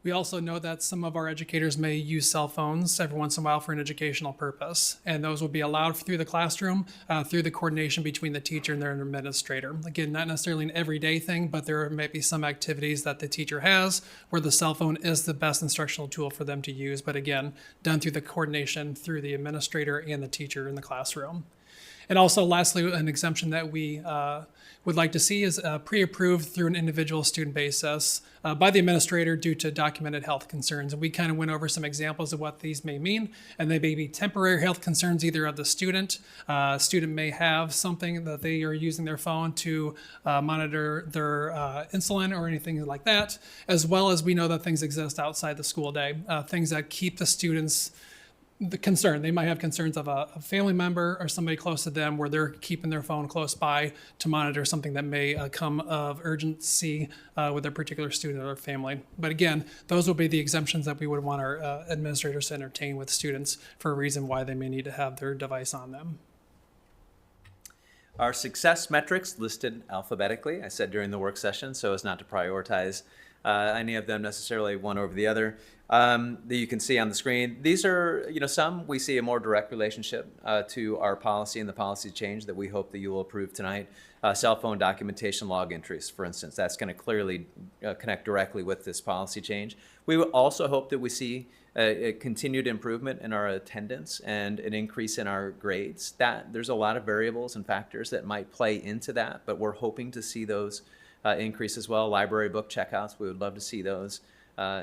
We also know that some of our educators may use cell phones every once in a while for an educational purpose, and those will be allowed through the classroom, through the coordination between the teacher and their administrator. Again, not necessarily an everyday thing, but there may be some activities that the teacher has where the cell phone is the best instructional tool for them to use, but again, done through the coordination through the administrator and the teacher in the classroom. And also, lastly, an exemption that we would like to see is pre-approved through an individual student basis by the administrator due to documented health concerns. And we kind of went over some examples of what these may mean, and they may be temporary health concerns either of the student. Student may have something that they are using their phone to monitor their insulin or anything like that, as well as we know that things exist outside the school day, things that keep the students the concern. They might have concerns of a family member or somebody close to them where they're keeping their phone close by to monitor something that may come of urgency with a particular student or family. But again, those will be the exemptions that we would want our administrators to entertain with students for a reason why they may need to have their device on them. Our success metrics listed alphabetically, I said during the work session, so as not to prioritize any of them necessarily one over the other. That you can see on the screen. These are, some we see a more direct relationship to our policy and the policy change that we hope that you will approve tonight. Cell phone documentation log entries, for instance, that's going to clearly connect directly with this policy change. We will also hope that we see a continued improvement in our attendance and an increase in our grades. There's a lot of variables and factors that might play into that, but we're hoping to see those increase as well. Library book checkouts, we would love to see those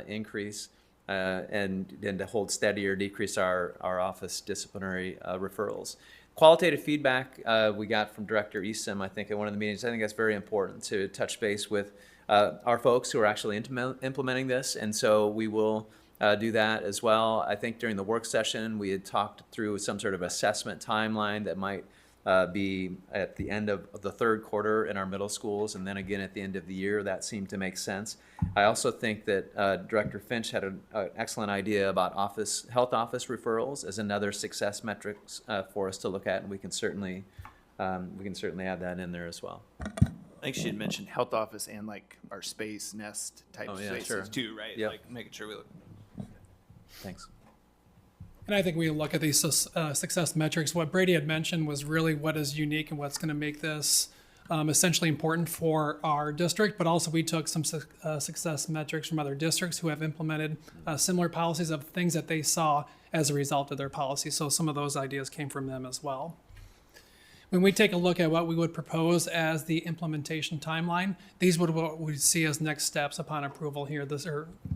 increase. And to hold steady or decrease our office disciplinary referrals. Qualitative feedback we got from Director Eastham, I think, at one of the meetings. I think that's very important to touch base with our folks who are actually implementing this, and so we will do that as well. I think during the work session, we had talked through some sort of assessment timeline that might be at the end of the third quarter in our middle schools, and then again at the end of the year. That seemed to make sense. I also think that Director Finch had an excellent idea about health office referrals as another success metrics for us to look at, and we can certainly add that in there as well. I think she had mentioned health office and like our space nest type spaces too, right? Yep. Like making sure we look. Thanks. And I think we look at these success metrics. What Brady had mentioned was really what is unique and what's going to make this essentially important for our district, but also we took some success metrics from other districts who have implemented similar policies of things that they saw as a result of their policy. So some of those ideas came from them as well. When we take a look at what we would propose as the implementation timeline, these would what we see as next steps upon approval here,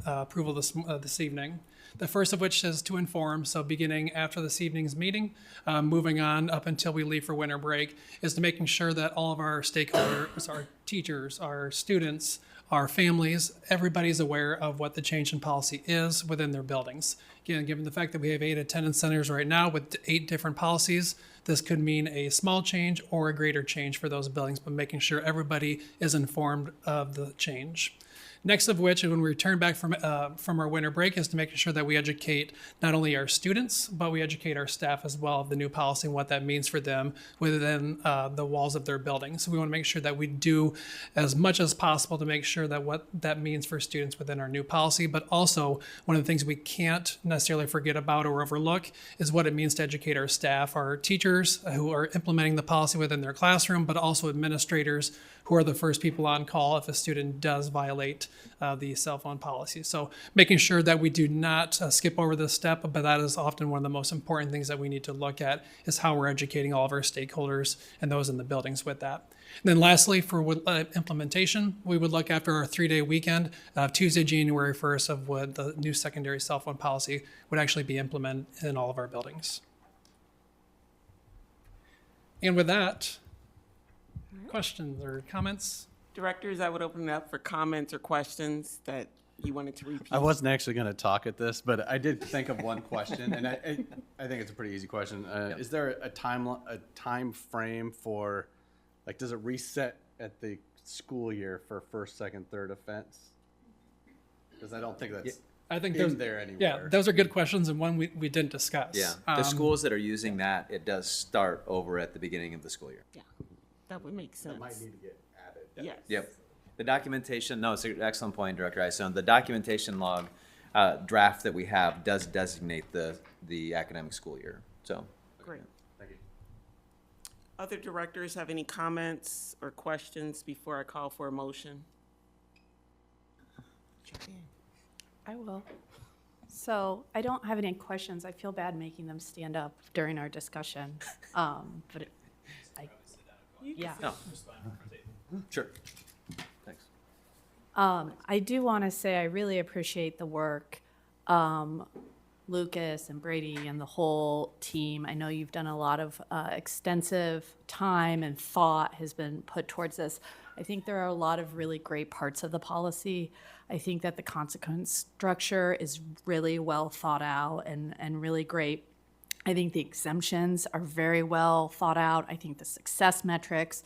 approval this evening. The first of which is to inform, so beginning after this evening's meeting, moving on up until we leave for winter break, is to making sure that all of our stakeholders, our teachers, our students, our families, everybody's aware of what the change in policy is within their buildings. Again, given the fact that we have 8 attendance centers right now with 8 different policies, this could mean a small change or a greater change for those buildings, but making sure everybody is informed of the change. Next of which, when we return back from our winter break, is to making sure that we educate not only our students, but we educate our staff as well of the new policy and what that means for them within the walls of their building. So we want to make sure that we do as much as possible to make sure that what that means for students within our new policy, but also one of the things we can't necessarily forget about or overlook is what it means to educate our staff, our teachers who are implementing the policy within their classroom, but also administrators who are the first people on call if a student does violate the cell phone policy. So making sure that we do not skip over this step, but that is often one of the most important things that we need to look at is how we're educating all of our stakeholders and those in the buildings with that. And then lastly, for implementation, we would look after our 3-day weekend, Tuesday, January 1st, of what the new secondary cell phone policy would actually be implemented in all of our buildings. And with that, questions or comments? Directors, I would open it up for comments or questions that you wanted to repeat. I wasn't actually going to talk at this, but I did think of one question, and I think it's a pretty easy question. Is there a time frame for, like, does it reset at the school year for first, second, third offense? Because I don't think that's I think in there anywhere. Yeah, those are good questions and one we didn't discuss. Yeah, the schools that are using that, it does start over at the beginning of the school year. Yeah, that would make sense. That might need to get added. Yes. Yep. The documentation, no, it's an excellent point, Director Isom. The documentation log draft that we have does designate the academic school year, so. Great. Thank you. Other directors have any comments or questions before I call for a motion? I will. So I don't have any questions. I feel bad making them stand up during our discussion. But yeah. No. Sure. Thanks. I do want to say I really appreciate the work Lucas and Brady and the whole team. I know you've done a lot of extensive time and thought has been put towards this. I think there are a lot of really great parts of the policy. I think that the consequence structure is really well thought out and really great. I think the exemptions are very well thought out. I think the success metrics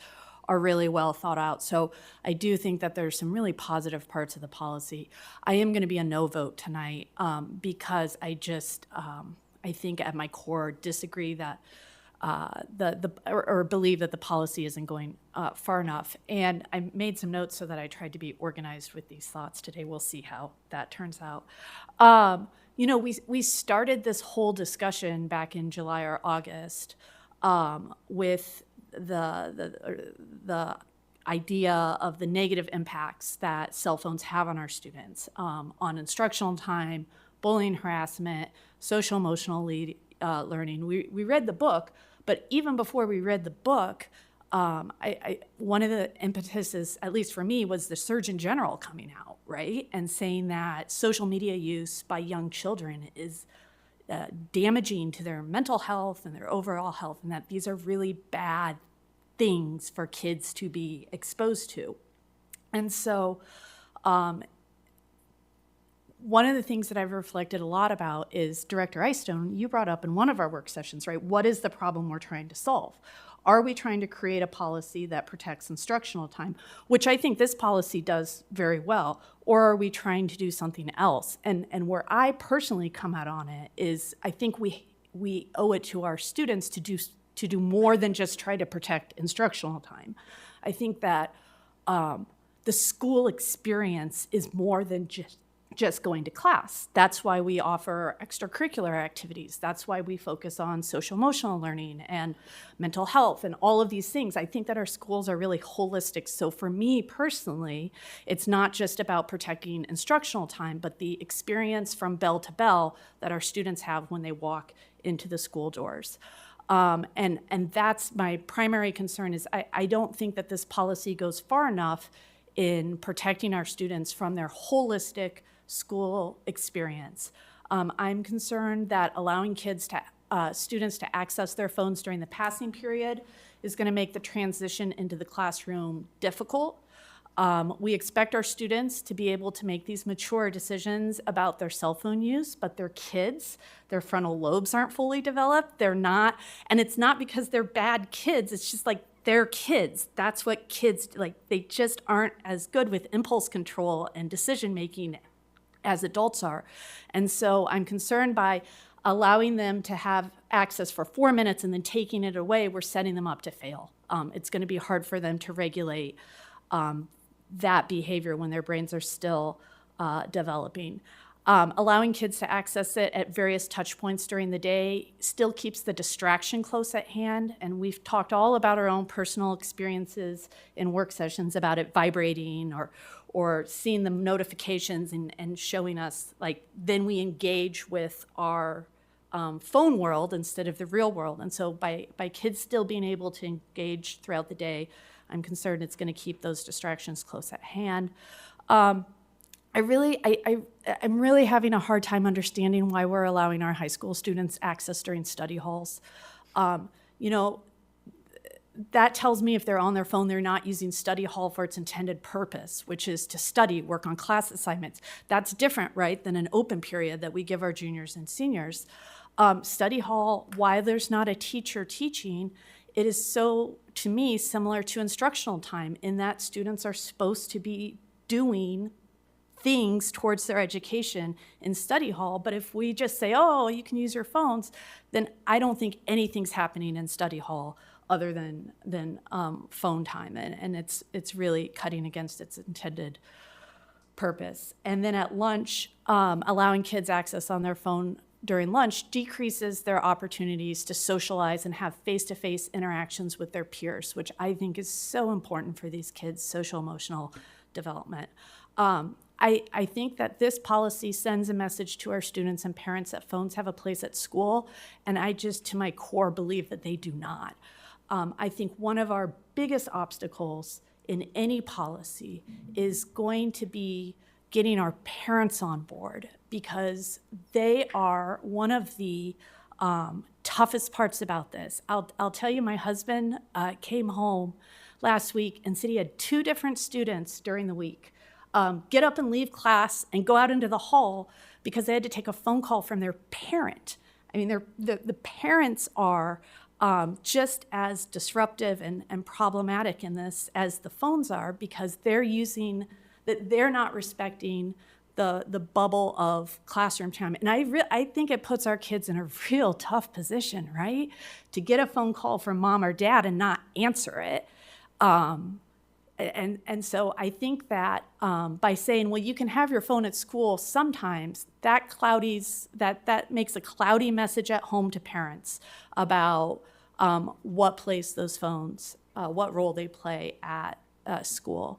are really well thought out. So I do think that there's some really positive parts of the policy. I am going to be a no vote tonight because I just, I think at my core disagree that or believe that the policy isn't going far enough. And I made some notes so that I tried to be organized with these thoughts today. We'll see how that turns out. You know, we started this whole discussion back in July or August with the idea of the negative impacts that cell phones have on our students, on instructional time, bullying, harassment, social emotional learning. We read the book, but even before we read the book, one of the impetuses, at least for me, was the Surgeon General coming out, right? And saying that social media use by young children is damaging to their mental health and their overall health, and that these are really bad things for kids to be exposed to. And so one of the things that I've reflected a lot about is, Director Eystone, you brought up in one of our work sessions, right? What is the problem we're trying to solve? Are we trying to create a policy that protects instructional time, which I think this policy does very well, or are we trying to do something else? And where I personally come out on it is, I think we owe it to our students to do more than just try to protect instructional time. I think that the school experience is more than just going to class. That's why we offer extracurricular activities. That's why we focus on social emotional learning and mental health and all of these things. I think that our schools are really holistic. So for me personally, it's not just about protecting instructional time, but the experience from bell to bell that our students have when they walk into the school doors. And that's my primary concern is I don't think that this policy goes far enough in protecting our students from their holistic school experience. I'm concerned that allowing students to access their phones during the passing period is going to make the transition into the classroom difficult. We expect our students to be able to make these mature decisions about their cell phone use, but they're kids. Their frontal lobes aren't fully developed. They're not, and it's not because they're bad kids. It's just like they're kids. That's what kids, like, they just aren't as good with impulse control and decision making as adults are. And so I'm concerned by allowing them to have access for 4 minutes and then taking it away. We're setting them up to fail. It's going to be hard for them to regulate that behavior when their brains are still developing. Allowing kids to access it at various touch points during the day still keeps the distraction close at hand. And we've talked all about our own personal experiences in work sessions about it vibrating or seeing the notifications and showing us, like, then we engage with our phone world instead of the real world. And so by kids still being able to engage throughout the day, I'm concerned it's going to keep those distractions close at hand. I'm really having a hard time understanding why we're allowing our high school students access during study halls. That tells me if they're on their phone, they're not using study hall for its intended purpose, which is to study, work on class assignments. That's different, right, than an open period that we give our juniors and seniors. Study hall, while there's not a teacher teaching, it is so, to me, similar to instructional time in that students are supposed to be doing things towards their education in study hall. But if we just say, oh, you can use your phones, then I don't think anything's happening in study hall other than phone time. And it's really cutting against its intended purpose. And then at lunch, allowing kids access on their phone during lunch decreases their opportunities to socialize and have face-to-face interactions with their peers, which I think is so important for these kids' social-emotional development. I think that this policy sends a message to our students and parents that phones have a place at school, and I just, to my core, believe that they do not. I think one of our biggest obstacles in any policy is going to be getting our parents on board, because they are one of the toughest parts about this. I'll tell you, my husband came home last week and said he had 2 different students during the week get up and leave class and go out into the hall because they had to take a phone call from their parent. I mean, the parents are just as disruptive and problematic in this as the phones are, because they're not respecting the bubble of classroom time. And I think it puts our kids in a real tough position, right? To get a phone call from mom or dad and not answer it. And so I think that by saying, well, you can have your phone at school sometimes, that makes a cloudy message at home to parents about what place those phones, what role they play at school.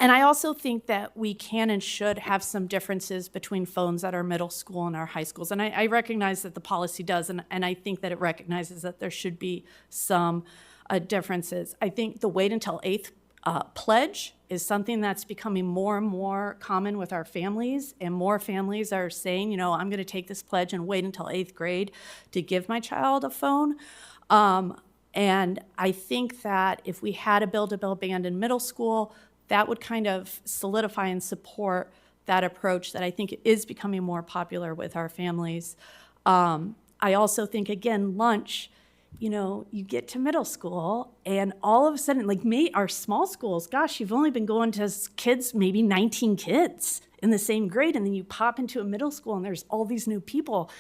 And I also think that we can and should have some differences between phones at our middle school and our high schools. And I recognize that the policy does, and I think that it recognizes that there should be some differences. I think the wait until 8th pledge is something that's becoming more and more common with our families, and more families are saying, I'm going to take this pledge and wait until 8th grade to give my child a phone. And I think that if we had a Build-A-Bill ban in middle school, that would kind of solidify and support that approach that I think is becoming more popular with our families. I also think, again, lunch, you get to middle school and all of a sudden, like our small schools, gosh, you've only been going to kids, maybe 19 kids in the same grade, and then you pop into a middle school and there's all these new people.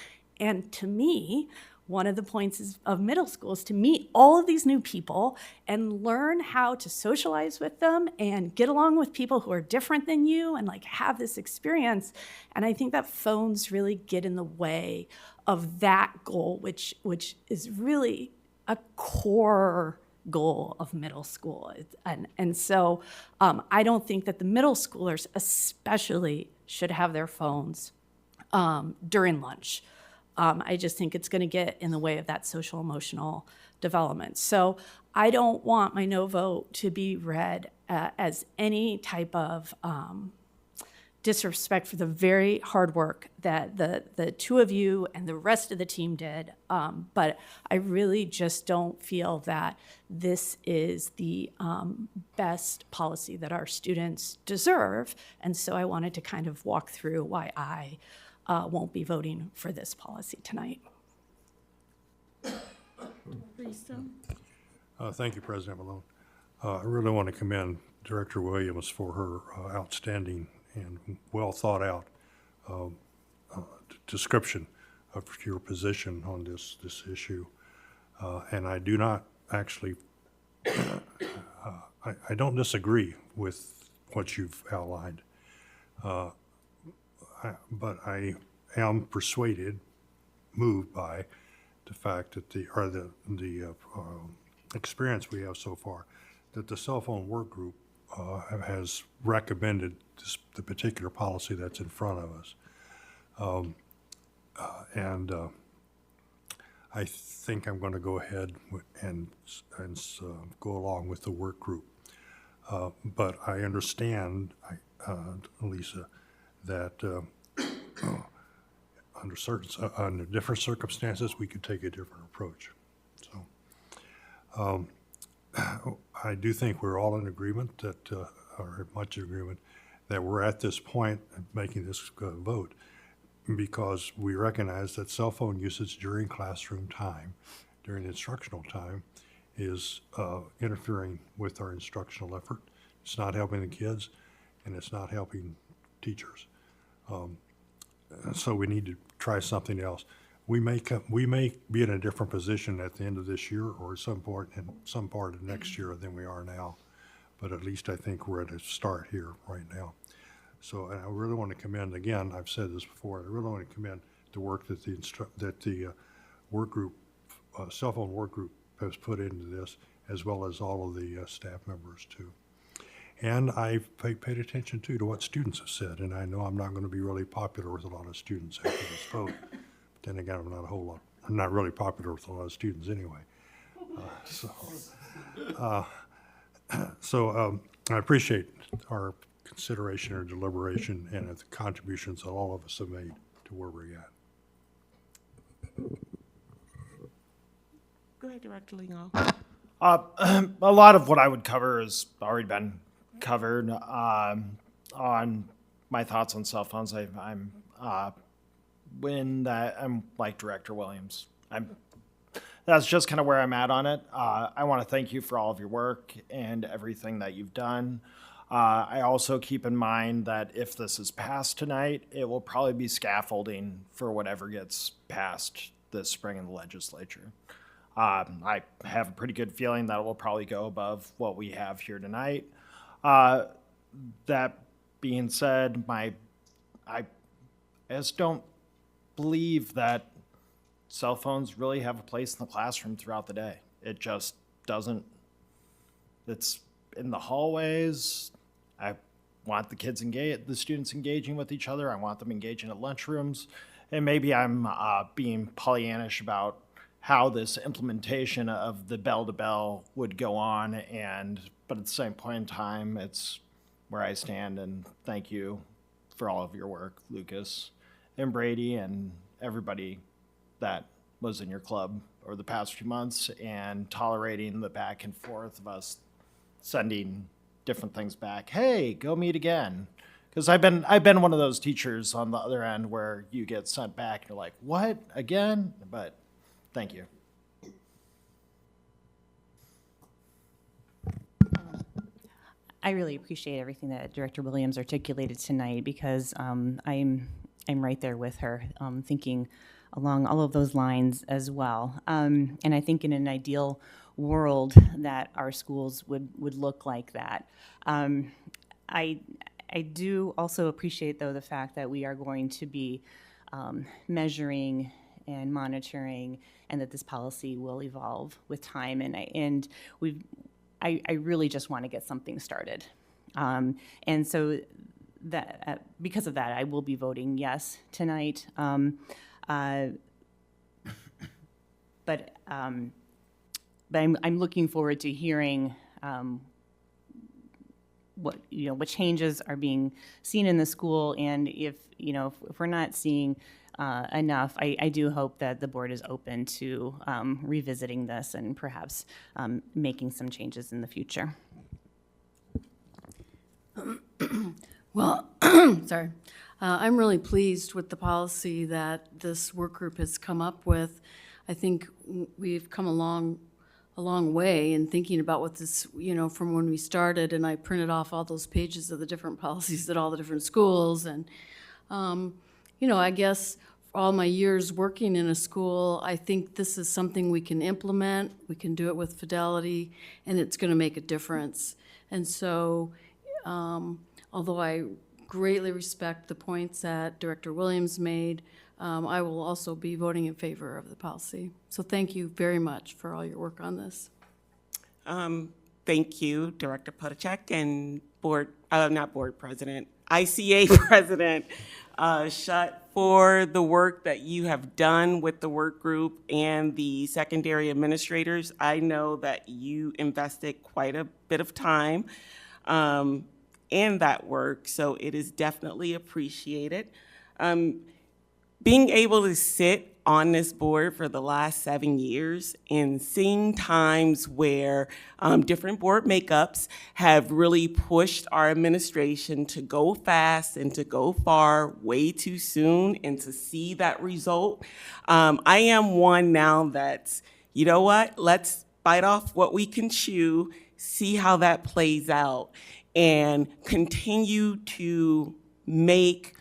And to me, one of the points of middle school is to meet all of these new people and learn how to socialize with them and get along with people who are different than you and have this experience. And I think that phones really get in the way of that goal, which is really a core goal of middle school. And so I don't think that the middle schoolers especially should have their phones during lunch. I just think it's going to get in the way of that social emotional development. So I don't want my no vote to be read as any type of disrespect for the very hard work that the two of you and the rest of the team did. But I really just don't feel that this is the best policy that our students deserve. And so I wanted to kind of walk through why I won't be voting for this policy tonight. Thank you, President Malone. I really want to commend Director Williams for her outstanding and well thought out description of your position on this issue. And I do not actually, I don't disagree with what you've outlined. But I am persuaded, moved by the fact that the experience we have so far, that the cell phone work group has recommended the particular policy that's in front of us. I think I'm going to go ahead and go along with the work group. But I understand, Lisa, that under different circumstances, we could take a different approach. So I do think we're all in agreement that, or much in agreement, that we're at this point of making this vote because we recognize that cell phone usage during classroom time, during instructional time, is interfering with our instructional effort. It's not helping the kids, and it's not helping teachers. So we need to try something else. We may be in a different position at the end of this year or some part of next year than we are now, but at least I think we're at a start here right now. So I really want to commend, again, I've said this before, I really want to commend the work that the work group, cell phone work group has put into this, as well as all of the staff members too. And I've paid attention too to what students have said, and I know I'm not going to be really popular with a lot of students after this vote. But then again, I'm not really popular with a lot of students anyway. So I appreciate our consideration or deliberation and the contributions that all of us have made to where we're at. Go ahead, Director Lingo. A lot of what I would cover has already been covered. On my thoughts on cell phones, I'm like Director Williams. That's just kind of where I'm at on it. I want to thank you for all of your work and everything that you've done. I also keep in mind that if this is passed tonight, it will probably be scaffolding for whatever gets passed this spring in the legislature. I have a pretty good feeling that it will probably go above what we have here tonight. That being said, I just don't believe that cell phones really have a place in the classroom throughout the day. It just doesn't. It's in the hallways. I want the students engaging with each other. I want them engaging at lunchrooms. And maybe I'm being Pollyannish about how this implementation of the bell-to-bell would go on, but at the same point in time, it's where I stand, and thank you for all of your work, Lucas and Brady and everybody that was in your club over the past few months and tolerating the back and forth of us sending different things back. Hey, go meet again. Because I've been one of those teachers on the other end where you get sent back and you're like, what, again? But thank you. I really appreciate everything that Director Williams articulated tonight because I'm right there with her, thinking along all of those lines as well. And I think in an ideal world that our schools would look like that. I do also appreciate, though, the fact that we are going to be measuring and monitoring, and that this policy will evolve with time. And I really just want to get something started. And so that because of that, I will be voting yes tonight. But I'm looking forward to hearing what changes are being seen in the school, and if we're not seeing enough, I do hope that the board is open to revisiting this and perhaps making some changes in the future. Well, sorry. I'm really pleased with the policy that this work group has come up with. I think we've come a long way in thinking about what this, from when we started, and I printed off all those pages of the different policies at all the different schools. And, I guess all my years working in a school, I think this is something we can implement. We can do it with fidelity, and it's going to make a difference. And so, although I greatly respect the points that Director Williams made, I will also be voting in favor of the policy. So thank you very much for all your work on this. Thank you, Director Podachek and ICA President Shutt, for the work that you have done with the work group and the secondary administrators. I know that you invested quite a bit of time in that work, so it is definitely appreciated. Being able to sit on this board for the last 7 years and seeing times where different board makeups have really pushed our administration to go fast and to go far way too soon, and to see that result, I am one now that's, you know what, let's bite off what we can chew, see how that plays out, and continue to make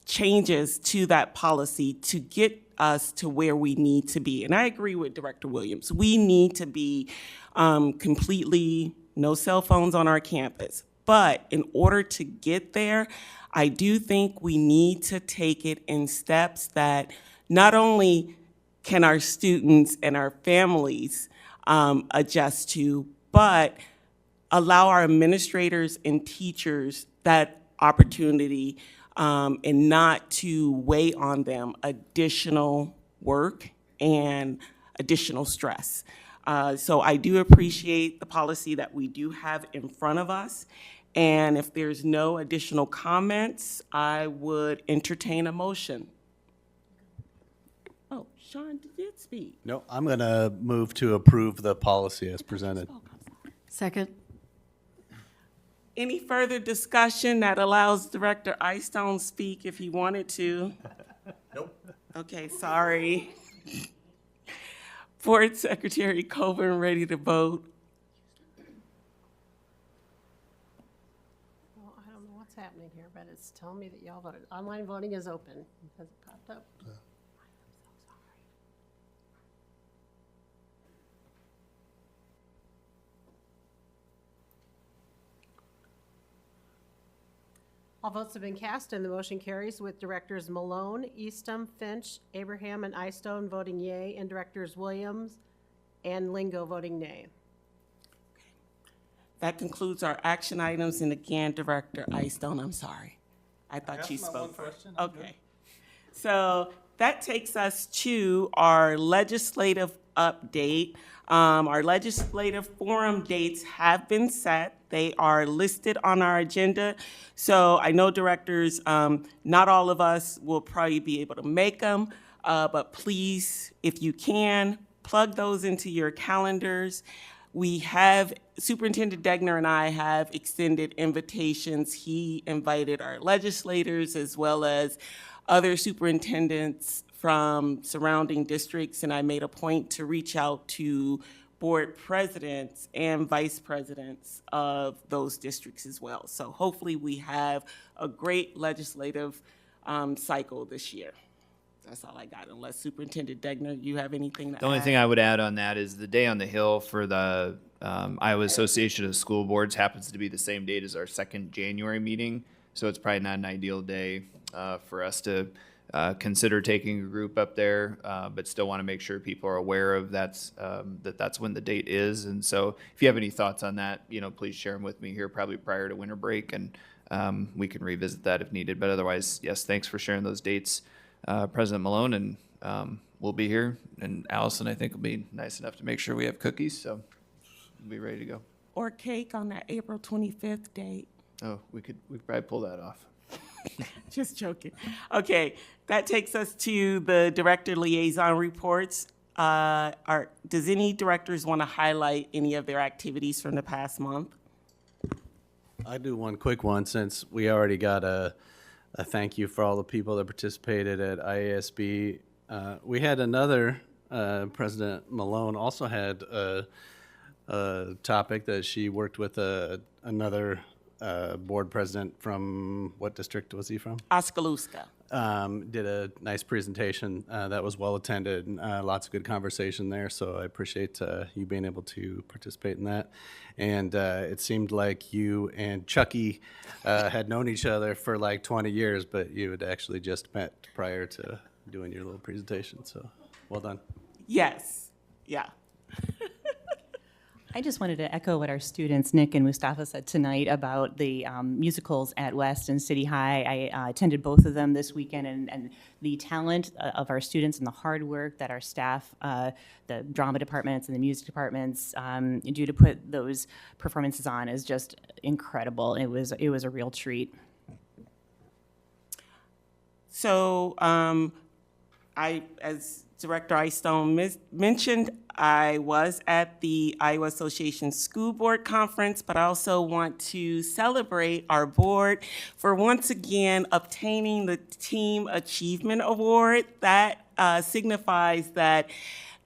changes to that policy to get us to where we need to be. And I agree with Director Williams. We need to be completely no cell phones on our campus. But in order to get there, I do think we need to take it in steps that not only can our students and our families adjust to, but allow our administrators and teachers that opportunity and not to weigh on them additional work and additional stress. So I do appreciate the policy that we do have in front of us. And if there's no additional comments, I would entertain a motion. Oh, Sean did speak. No, I'm going to move to approve the policy as presented. Second. Any further discussion that allows Director Eystone speak if he wanted to? Nope. Okay, sorry. Board Secretary Coburn, ready to vote? Well, I don't know what's happening here, but it's telling me that y'all voted. Online voting is open. Has it popped up? All votes have been cast and the motion carries with Directors Malone, Eastham, Finch, Abraham, and Eystone voting yea, and Directors Williams and Lingo voting nay. That concludes our action items, and again, Director Eystone, I'm sorry. I thought you spoke first. Okay. So that takes us to our legislative update. Our legislative forum dates have been set. They are listed on our agenda. So I know directors, not all of us will probably be able to make them, but please, if you can, plug those into your calendars. We have, Superintendent Degner and I have extended invitations. He invited our legislators as well as other superintendents from surrounding districts, and I made a point to reach out to board presidents and vice presidents of those districts as well. So hopefully we have a great legislative cycle this year. That's all I got, unless Superintendent Degner, you have anything to add? The only thing I would add on that is the Day on the Hill for the Iowa Association of School Boards happens to be the same date as our second January meeting. So it's probably not an ideal day for us to consider taking a group up there, but still want to make sure people are aware of that's when the date is. And so if you have any thoughts on that, please share them with me here probably prior to winter break, and we can revisit that if needed. But otherwise, yes, thanks for sharing those dates, President Malone, and we'll be here. And Allison, I think, will be nice enough to make sure we have cookies, so we'll be ready to go. or cake on that April 25th date. Oh, we could probably pull that off. Just joking. Okay, that takes us to the director liaison reports. Does any directors want to highlight any of their activities from the past month? I do one quick one since we already got a thank you for all the people that participated at IASB. We had another, President Malone also had a topic that she worked with another board president from, what district was he from? Oskaloosa. Did a nice presentation that was well attended, lots of good conversation there, so I appreciate you being able to participate in that. And it seemed like you and Chucky had known each other for like 20 years, but you had actually just met prior to doing your little presentation, so well done. Yes, yeah. I just wanted to echo what our students, Nick and Mustafa, said tonight about the musicals at West and City High. I attended both of them this weekend, and the talent of our students and the hard work that our staff, the drama departments and the music departments, do to put those performances on is just incredible. It was a real treat. So, as Director Eystone mentioned, I was at the Iowa Association School Board Conference, but I also want to celebrate our board for once again obtaining the Team Achievement Award. That signifies that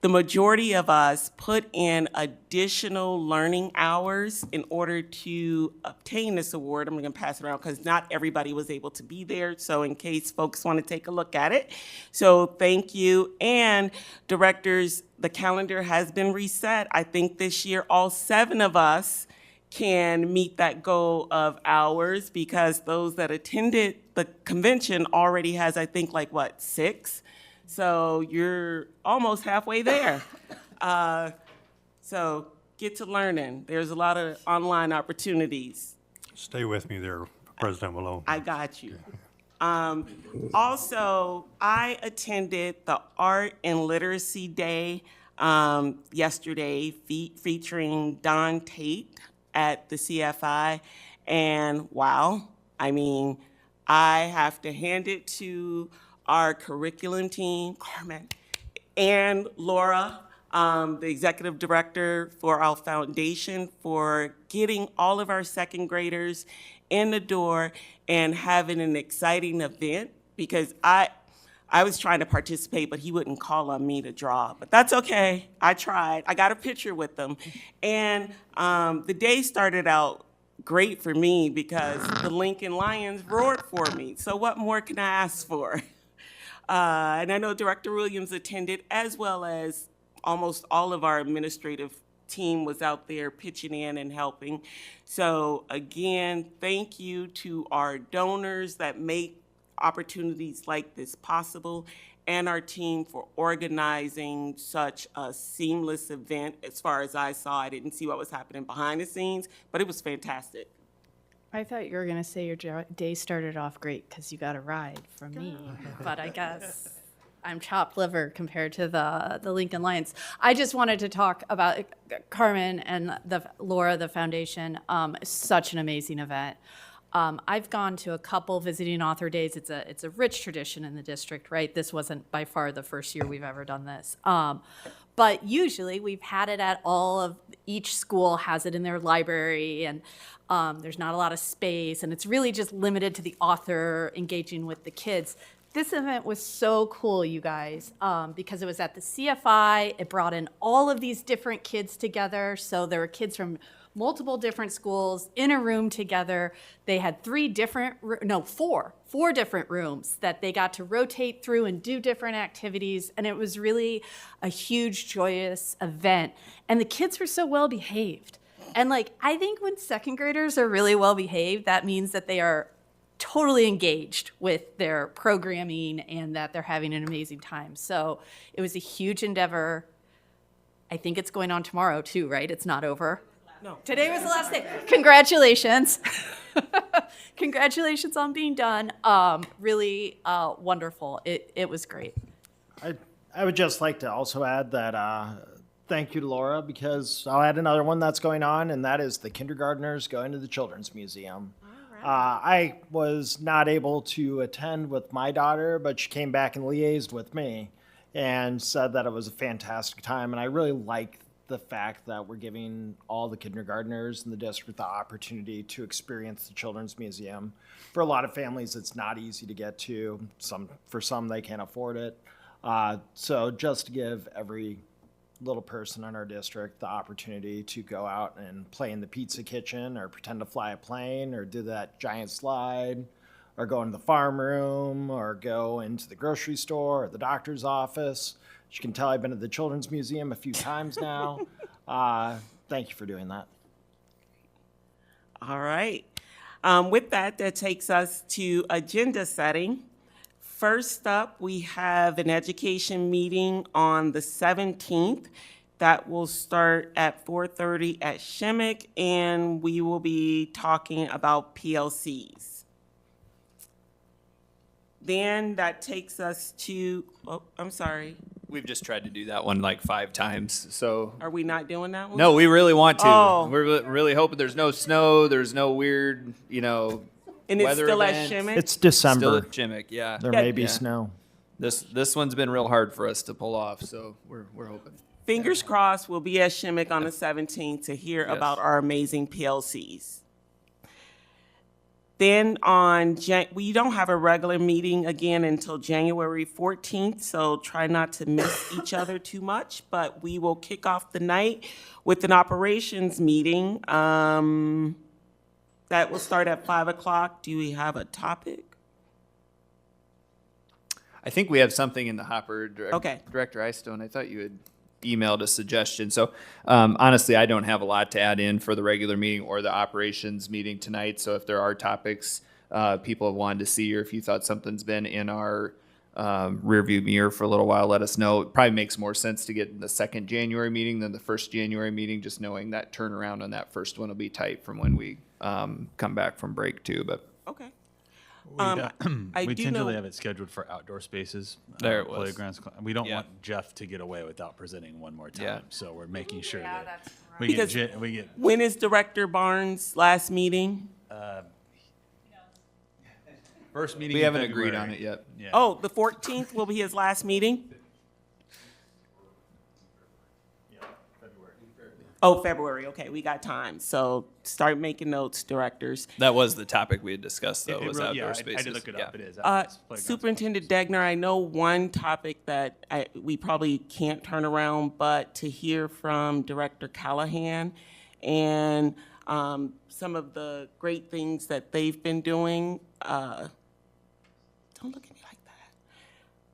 the majority of us put in additional learning hours in order to obtain this award. I'm going to pass it around because not everybody was able to be there. So in case folks want to take a look at it. So thank you. And directors, the calendar has been reset. I think this year all 7 of us can meet that goal of hours because those that attended the convention already has, I think, like what, 6? So you're almost halfway there. So get to learning. There's a lot of online opportunities. Stay with me there, President Malone. I got you. Also, I attended the Art and Literacy Day yesterday featuring Don Tate at the CFI. And wow, I mean, I have to hand it to our curriculum team, Carmen, and Laura, the executive director for our foundation, for getting all of our second graders in the door and having an exciting event, because I was trying to participate, but he wouldn't call on me to draw. But that's okay. I tried. I got a picture with them. And the day started out great for me because the Lincoln Lions roared for me. So what more can I ask for? And I know Director Williams attended, as well as almost all of our administrative team was out there pitching in and helping. So again, thank you to our donors that make opportunities like this possible, and our team for organizing such a seamless event. As far as I saw, I didn't see what was happening behind the scenes, but it was fantastic. I thought you were going to say your day started off great because you got a ride from me, but I guess I'm chopped liver compared to the Lincoln Lions. I just wanted to talk about Carmen and Laura, the foundation. Such an amazing event. I've gone to a couple visiting author days. It's a rich tradition in the district, right? This wasn't by far the first year we've ever done this. But usually we've had it at each school has it in their library, and there's not a lot of space, and it's really just limited to the author engaging with the kids. This event was so cool, you guys, because it was at the CFI. It brought in all of these different kids together. So there were kids from multiple different schools in a room together. They had four different rooms that they got to rotate through and do different activities. And it was really a huge, joyous event. And the kids were so well behaved. And I think when second graders are really well behaved, that means that they are totally engaged with their programming and that they're having an amazing time. So it was a huge endeavor. I think it's going on tomorrow too, right? It's not over. No. Today was the last day. Congratulations. Congratulations on being done. Really wonderful. It was great. I would just like to also add that thank you to Laura, because I'll add another one that's going on, and that is the kindergartners going to the Children's Museum. I was not able to attend with my daughter, but she came back and liaised with me and said that it was a fantastic time. And I really like the fact that we're giving all the kindergartners in the district the opportunity to experience the Children's Museum. For a lot of families, it's not easy to get to. For some, they can't afford it. So just to give every little person in our district the opportunity to go out and play in the pizza kitchen or pretend to fly a plane or do that giant slide or go into the farm room or go into the grocery store or the doctor's office. As you can tell, I've been to the Children's Museum a few times now. Thank you for doing that. All right. With that, that takes us to agenda setting. First up, we have an education meeting on the 17th that will start at 4:30 at Shimmick, and we will be talking about PLCs. Then that takes us to, oh, I'm sorry. We've just tried to do that one like 5 times, so. Are we not doing that one? No, we really want to. Oh. We're really hoping there's no snow, there's no weird, And it's weather still at events. Shimmick? It's December. Still at Shimmick, yeah. There may be Yeah. snow. This one's been real hard for us to pull off, so we're hoping. Fingers crossed, we'll be at Shimmick on the 17th to hear Yes. about our amazing PLCs. Then we don't have a regular meeting again until January 14th, so try not to miss each other too much. But we will kick off the night with an operations meeting that will start at 5 o'clock. Do we have a topic? I think we have something in the hopper, Okay. Director Eystone. I thought you had emailed a suggestion. So honestly, I don't have a lot to add in for the regular meeting or the operations meeting tonight. So if there are topics people have wanted to see, or if you thought something's been in our rearview mirror for a little while, let us know. It probably makes more sense to get in the second January meeting than the first January meeting, just knowing that turnaround on that first one will be tight from when we come back from break too. But Okay. We do tentatively know- have it scheduled for outdoor spaces. There it was. Playgrounds. We don't Yeah. want Jeff to get away without presenting one more time. Yeah. So we're making sure that Because we get when is Director Barnes' last meeting? first meeting. we in haven't agreed February. on it yet. Yeah. Oh, the 14th will be his last meeting? Oh, February, okay, we got time. So start making notes, directors. That was the topic we had discussed, though, It was really- outdoor yeah, I spaces. did look it up. It is. Superintendent Degner, I know one topic that we probably can't turn around, but to hear from Director Callahan and some of the great things that they've been doing. Don't look at me like that.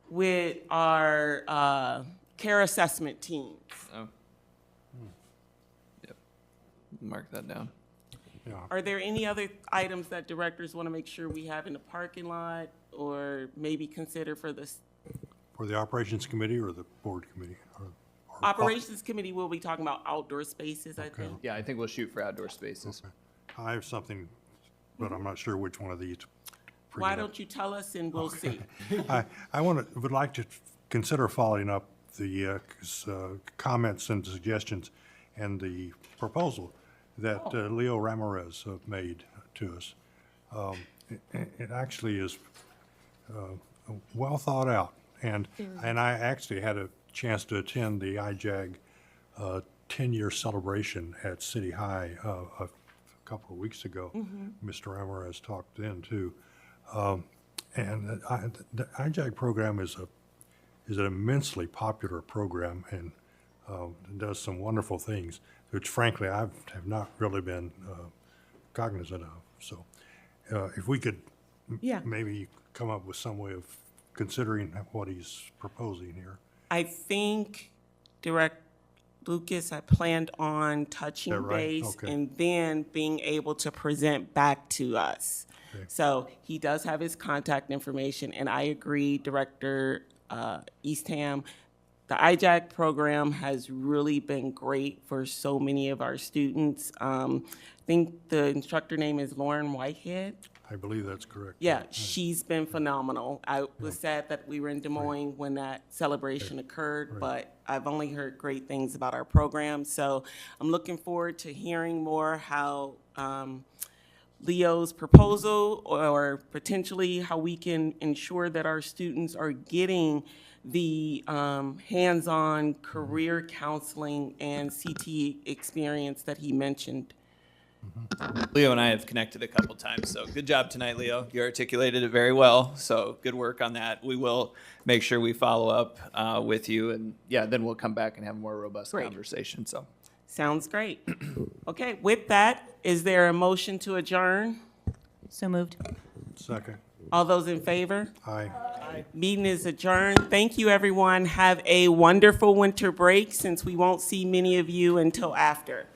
With our care assessment teams. Oh. Yep. Mark that down. Are there any other items that directors want to make sure we have in the parking lot or maybe consider for this? For the Operations Committee or the Board Committee? or- Operations Committee will be talking about outdoor spaces, I think. Yeah, I think we'll shoot for outdoor spaces. I have something, but I'm not sure which one of these. to bring Why it up. don't you tell us and we'll see? would like to consider following up the comments and suggestions and the proposal that Leo Ramirez made to us. It actually is well thought out, and I actually had a chance to attend the IJAG 10-year celebration at City High a couple of weeks ago. Mr. Ramirez talked then too. And the IJAG program is an immensely popular program and does some wonderful things, which frankly I have not really been cognizant of. So if we could Yeah. maybe come up with some way of considering what he's proposing here. I think Direct Lucas had planned on touching Is that right? base Okay. and then being able to present back to us. Okay. So he does have his contact information, and I agree, Director Eastham. The IJAG program has really been great for so many of our students. I think the instructor name is Lauren Whitehead. I believe that's correct. Yeah, she's been phenomenal. I was sad that we were in Des Moines when that celebration occurred, but I've only heard great things about our program. So I'm looking forward to hearing more how Leo's proposal or potentially how we can ensure that our students are getting the hands-on career counseling and CT experience that he mentioned. Leo and I have connected a couple times, so good job tonight, Leo. You articulated it very well, so good work on that. We will make sure we follow up with you, and yeah, then we'll come back and have a more robust conversation. So, sounds great. Okay, with that, is there a motion to adjourn? So moved. Second. All those in favor? Aye. Meeting is adjourned. Thank you, everyone. Have a wonderful winter break since we won't see many of you until after.